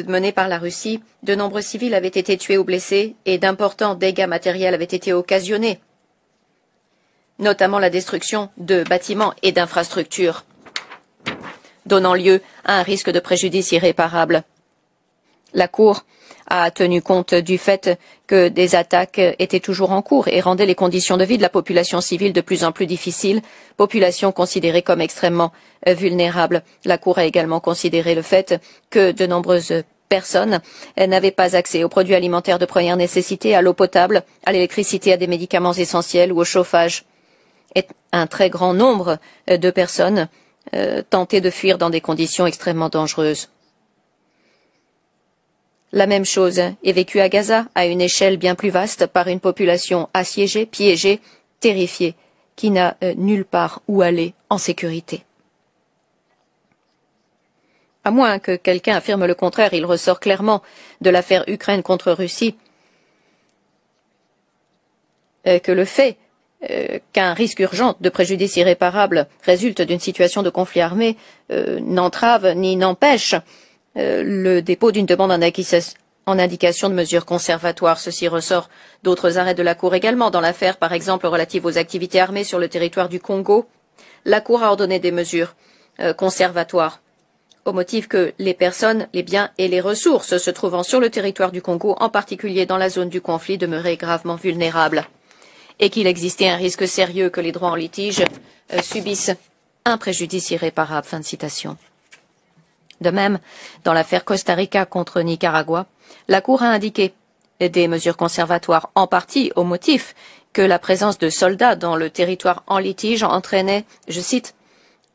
menées par la Russie, de nombreux civils avaient été tués ou blessés et d'importants dégâts matériels avaient été occasionnés, notamment la destruction de bâtiments et d'infrastructures, donnant lieu à un risque de préjudice irréparable. La Cour a tenu compte du fait que des attaques étaient toujours en cours et rendaient les conditions de vie de la population civile de plus en plus difficiles, population considérée comme extrêmement vulnérable. La Cour a également considéré le fait que de nombreuses personnes n'avaient pas accès aux produits alimentaires de première nécessité, à l'eau potable, à l'électricité, à des médicaments essentiels ou au chauffage. Et un très grand nombre de personnes tentaient de fuir dans des conditions extrêmement dangereuses. La même chose est vécue à Gaza, à une échelle bien plus vaste, par une population assiégée, piégée, terrifiée, qui n'a nulle part où aller en sécurité. À moins que quelqu'un affirme le contraire, il ressort clairement de l'affaire Ukraine contre Russie que le fait qu'un risque urgent de préjudice irréparable résulte d'une situation de conflit armé n'entrave ni n'empêche le dépôt d'une demande en indication de mesures conservatoires. Ceci ressort d'autres arrêts de la Cour également. Dans l'affaire, par exemple, relative aux activités armées sur le territoire du Congo, la Cour a ordonné des mesures conservatoires au motif que les personnes, les biens et les ressources se trouvant sur le territoire du Congo, en particulier dans la zone du conflit, demeuraient gravement vulnérables et qu'il existait un risque sérieux que les droits en litige subissent un préjudice irréparable. Fin de citation. De même, dans l'affaire Costa Rica contre Nicaragua, la Cour a indiqué des mesures conservatoires, en partie au motif que la présence de soldats dans le territoire en litige entraînait, je cite,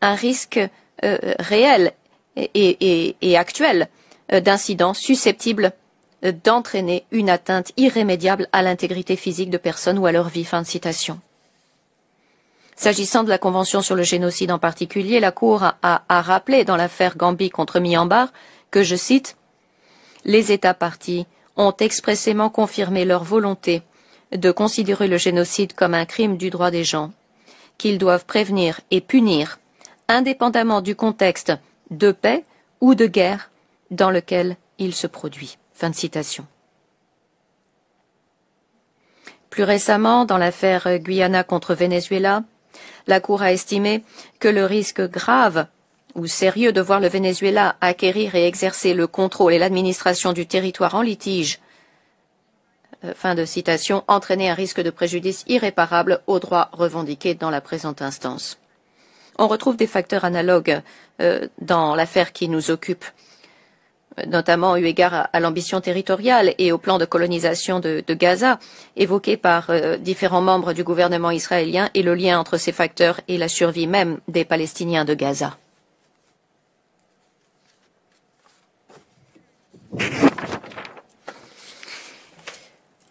un risque réel et actuel d'incidents susceptibles d'entraîner une atteinte irrémédiable à l'intégrité physique de personnes ou à leur vie. Fin de citation. S'agissant de la Convention sur le génocide en particulier, la Cour a rappelé dans l'affaire Gambie contre Myanmar que, je cite, « Les États parties ont expressément confirmé leur volonté de considérer le génocide comme un crime du droit des gens, qu'ils doivent prévenir et punir, indépendamment du contexte de paix ou de guerre dans lequel il se produit. » Fin de citation. Plus récemment, dans l'affaire Guyana contre Venezuela, la Cour a estimé que le risque grave ou sérieux de voir le Venezuela acquérir et exercer le contrôle et l'administration du territoire en litige, fin de citation, entraînait un risque de préjudice irréparable aux droits revendiqués dans la présente instance. On retrouve des facteurs analogues dans l'affaire qui nous occupe, notamment eu égard à l'ambition territoriale et au plan de colonisation de Gaza, évoqué par différents membres du gouvernement israélien, et le lien entre ces facteurs et la survie même des Palestiniens de Gaza.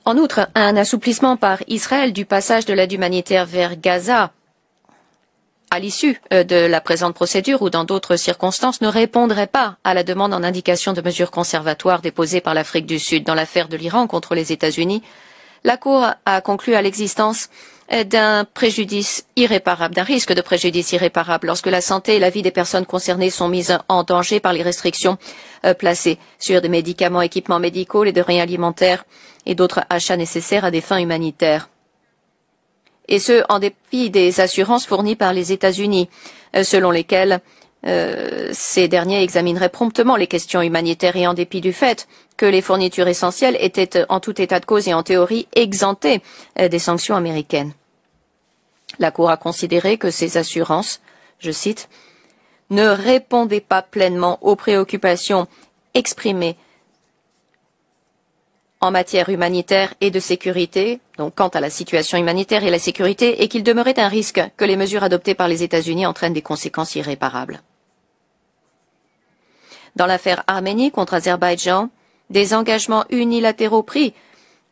En outre, un assouplissement par Israël du passage de l'aide humanitaire vers Gaza à l'issue de la présente procédure ou dans d'autres circonstances ne répondrait pas à la demande en indication de mesures conservatoires déposée par l'Afrique du Sud. Dans l'affaire de l'Iran contre les États-Unis, la Cour a conclu à l'existence d'un préjudice irréparable, d'un risque de préjudice irréparable lorsque la santé et la vie des personnes concernées sont mises en danger par les restrictions placées sur des médicaments, équipements médicaux, les denrées alimentaires et d'autres achats nécessaires à des fins humanitaires. Et ce, en dépit des assurances fournies par les États-Unis, selon lesquelles ces derniers examineraient promptement les questions humanitaires et en dépit du fait que les fournitures essentielles étaient en tout état de cause et en théorie exemptées des sanctions américaines. La Cour a considéré que ces assurances, je cite, ne répondaient pas pleinement aux préoccupations exprimées en matière humanitaire et de sécurité, donc quant à la situation humanitaire et la sécurité, et qu'il demeurait un risque que les mesures adoptées par les États-Unis entraînent des conséquences irréparables. Dans l'affaire Arménie contre Azerbaïdjan, des engagements unilatéraux pris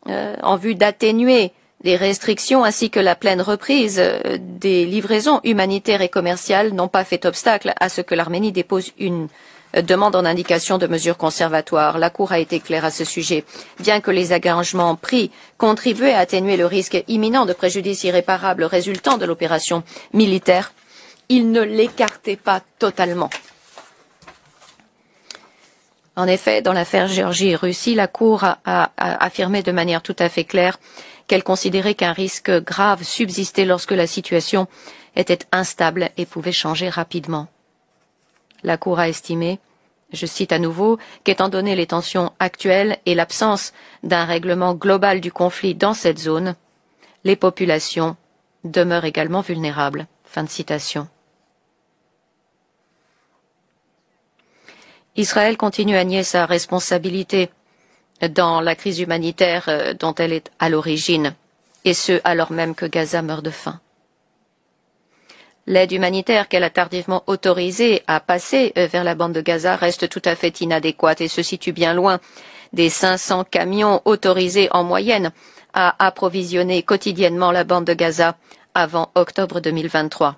en vue d'atténuer les restrictions ainsi que la pleine reprise des livraisons humanitaires et commerciales n'ont pas fait obstacle à ce que l'Arménie dépose une demande en indication de mesures conservatoires. La Cour a été claire à ce sujet. Bien que les engagements pris contribuaient à atténuer le risque imminent de préjudice irréparable résultant de l'opération militaire, ils ne l'écartaient pas totalement. En effet, dans l'affaire Géorgie et Russie, la Cour a affirmé de manière tout à fait claire qu'elle considérait qu'un risque grave subsistait lorsque la situation était instable et pouvait changer rapidement. La Cour a estimé, je cite à nouveau, qu'étant donné les tensions actuelles et l'absence d'un règlement global du conflit dans cette zone, les populations demeurent également vulnérables. Fin de citation. Israël continue à nier sa responsabilité dans la crise humanitaire dont elle est à l'origine, et ce alors même que Gaza meurt de faim. L'aide humanitaire qu'elle a tardivement autorisée à passer vers la bande de Gaza reste tout à fait inadéquate et se situe bien loin des 500 camions autorisés en moyenne à approvisionner quotidiennement la bande de Gaza avant octobre 2023,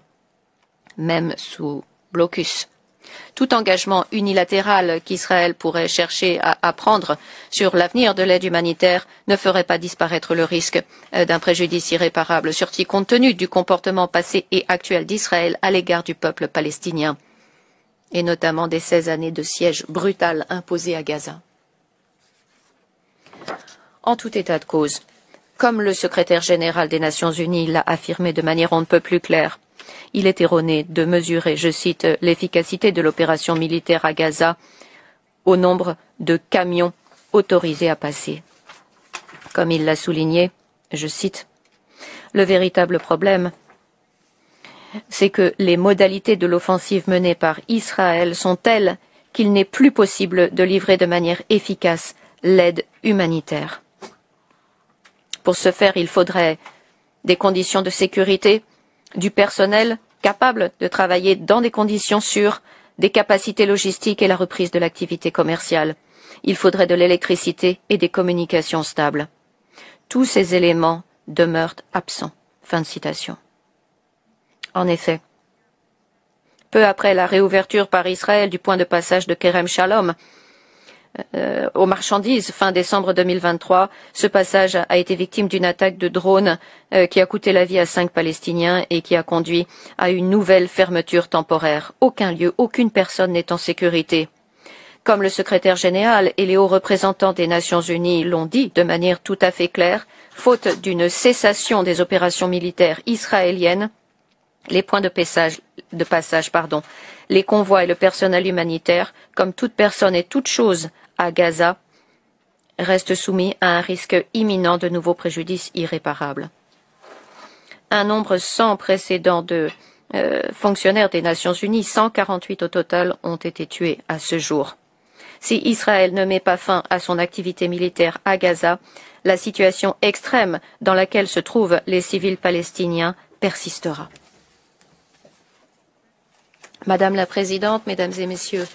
même sous blocus. Tout engagement unilatéral qu'Israël pourrait chercher à prendre sur l'avenir de l'aide humanitaire ne ferait pas disparaître le risque d'un préjudice irréparable, surtout compte tenu du comportement passé et actuel d'Israël à l'égard du peuple palestinien, et notamment des 16 années de siège brutal imposé à Gaza. En tout état de cause, comme le secrétaire général des Nations Unies l'a affirmé de manière on ne peut plus claire, il est erroné de mesurer, je cite, l'efficacité de l'opération militaire à Gaza au nombre de camions autorisés à passer. Comme il l'a souligné, je cite, le véritable problème, c'est que les modalités de l'offensive menée par Israël sont telles qu'il n'est plus possible de livrer de manière efficace l'aide humanitaire. Pour ce faire, il faudrait des conditions de sécurité, du personnel capable de travailler dans des conditions sûres, des capacités logistiques et la reprise de l'activité commerciale. Il faudrait de l'électricité et des communications stables. Tous ces éléments demeurent absents. Fin de citation. En effet, peu après la réouverture par Israël du point de passage de Kerem Shalom aux marchandises fin décembre 2023, ce passage a été victime d'une attaque de drone qui a coûté la vie à 5 Palestiniens et qui a conduit à une nouvelle fermeture temporaire. Aucun lieu, aucune personne n'est en sécurité. Comme le secrétaire général et les hauts représentants des Nations Unies l'ont dit de manière tout à fait claire, faute d'une cessation des opérations militaires israéliennes, les points de passage, les convois et le personnel humanitaire, comme toute personne et toute chose à Gaza, restent soumis à un risque imminent de nouveaux préjudices irréparables. Un nombre sans précédent de fonctionnaires des Nations Unies, 148 au total, ont été tués à ce jour. Si Israël ne met pas fin à son activité militaire à Gaza, la situation extrême dans laquelle se trouvent les civils palestiniens persistera. Madame la Présidente, Mesdames et Messieurs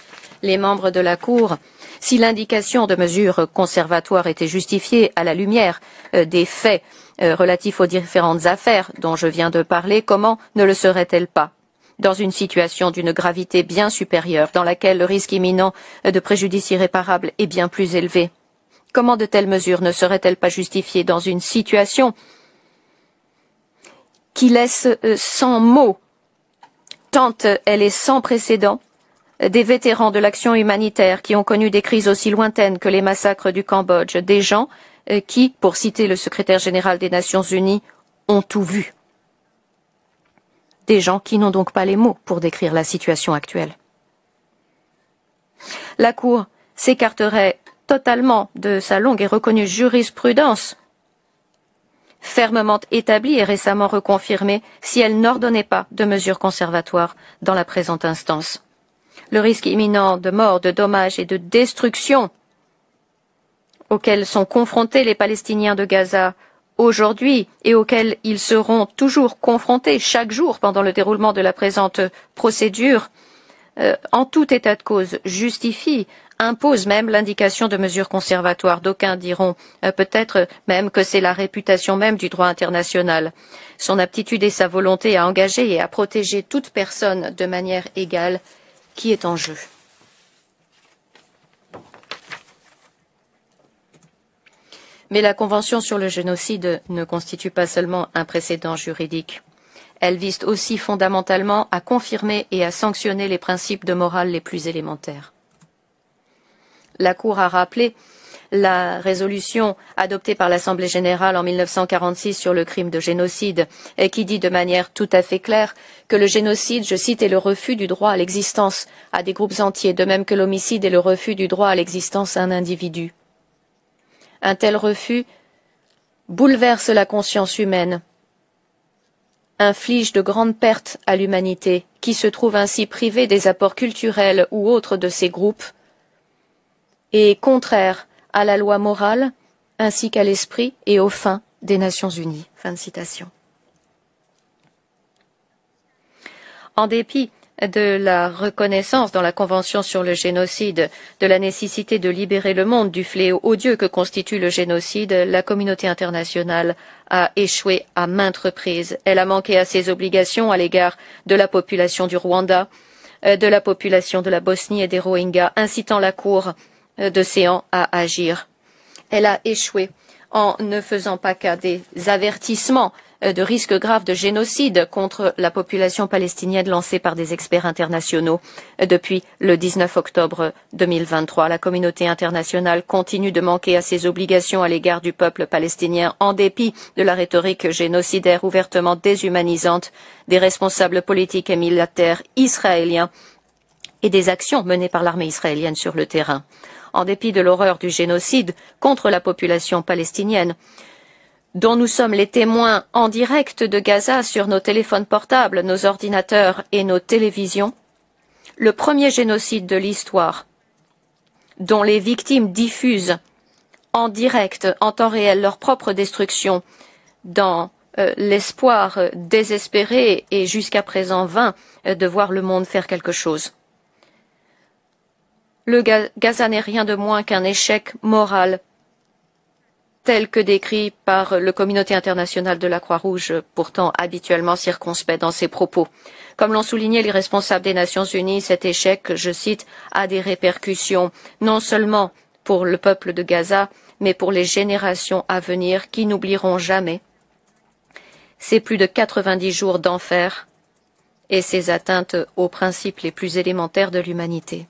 les membres de la Cour, si l'indication de mesures conservatoires était justifiée à la lumière des faits relatifs aux différentes affaires dont je viens de parler, comment ne le serait-elle pas dans une situation d'une gravité bien supérieure, dans laquelle le risque imminent de préjudice irréparable est bien plus élevé? Comment de telles mesures ne seraient-elles pas justifiées dans une situation qui laisse sans mots, tant elle est sans précédent, des vétérans de l'action humanitaire qui ont connu des crises aussi lointaines que les massacres du Cambodge, des gens qui, pour citer le secrétaire général des Nations Unies, ont tout vu. Des gens qui n'ont donc pas les mots pour décrire la situation actuelle. La Cour s'écarterait totalement de sa longue et reconnue jurisprudence, fermement établie et récemment reconfirmée, si elle n'ordonnait pas de mesures conservatoires dans la présente instance. Le risque imminent de mort, de dommages et de destruction auxquels sont confrontés les Palestiniens de Gaza aujourd'hui et auxquels ils seront toujours confrontés chaque jour pendant le déroulement de la présente procédure, en tout état de cause, justifie, impose même l'indication de mesures conservatoires. D'aucuns diront peut-être même que c'est la réputation même du droit international, son aptitude et sa volonté à engager et à protéger toute personne de manière égale qui est en jeu. Mais la Convention sur le génocide ne constitue pas seulement un précédent juridique. Elle vise aussi fondamentalement à confirmer et à sanctionner les principes de morale les plus élémentaires. La Cour a rappelé la résolution adoptée par l'Assemblée générale en 1946 sur le crime de génocide et qui dit de manière tout à fait claire que le génocide, je cite, est le refus du droit à l'existence à des groupes entiers, de même que l'homicide est le refus du droit à l'existence à un individu. Un tel refus bouleverse la conscience humaine, inflige de grandes pertes à l'humanité, qui se trouve ainsi privée des apports culturels ou autres de ces groupes, et contraire à la loi morale, ainsi qu'à l'esprit et aux fins des Nations Unies. Fin de citation. En dépit de la reconnaissance dans la Convention sur le génocide de la nécessité de libérer le monde du fléau odieux que constitue le génocide, la communauté internationale a échoué à maintes reprises. Elle a manqué à ses obligations à l'égard de la population du Rwanda, de la population de la Bosnie et des Rohingyas, incitant la Cour d'Océan à agir. Elle a échoué en ne faisant pas cas des avertissements de risques graves de génocide contre la population palestinienne lancés par des experts internationaux depuis le 19 octobre 2023. La communauté internationale continue de manquer à ses obligations à l'égard du peuple palestinien en dépit de la rhétorique génocidaire ouvertement déshumanisante des responsables politiques et militaires israéliens et des actions menées par l'armée israélienne sur le terrain. En dépit de l'horreur du génocide contre la population palestinienne, dont nous sommes les témoins en direct de Gaza sur nos téléphones portables, nos ordinateurs et nos télévisions, le premier génocide de l'histoire, dont les victimes diffusent en direct, en temps réel, leur propre destruction dans l'espoir désespéré et jusqu'à présent vain de voir le monde faire quelque chose. Le Gaza n'est rien de moins qu'un échec moral, tel que décrit par la communauté internationale de la Croix-Rouge, pourtant habituellement circonspect dans ses propos. Comme l'ont souligné les responsables des Nations Unies, cet échec, je cite, a des répercussions non seulement pour le peuple de Gaza, mais pour les générations à venir qui n'oublieront jamais ces plus de 90 jours d'enfer et ces atteintes aux principes les plus élémentaires de l'humanité.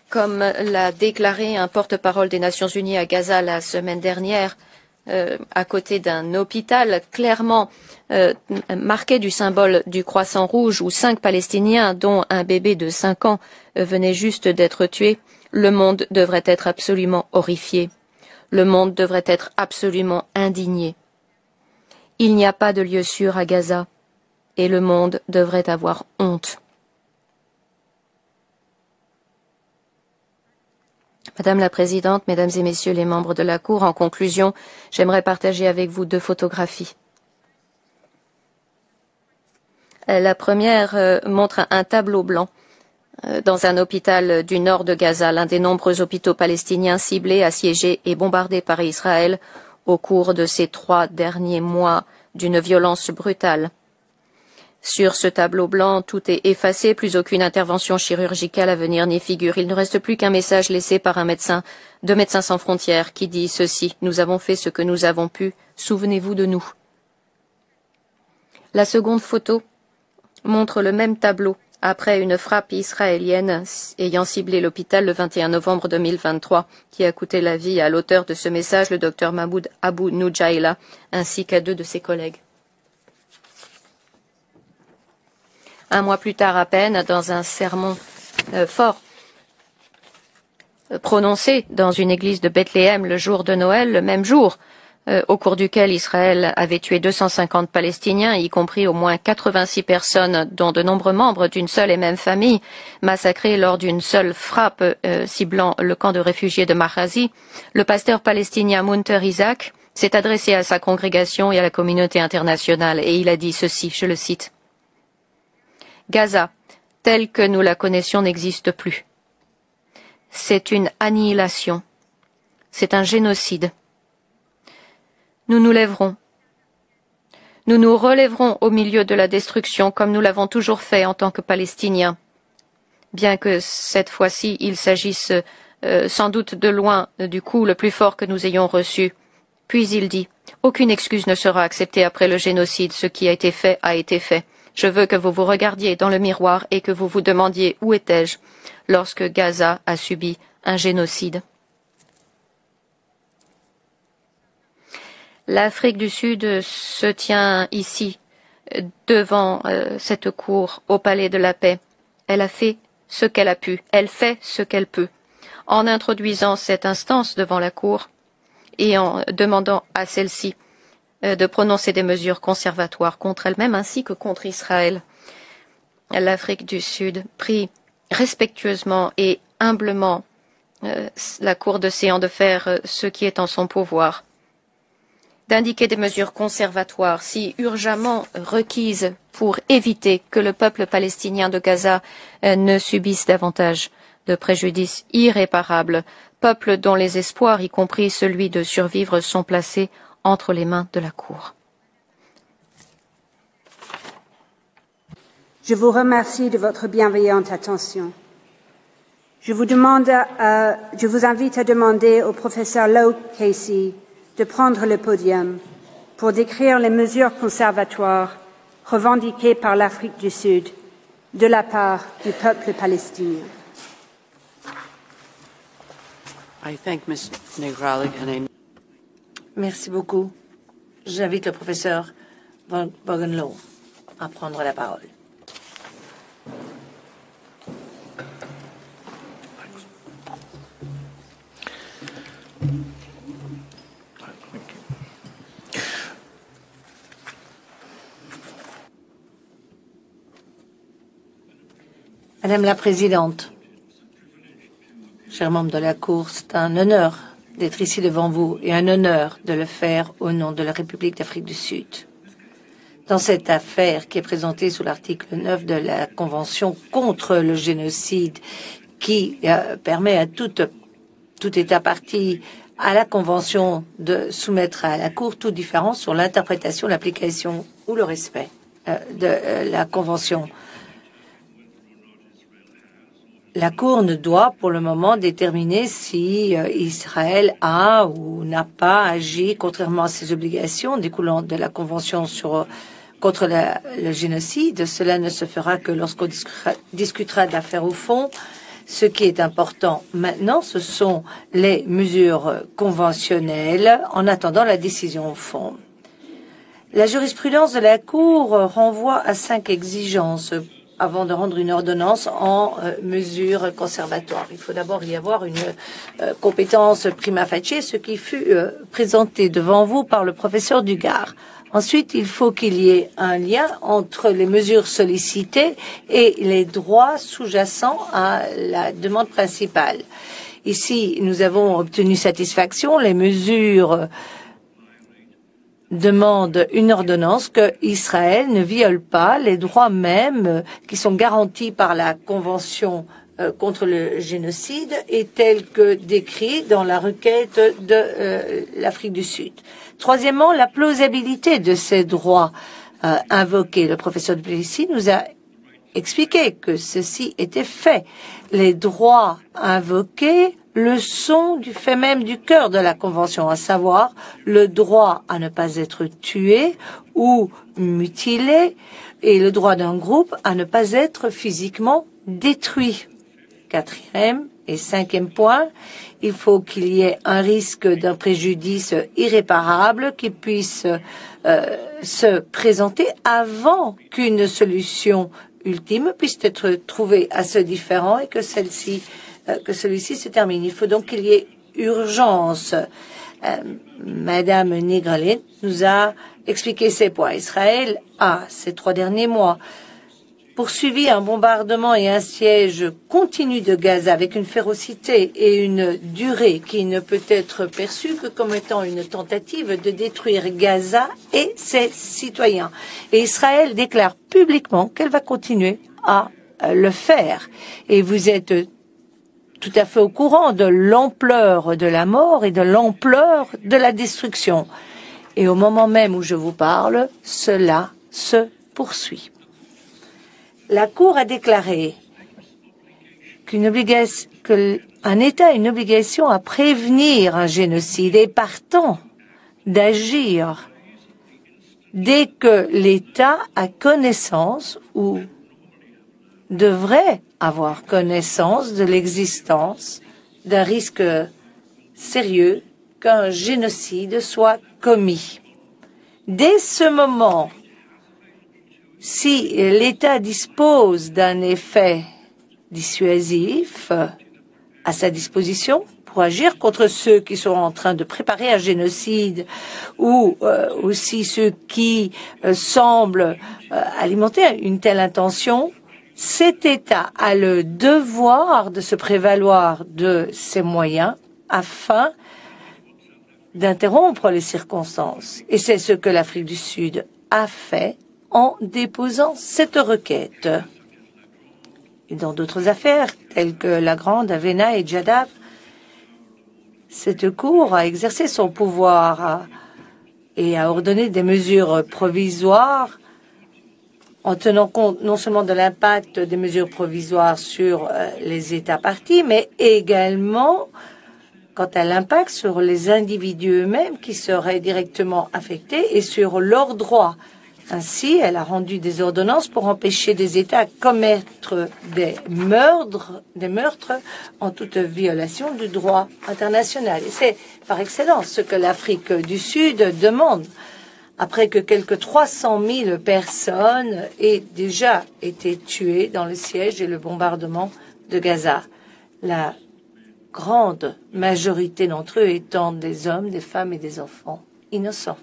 Comme l'a déclaré un porte-parole des Nations Unies à Gaza la semaine dernière, à côté d'un hôpital clairement marqué du symbole du croissant rouge où 5 Palestiniens, dont un bébé de 5 ans, venaient juste d'être tués, le monde devrait être absolument horrifié. Le monde devrait être absolument indigné. Il n'y a pas de lieu sûr à Gaza et le monde devrait avoir honte. Madame la Présidente, Mesdames et Messieurs les membres de la Cour, en conclusion, j'aimerais partager avec vous 2 photographies. La première montre un tableau blanc dans un hôpital du nord de Gaza, l'un des nombreux hôpitaux palestiniens ciblés, assiégés et bombardés par Israël au cours de ces 3 derniers mois d'une violence brutale. Sur ce tableau blanc, tout est effacé, plus aucune intervention chirurgicale à venir n'y figure. Il ne reste plus qu'un message laissé par un médecin de Médecins sans frontières qui dit ceci: nous avons fait ce que nous avons pu, souvenez-vous de nous. La seconde photo montre le même tableau après une frappe israélienne ayant ciblé l'hôpital le 21 novembre 2023, qui a coûté la vie à l'auteur de ce message, le docteur Mahmoud Abou Noujaila, ainsi qu'à 2 de ses collègues. Un mois plus tard à peine, dans un sermon fort prononcé dans une église de Bethléem le jour de Noël, le même jour au cours duquel Israël avait tué 250 Palestiniens, y compris au moins 86 personnes, dont de nombreux membres d'une seule et même famille, massacrés lors d'une seule frappe ciblant le camp de réfugiés de Mahazi, le pasteur palestinien Munter Isaac s'est adressé à sa congrégation et à la communauté internationale et il a dit ceci, je le cite: Gaza, telle que nous la connaissions, n'existe plus. C'est une annihilation. C'est un génocide. Nous nous lèverons. Nous nous relèverons au milieu de la destruction comme nous l'avons toujours fait en tant que Palestiniens. Bien que cette fois-ci il s'agisse sans doute de loin du coup le plus fort que nous ayons reçu. Puis il dit, aucune excuse ne sera acceptée après le génocide. Ce qui a été fait a été fait. Je veux que vous vous regardiez dans le miroir et que vous vous demandiez où étais-je lorsque Gaza a subi un génocide. L'Afrique du Sud se tient ici, devant cette cour, au Palais de la Paix. Elle a fait ce qu'elle a pu, elle fait ce qu'elle peut. En introduisant cette instance devant la cour et en demandant à celle-ci de prononcer des mesures conservatoires contre elle-même ainsi que contre Israël. L'Afrique du Sud prie respectueusement et humblement la Cour d'Océan de faire ce qui est en son pouvoir, d'indiquer des mesures conservatoires si urgemment requises pour éviter que le peuple palestinien de Gaza ne subisse davantage de préjudices irréparables, peuple dont les espoirs, y compris celui de survivre, sont placés entre les mains de la Cour. Je vous remercie de votre bienveillante attention. Je vous invite à demander au professeur Lowe Casey de prendre le podium pour décrire les mesures conservatoires revendiquées par l'Afrique du Sud de la part du peuple palestinien. Merci beaucoup. J'invite le professeur Vaughan-Lowe à prendre la parole. Madame la Présidente, chers membres de la Cour, c'est un honneur d'être ici devant vous et un honneur de le faire au nom de la République d'Afrique du Sud. Dans cette affaire qui est présentée sous l'article 9 de la Convention contre le génocide qui permet à tout État partie à la Convention de soumettre à la Cour toute différence sur l'interprétation, l'application ou le respect de la Convention. La Cour ne doit pour le moment déterminer si Israël a ou n'a pas agi contrairement à ses obligations découlant de la Convention contre le génocide. Cela ne se fera que lorsqu'on discutera de l'affaire au fond. Ce qui est important maintenant, ce sont les mesures conventionnelles en attendant la décision au fond. La jurisprudence de la Cour renvoie à 5 exigences avant de rendre une ordonnance en mesure conservatoire. Il faut d'abord y avoir une compétence prima facie, ce qui fut présenté devant vous par le professeur Dugard. Ensuite, il faut qu'il y ait un lien entre les mesures sollicitées et les droits sous-jacents à la demande principale. Ici, nous avons obtenu satisfaction. Les mesures demande une ordonnance que Israël ne viole pas les droits mêmes qui sont garantis par la Convention contre le génocide et tels que décrits dans la requête de l'Afrique du Sud. Troisièmement, la plausibilité de ces droits invoqués. Le professeur Duplessis nous a expliqué que ceci était fait. Les droits invoqués le sont du fait même du cœur de la Convention, à savoir le droit à ne pas être tué ou mutilé et le droit d'un groupe à ne pas être physiquement détruit. 4e et 5e point, il faut qu'il y ait un risque d'un préjudice irréparable qui puisse se présenter avant qu'une solution ultime puisse être trouvée à ce différend et que celui-ci se termine. Il faut donc qu'il y ait urgence. Madame Negrelin nous a expliqué ces points. Israël a, ces 3 derniers mois, poursuivi un bombardement et un siège continu de Gaza avec une férocité et une durée qui ne peut être perçue que comme étant une tentative de détruire Gaza et ses citoyens. Et Israël déclare publiquement qu'elle va continuer à le faire. Et vous êtes tout à fait au courant de l'ampleur de la mort et de l'ampleur de la destruction. Et au moment même où je vous parle, cela se poursuit. La Cour a déclaré qu'un État a une obligation à prévenir un génocide et partant d'agir dès que l'État a connaissance ou devrait avoir connaissance de l'existence d'un risque sérieux qu'un génocide soit commis. Dès ce moment, si l'État dispose d'un effet dissuasif à sa disposition pour agir contre ceux qui sont en train de préparer un génocide ou aussi ceux qui semblent alimenter une telle intention, cet État a le devoir de se prévaloir de ses moyens afin d'interrompre les circonstances. Et c'est ce que l'Afrique du Sud a fait en déposant cette requête. Et dans d'autres affaires, telles que la Grande, Avena et Jadav, cette Cour a exercé son pouvoir et a ordonné des mesures provisoires en tenant compte non seulement de l'impact des mesures provisoires sur les États parties, mais également quant à l'impact sur les individus eux-mêmes qui seraient directement affectés et sur leurs droits. Ainsi, elle a rendu des ordonnances pour empêcher des États de commettre des meurtres en toute violation du droit international. Et c'est par excellence ce que l'Afrique du Sud demande, après que quelques 300 000 personnes aient déjà été tuées dans le siège et le bombardement de Gaza. La grande majorité d'entre eux étant des hommes, des femmes et des enfants innocents.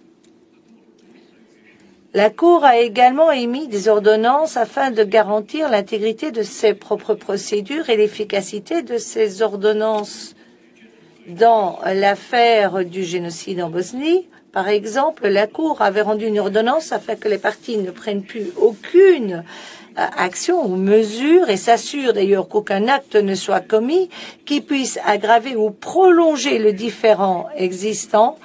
La Cour a également émis des ordonnances afin de garantir l'intégrité de ses propres procédures et l'efficacité de ces ordonnances. Dans l'affaire du génocide en Bosnie, par exemple, la Cour avait rendu une ordonnance afin que les parties ne prennent plus aucune action ou mesure et s'assure d'ailleurs qu'aucun acte ne soit commis qui puisse aggraver ou prolonger le différend existant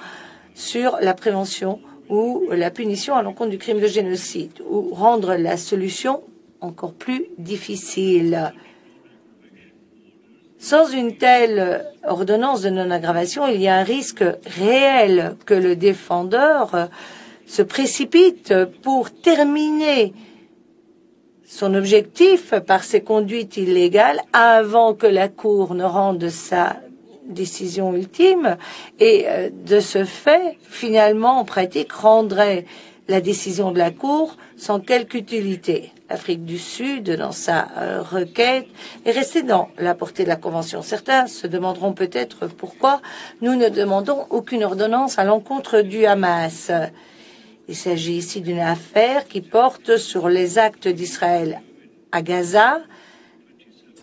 sur la prévention ou la punition à l'encontre du crime de génocide, ou rendre la solution encore plus difficile. Sans une telle ordonnance de non-aggravation, il y a un risque réel que le défendeur se précipite pour terminer son objectif par ses conduites illégales avant que la Cour ne rende sa décision ultime et de ce fait, finalement, en pratique, rendrait la décision de la Cour sans quelque utilité. L'Afrique du Sud, dans sa requête, est restée dans la portée de la Convention. Certains se demanderont peut-être pourquoi nous ne demandons aucune ordonnance à l'encontre du Hamas. Il s'agit ici d'une affaire qui porte sur les actes d'Israël à Gaza,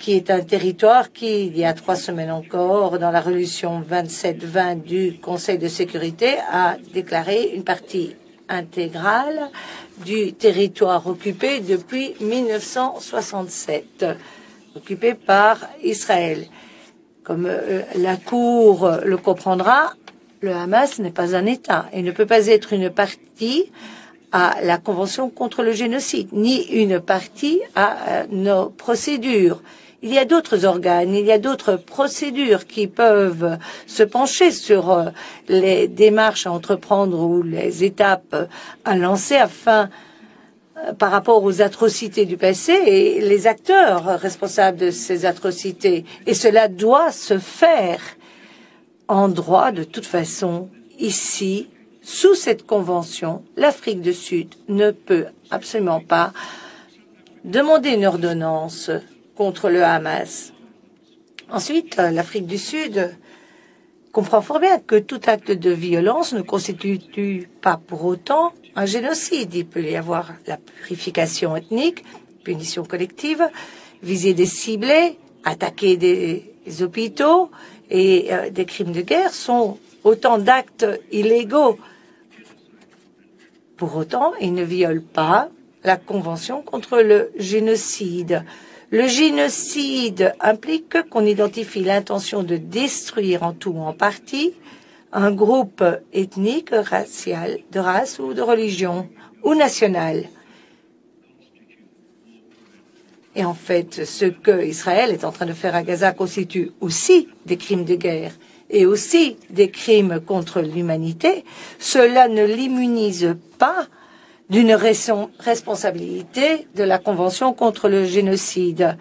qui est un territoire qui, il y a 3 semaines encore, dans la résolution 2720 du Conseil de sécurité, a déclaré une partie intégrale du territoire occupé depuis 1967, occupé par Israël. Comme la Cour le comprendra, le Hamas n'est pas un État et ne peut pas être une partie à la Convention contre le génocide, ni une partie à nos procédures. Il y a d'autres organes, il y a d'autres procédures qui peuvent se pencher sur les démarches à entreprendre ou les étapes à lancer afin, par rapport aux atrocités du passé et les acteurs responsables de ces atrocités. Et cela doit se faire en droit de toute façon. Ici, sous cette convention, l'Afrique du Sud ne peut absolument pas demander une ordonnance contre le Hamas. Ensuite, l'Afrique du Sud comprend fort bien que tout acte de violence ne constitue pas pour autant un génocide. Il peut y avoir la purification ethnique, punition collective, viser des ciblés, attaquer des hôpitaux et des crimes de guerre sont autant d'actes illégaux. Pour autant, ils ne violent pas la Convention contre le génocide. Le génocide implique qu'on identifie l'intention de détruire en tout ou en partie un groupe ethnique, racial, de race ou de religion ou national. Et en fait, ce que Israël est en train de faire à Gaza constitue aussi des crimes de guerre et aussi des crimes contre l'humanité. Cela ne l'immunise pas d'une responsabilité de la Convention contre le génocide.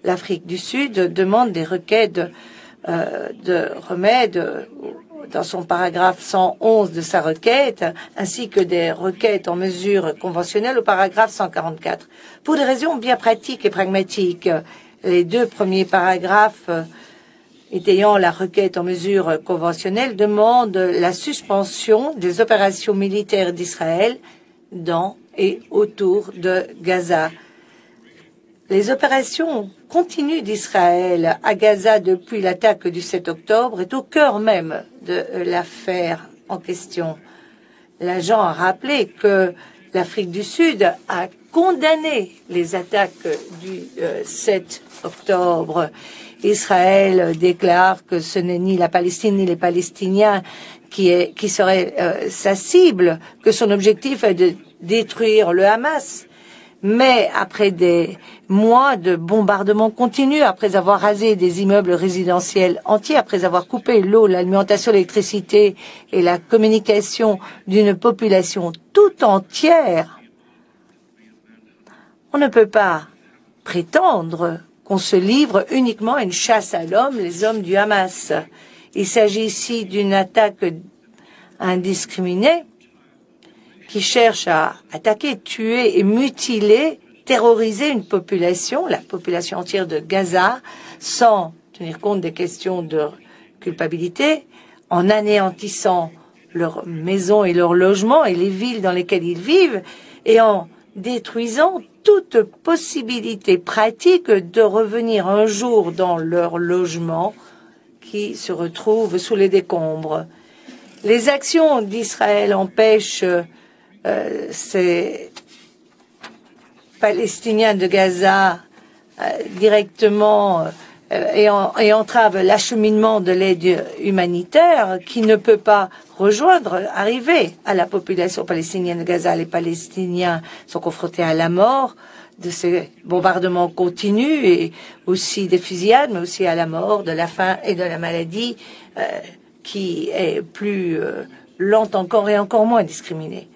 L'Afrique du Sud demande des requêtes de remède dans son paragraphe 111 de sa requête, ainsi que des requêtes en mesure conventionnelle au paragraphe 144. Pour des raisons bien pratiques et pragmatiques, les 2 premiers paragraphes étayant la requête en mesure conventionnelle demandent la suspension des opérations militaires d'Israël dans et autour de Gaza. Les opérations continues d'Israël à Gaza depuis l'attaque du 7 octobre est au cœur même de l'affaire en question. L'agent a rappelé que l'Afrique du Sud a condamné les attaques du 7 octobre. Israël déclare que ce n'est ni la Palestine ni les Palestiniens qui serait sa cible, que son objectif est de détruire le Hamas. Mais après des mois de bombardements continus, après avoir rasé des immeubles résidentiels entiers, après avoir coupé l'eau, l'alimentation, l'électricité et la communication d'une population tout entière, on ne peut pas prétendre qu'on se livre uniquement à une chasse à l'homme, les hommes du Hamas. Il s'agit ici d'une attaque indiscriminée qui cherche à attaquer, tuer et mutiler, terroriser une population, la population entière de Gaza, sans tenir compte des questions de culpabilité, en anéantissant leurs maisons et leurs logements et les villes dans lesquelles ils vivent, et en détruisant toute possibilité pratique de revenir un jour dans leur logement qui se retrouve sous les décombres. Les actions d'Israël empêchent ces Palestiniens de Gaza directement et entravent l'acheminement de l'aide humanitaire qui ne peut pas arriver à la population palestinienne de Gaza. Les Palestiniens sont confrontés à la mort de ces bombardements continus et aussi des fusillades, mais aussi à la mort, de la faim et de la maladie qui est plus lente encore et encore moins discriminée.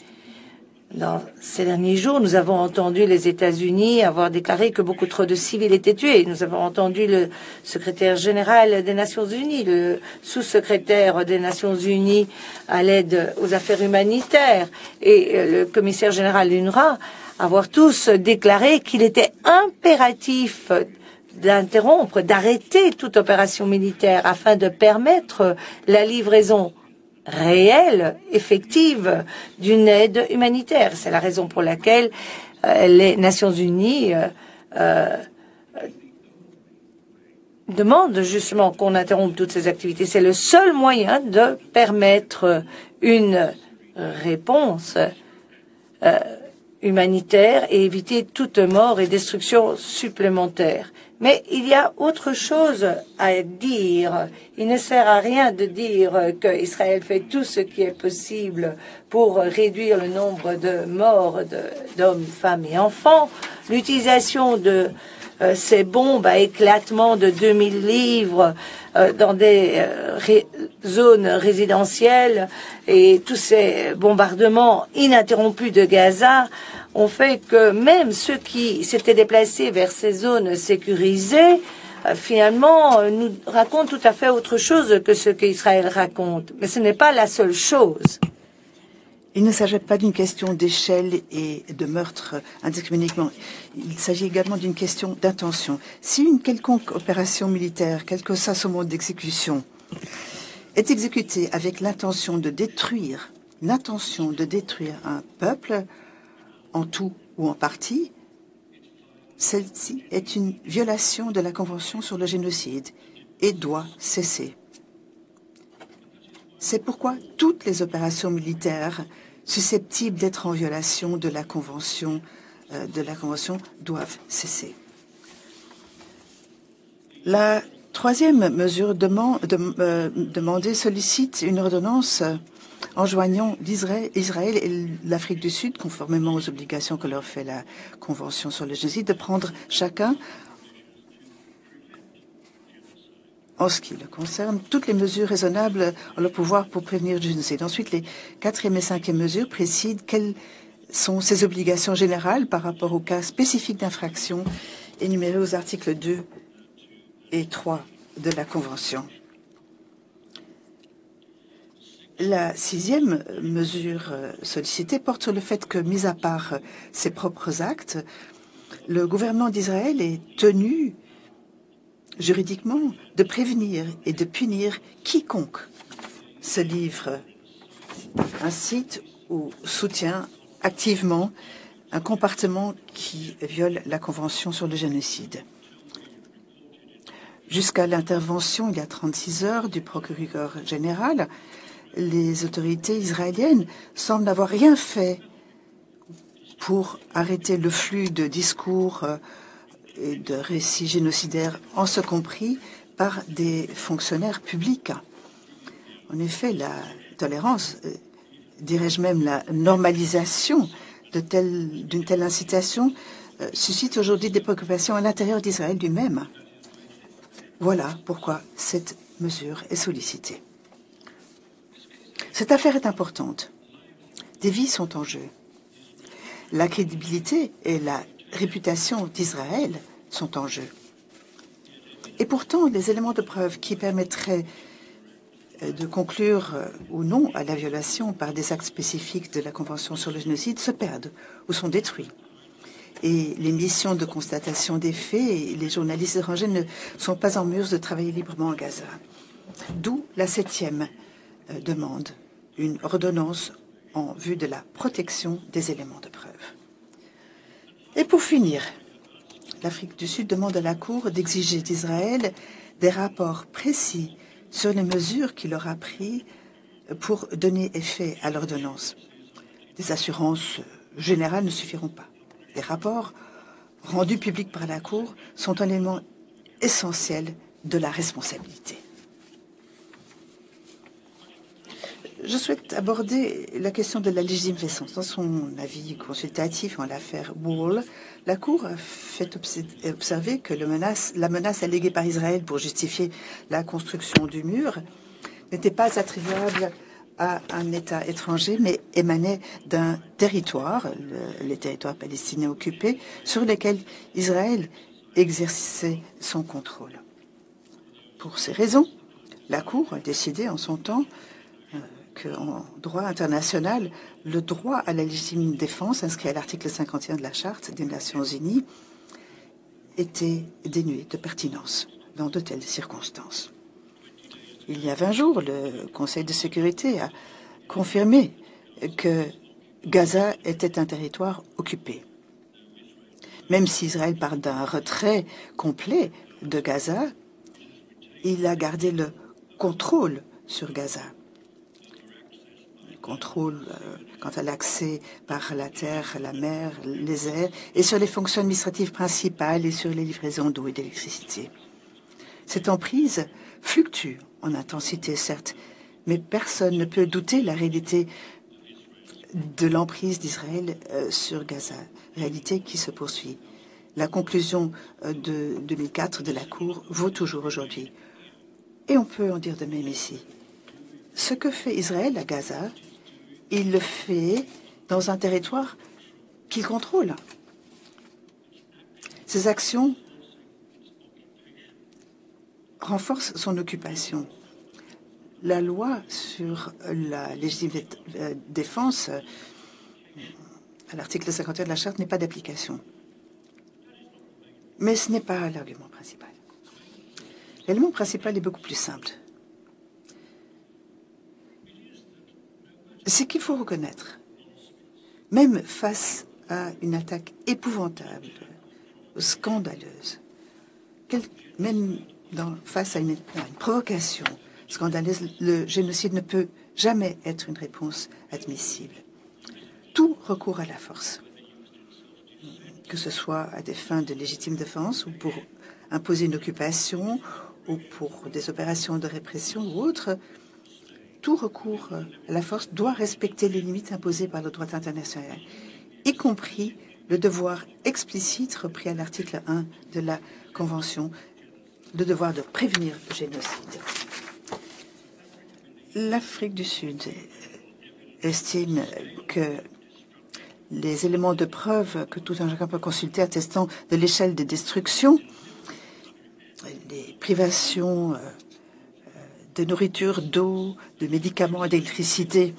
Dans ces derniers jours, nous avons entendu les États-Unis avoir déclaré que beaucoup trop de civils étaient tués. Nous avons entendu le secrétaire général des Nations Unies, le sous-secrétaire des Nations Unies à l'aide aux affaires humanitaires et le commissaire général de l'UNRWA avoir tous déclaré qu'il était impératif d'interrompre, d'arrêter toute opération militaire afin de permettre la livraison réelle, effective d'une aide humanitaire. C'est la raison pour laquelle les Nations Unies demandent justement qu'on interrompe toutes ces activités. C'est le seul moyen de permettre une réponse humanitaire et éviter toute mort et destruction supplémentaire. Mais il y a autre chose à dire. Il ne sert à rien de dire qu'Israël fait tout ce qui est possible pour réduire le nombre de morts d'hommes, femmes et enfants. L'utilisation de ces bombes à éclatement de 2000 livres dans des zones résidentielles et tous ces bombardements ininterrompus de Gaza ont fait que même ceux qui s'étaient déplacés vers ces zones sécurisées, finalement, nous racontent tout à fait autre chose que ce qu'Israël raconte. Mais ce n'est pas la seule chose. Il ne s'agit pas d'une question d'échelle et de meurtre indiscriminément. Il s'agit également d'une question d'intention. Si une quelconque opération militaire, quel que soit son mode d'exécution, est exécutée avec l'intention de détruire un peuple, en tout ou en partie, celle-ci est une violation de la Convention sur le génocide et doit cesser. C'est pourquoi toutes les opérations militaires susceptibles d'être en violation de la Convention doivent cesser. La troisième mesure demandée sollicite une ordonnance enjoignant Israël et l'Afrique du Sud, conformément aux obligations que leur fait la Convention sur le génocide, de prendre chacun, en ce qui le concerne, toutes les mesures raisonnables en leur pouvoir pour prévenir le génocide. Ensuite, les quatrième et cinquième mesures précisent quelles sont ces obligations générales par rapport aux cas spécifiques d'infraction énumérés aux articles 2 et 3 de la Convention. La sixième mesure sollicitée porte sur le fait que, mis à part ses propres actes, le gouvernement d'Israël est tenu juridiquement de prévenir et de punir quiconque se livre, incite ou soutient activement un comportement qui viole la Convention sur le génocide. Jusqu'à l'intervention, il y a 36 heures, du procureur général, les autorités israéliennes semblent n'avoir rien fait pour arrêter le flux de discours et de récits génocidaires, en ce compris par des fonctionnaires publics. En effet, la tolérance, dirais-je même la normalisation d'une telle incitation suscite aujourd'hui des préoccupations à l'intérieur d'Israël lui-même. Voilà pourquoi cette mesure est sollicitée. Cette affaire est importante. Des vies sont en jeu. La crédibilité et la réputation d'Israël sont en jeu. Et pourtant, les éléments de preuve qui permettraient de conclure ou non à la violation par des actes spécifiques de la Convention sur le génocide se perdent ou sont détruits. Et les missions de constatation des faits et les journalistes étrangers ne sont pas en mesure de travailler librement à Gaza. D'où la 7e demande, une ordonnance en vue de la protection des éléments de preuve. Et pour finir, l'Afrique du Sud demande à la Cour d'exiger d'Israël des rapports précis sur les mesures qu'il aura prises pour donner effet à l'ordonnance. Des assurances générales ne suffiront pas. Les rapports rendus publics par la Cour sont un élément essentiel de la responsabilité. Je souhaite aborder la question de la légitime défense. Dans son avis consultatif en l'affaire Wall, la Cour a fait observer que la menace alléguée par Israël pour justifier la construction du mur n'était pas attribuable à un État étranger, mais émanait d'un territoire, les territoires palestiniens occupés, sur lesquels Israël exerçait son contrôle. Pour ces raisons, la Cour a décidé en son temps qu'en droit international, le droit à la légitime défense, inscrit à l'article 51 de la Charte des Nations Unies, était dénué de pertinence dans de telles circonstances. Il y a 20 jours, le Conseil de sécurité a confirmé que Gaza était un territoire occupé. Même si Israël parle d'un retrait complet de Gaza, il a gardé le contrôle sur Gaza. Contrôle quant à l'accès par la terre, la mer, les airs, et sur les fonctions administratives principales et sur les livraisons d'eau et d'électricité. Cette emprise fluctue en intensité, certes, mais personne ne peut douter la réalité de l'emprise d'Israël sur Gaza, réalité qui se poursuit. La conclusion de 2004 de la Cour vaut toujours aujourd'hui. Et on peut en dire de même ici. Ce que fait Israël à Gaza, il le fait dans un territoire qu'il contrôle. Ces actions renforcent son occupation. La loi sur la légitime défense, à l'article 51 de la Charte, n'est pas d'application. Mais ce n'est pas l'argument principal. L'élément principal est beaucoup plus simple. C'est qu'il faut reconnaître, même face à une attaque épouvantable, scandaleuse, même face à une provocation scandaleuse, le génocide ne peut jamais être une réponse admissible. Tout recours à la force, que ce soit à des fins de légitime défense ou pour imposer une occupation ou pour des opérations de répression ou autres, tout recours à la force doit respecter les limites imposées par le droit international, y compris le devoir explicite repris à l'article 1 de la Convention, le devoir de prévenir le génocide. L'Afrique du Sud estime que les éléments de preuve que tout un chacun peut consulter attestant de l'échelle de destruction, les privations de nourriture, d'eau, de médicaments et d'électricité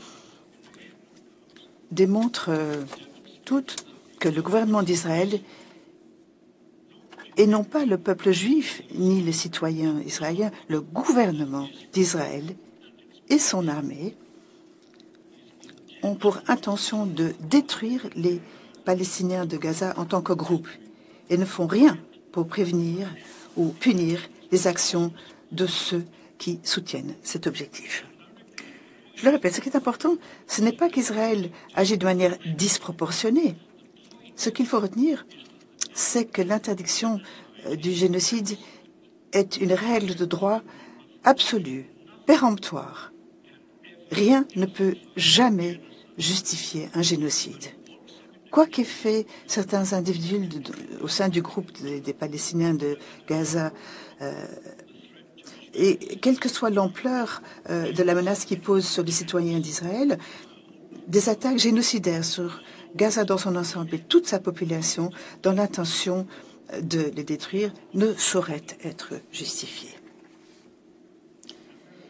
démontrent toutes que le gouvernement d'Israël, et non pas le peuple juif ni les citoyens israéliens, le gouvernement d'Israël et son armée ont pour intention de détruire les Palestiniens de Gaza en tant que groupe et ne font rien pour prévenir ou punir les actions de ceux qui soutiennent cet objectif. Je le répète, ce qui est important, ce n'est pas qu'Israël agit de manière disproportionnée. Ce qu'il faut retenir, c'est que l'interdiction du génocide est une règle de droit absolue, péremptoire. Rien ne peut jamais justifier un génocide. quoi qu'aient fait certains individus au sein du groupe des Palestiniens de Gaza, et quelle que soit l'ampleur de la menace qu'ils posent sur les citoyens d'Israël, des attaques génocidaires sur Gaza dans son ensemble et toute sa population dans l'intention de les détruire ne sauraient être justifiées.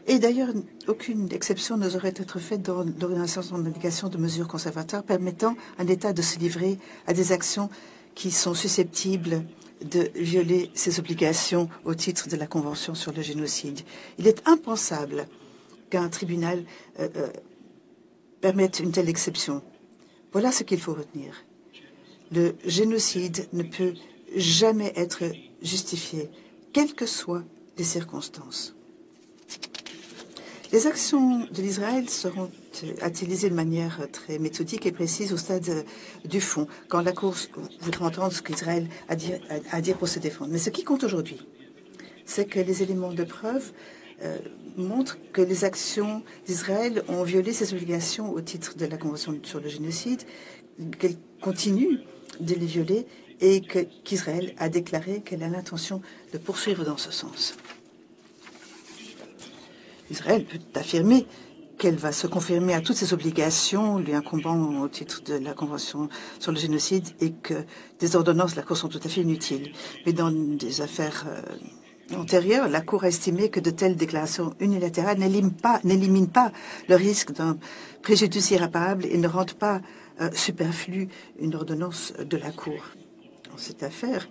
Et d'ailleurs, aucune exception ne saurait être faite dans l'organisation d'indication de mesures conservatoires permettant à un État de se livrer à des actions qui sont susceptibles de violer ses obligations au titre de la Convention sur le génocide. Il est impensable qu'un tribunal permette une telle exception. Voilà ce qu'il faut retenir. Le génocide ne peut jamais être justifié, quelles que soient les circonstances. Les actions de l'Israël seront utilisées de manière très méthodique et précise au stade du fond, quand la Cour voudra entendre ce qu'Israël a à dire pour se défendre. Mais ce qui compte aujourd'hui, c'est que les éléments de preuve montrent que les actions d'Israël ont violé ses obligations au titre de la Convention sur le génocide, qu'elle continue de les violer et qu'Israël a déclaré qu'elle a l'intention de poursuivre dans ce sens. Israël peut affirmer qu'elle va se confirmer à toutes ses obligations lui incombant au titre de la Convention sur le génocide et que des ordonnances de la Cour sont tout à fait inutiles. Mais dans des affaires antérieures, la Cour a estimé que de telles déclarations unilatérales n'éliminent pas le risque d'un préjudice irréparable et ne rendent pas superflue une ordonnance de la Cour. Dans cette affaire,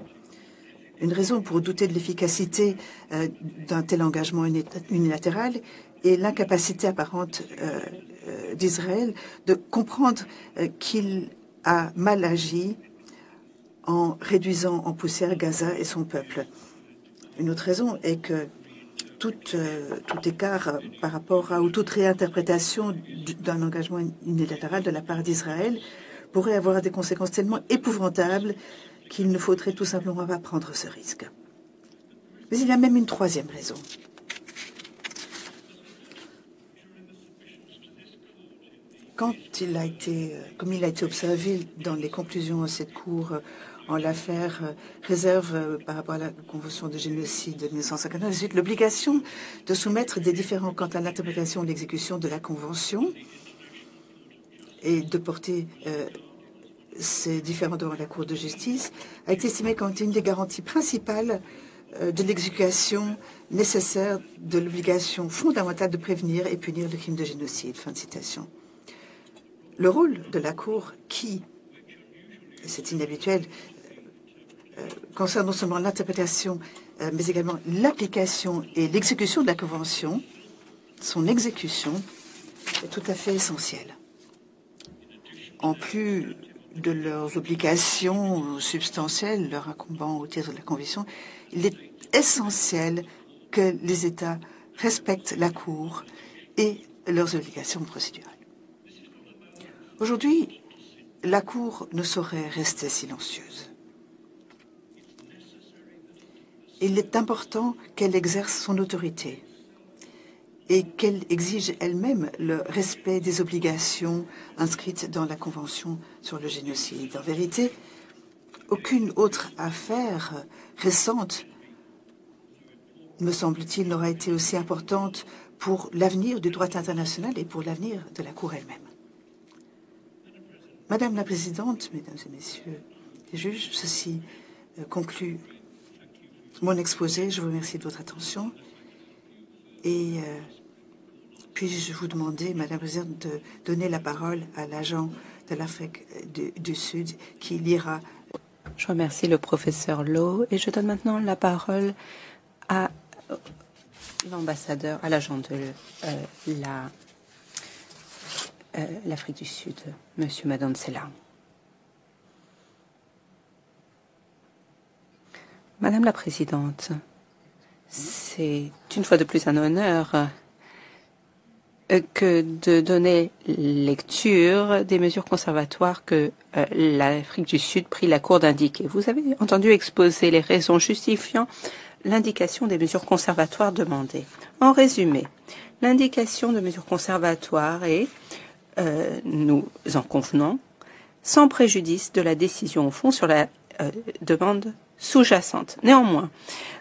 une raison pour douter de l'efficacité d'un tel engagement unilatéral est l'incapacité apparente d'Israël de comprendre qu'il a mal agi en réduisant en poussière Gaza et son peuple. Une autre raison est que tout écart par rapport ou toute réinterprétation d'un engagement unilatéral de la part d'Israël pourrait avoir des conséquences tellement épouvantables qu'il ne faudrait tout simplement pas prendre ce risque. Mais il y a même une troisième raison. Comme il a été observé dans les conclusions de cette Cour en l'affaire réserve par rapport à la Convention de génocide de 1958, l'obligation de soumettre des différends quant à l'interprétation et l'exécution de la Convention et de porter ces différends devant la Cour de justice a été estimée comme une des garanties principales de l'exécution nécessaire de l'obligation fondamentale de prévenir et punir le crime de génocide. Fin de citation. Le rôle de la Cour, qui, et c'est inhabituel, concerne non seulement l'interprétation, mais également l'application et l'exécution de la Convention, son exécution est tout à fait essentielle. En plus de leurs obligations substantielles, leur incombant au titre de la Convention, il est essentiel que les États respectent la Cour et leurs obligations procédurales. Aujourd'hui, la Cour ne saurait rester silencieuse. Il est important qu'elle exerce son autorité et qu'elle exige elle-même le respect des obligations inscrites dans la Convention sur le génocide. En vérité, aucune autre affaire récente, me semble-t-il, n'aura été aussi importante pour l'avenir du droit international et pour l'avenir de la Cour elle-même. Madame la Présidente, Mesdames et Messieurs les juges, ceci conclut mon exposé. Je vous remercie de votre attention. Et puis-je vous demander, Madame la Présidente, de donner la parole à l'agent de l'Afrique du Sud qui lira. Je remercie le professeur Lowe et je donne maintenant la parole à l'ambassadeur, à l'agent de l'Afrique du Sud, Monsieur Madonsela. Madame la Présidente, c'est une fois de plus un honneur que de donner lecture des mesures conservatoires que l'Afrique du Sud prie la Cour d'indiquer. Vous avez entendu exposer les raisons justifiant l'indication des mesures conservatoires demandées. En résumé, l'indication de mesures conservatoires est, nous en convenons, sans préjudice de la décision au fond sur la demande sous-jacente. Néanmoins,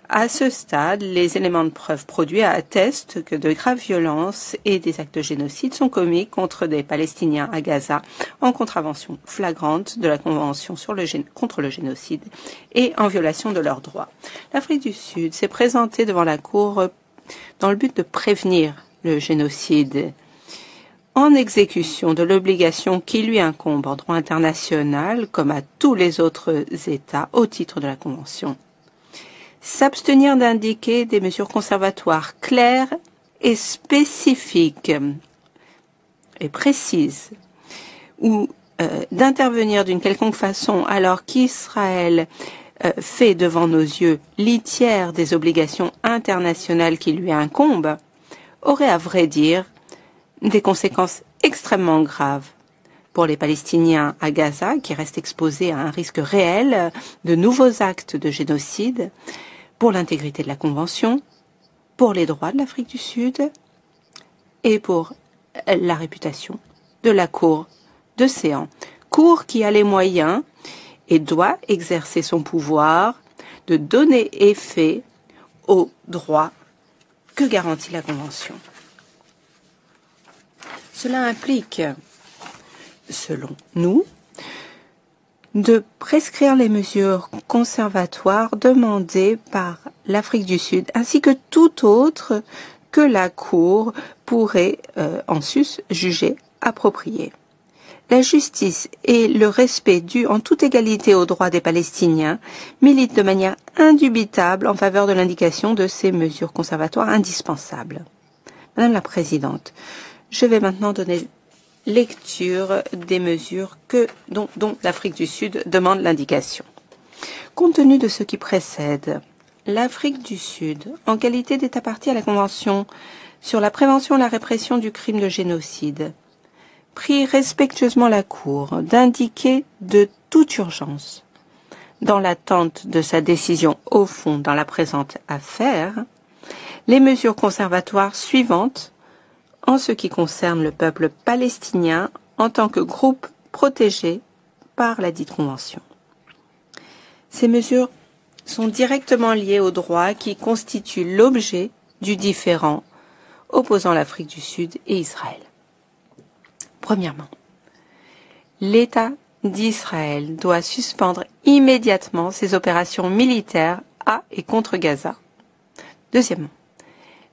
à ce stade, les éléments de preuve produits attestent que de graves violences et des actes de génocide sont commis contre des Palestiniens à Gaza en contravention flagrante de la Convention contre le génocide et en violation de leurs droits. L'Afrique du Sud s'est présentée devant la Cour dans le but de prévenir le génocide en exécution de l'obligation qui lui incombe en droit international, comme à tous les autres États au titre de la Convention. S'abstenir d'indiquer des mesures conservatoires claires et spécifiques et précises ou d'intervenir d'une quelconque façon alors qu'Israël fait devant nos yeux litière des obligations internationales qui lui incombent aurait à vrai dire des conséquences extrêmement graves pour les Palestiniens à Gaza qui restent exposés à un risque réel de nouveaux actes de génocide, pour l'intégrité de la Convention, pour les droits de l'Afrique du Sud et pour la réputation de la Cour de Céan. Cour qui a les moyens et doit exercer son pouvoir de donner effet aux droits que garantit la Convention. Cela implique, selon nous, de prescrire les mesures conservatoires demandées par l'Afrique du Sud, ainsi que tout autre que la Cour pourrait en sus juger approprié. La justice et le respect dû en toute égalité aux droits des Palestiniens militent de manière indubitable en faveur de l'indication de ces mesures conservatoires indispensables. Madame la Présidente, je vais maintenant donner lecture des mesures dont l'Afrique du Sud demande l'indication. Compte tenu de ce qui précède, l'Afrique du Sud, en qualité d'État partie à la Convention sur la prévention et la répression du crime de génocide, prie respectueusement la Cour d'indiquer de toute urgence, dans l'attente de sa décision au fond dans la présente affaire, les mesures conservatoires suivantes en ce qui concerne le peuple palestinien en tant que groupe protégé par la dite Convention. Ces mesures sont directement liées aux droits qui constituent l'objet du différend opposant l'Afrique du Sud et Israël. Premièrement, l'État d'Israël doit suspendre immédiatement ses opérations militaires à et contre Gaza. Deuxièmement,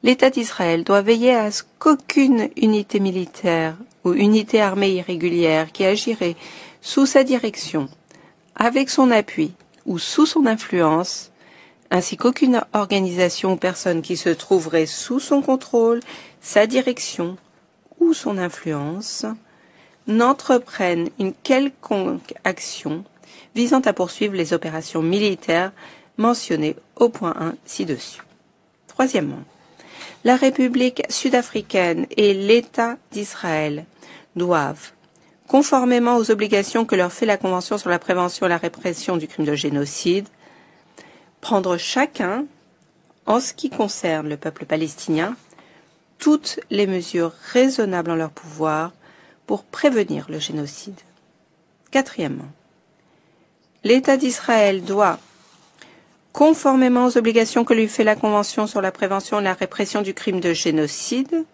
l'État d'Israël doit veiller à ce qu'aucune unité militaire ou unité armée irrégulière qui agirait sous sa direction, avec son appui ou sous son influence, ainsi qu'aucune organisation ou personne qui se trouverait sous son contrôle, sa direction ou son influence, n'entreprenne une quelconque action visant à poursuivre les opérations militaires mentionnées au point 1 ci-dessus. Troisièmement, la République sud-africaine et l'État d'Israël doivent, conformément aux obligations que leur fait la Convention sur la prévention et la répression du crime de génocide, prendre chacun, en ce qui concerne le peuple palestinien, toutes les mesures raisonnables en leur pouvoir pour prévenir le génocide. Quatrièmement, l'État d'Israël doit, conformément aux obligations que lui fait la Convention sur la prévention et la répression du crime de génocide,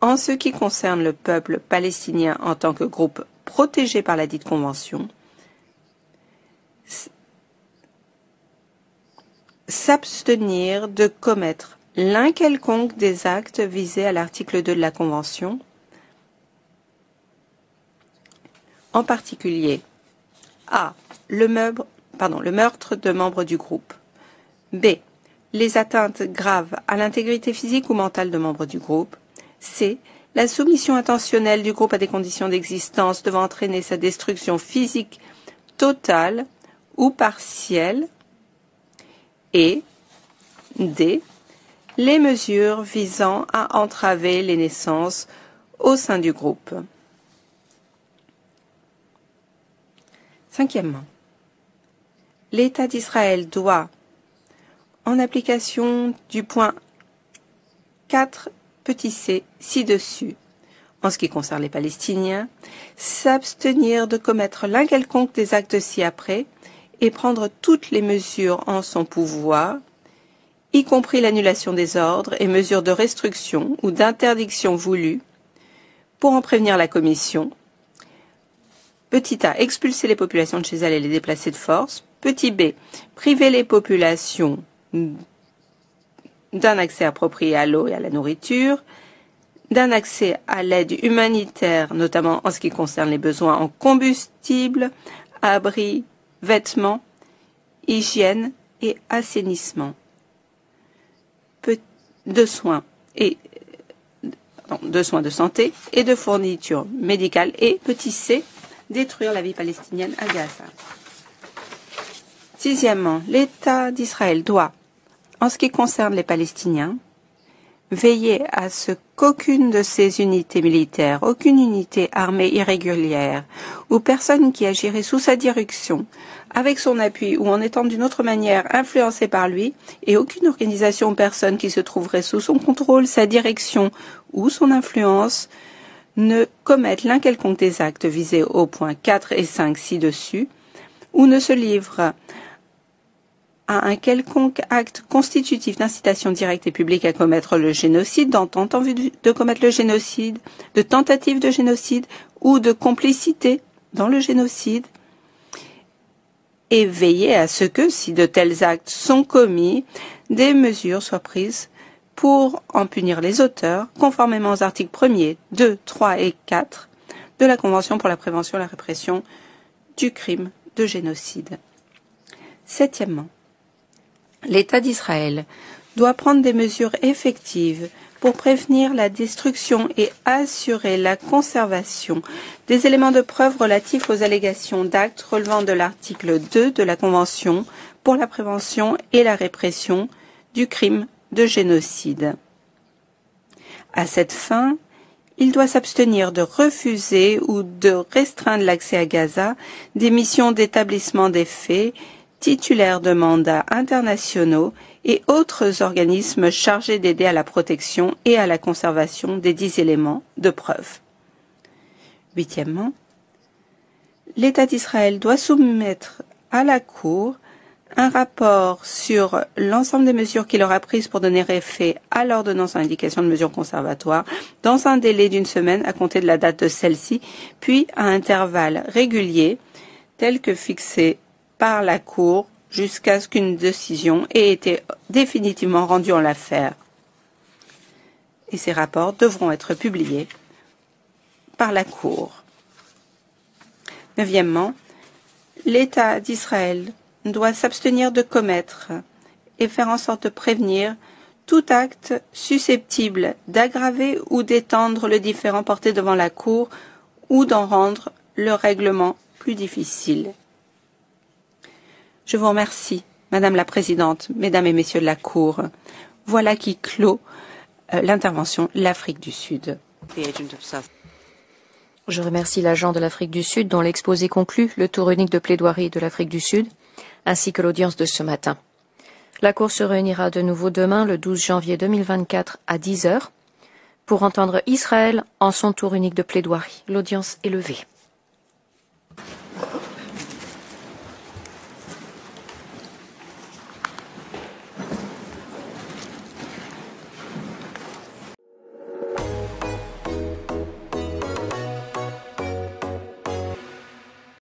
en ce qui concerne le peuple palestinien en tant que groupe protégé par la dite Convention, s'abstenir de commettre l'un quelconque des actes visés à l'article 2 de la Convention, en particulier A. Le meurtre de membres du groupe. B. Les atteintes graves à l'intégrité physique ou mentale de membres du groupe. C. La soumission intentionnelle du groupe à des conditions d'existence devant entraîner sa destruction physique totale ou partielle. Et D. Les mesures visant à entraver les naissances au sein du groupe. Cinquièmement, l'État d'Israël doit, en application du point 4 petit c ci-dessus, en ce qui concerne les Palestiniens, s'abstenir de commettre l'un quelconque des actes ci-après et prendre toutes les mesures en son pouvoir, y compris l'annulation des ordres et mesures de restriction ou d'interdiction voulues, pour en prévenir la Commission. Petit a, expulser les populations de chez elles et les déplacer de force. Petit b, priver les populations d'un accès approprié à l'eau et à la nourriture, d'un accès à l'aide humanitaire, notamment en ce qui concerne les besoins en combustible, abris, vêtements, hygiène et assainissement, de soins de santé et de fournitures médicales, et petit c, détruire la vie palestinienne à Gaza. Sixièmement, l'État d'Israël doit, en ce qui concerne les Palestiniens, veiller à ce qu'aucune de ces unités militaires, aucune unité armée irrégulière ou personne qui agirait sous sa direction, avec son appui ou en étant d'une autre manière influencée par lui, et aucune organisation ou personne qui se trouverait sous son contrôle, sa direction ou son influence, ne commettent l'un quelconque des actes visés aux points 4 et 5 ci-dessus, ou ne se livre à un quelconque acte constitutif d'incitation directe et publique à commettre le génocide, d'entente en vue de commettre le génocide, de tentative de génocide ou de complicité dans le génocide, et veiller à ce que, si de tels actes sont commis, des mesures soient prises pour en punir les auteurs, conformément aux articles 1er, 2, 3 et 4 de la Convention pour la prévention et la répression du crime de génocide. Septièmement, l'État d'Israël doit prendre des mesures effectives pour prévenir la destruction et assurer la conservation des éléments de preuve relatifs aux allégations d'actes relevant de l'article 2 de la Convention pour la prévention et la répression du crime de génocide. À cette fin, il doit s'abstenir de refuser ou de restreindre l'accès à Gaza des missions d'établissement des faits, titulaires de mandats internationaux et autres organismes chargés d'aider à la protection et à la conservation des 10 éléments de preuve. Huitièmement, l'État d'Israël doit soumettre à la Cour un rapport sur l'ensemble des mesures qu'il aura prises pour donner effet à l'ordonnance en indication de mesures conservatoires dans un délai d'1 semaine à compter de la date de celle-ci, puis à intervalles réguliers tels que fixés par la Cour jusqu'à ce qu'une décision ait été définitivement rendue en l'affaire. Et ces rapports devront être publiés par la Cour. Neuvièmement, l'État d'Israël doit s'abstenir de commettre et faire en sorte de prévenir tout acte susceptible d'aggraver ou d'étendre le différend porté devant la Cour ou d'en rendre le règlement plus difficile. Je vous remercie, Madame la Présidente, Mesdames et Messieurs de la Cour. Voilà qui clôt l'intervention l'Afrique du Sud. Je remercie l'agent de l'Afrique du Sud dont l'exposé conclut le tour unique de plaidoirie de l'Afrique du Sud, ainsi que l'audience de ce matin. La Cour se réunira de nouveau demain, le 12 janvier 2024, à 10 h, pour entendre Israël en son tour unique de plaidoirie. L'audience est levée.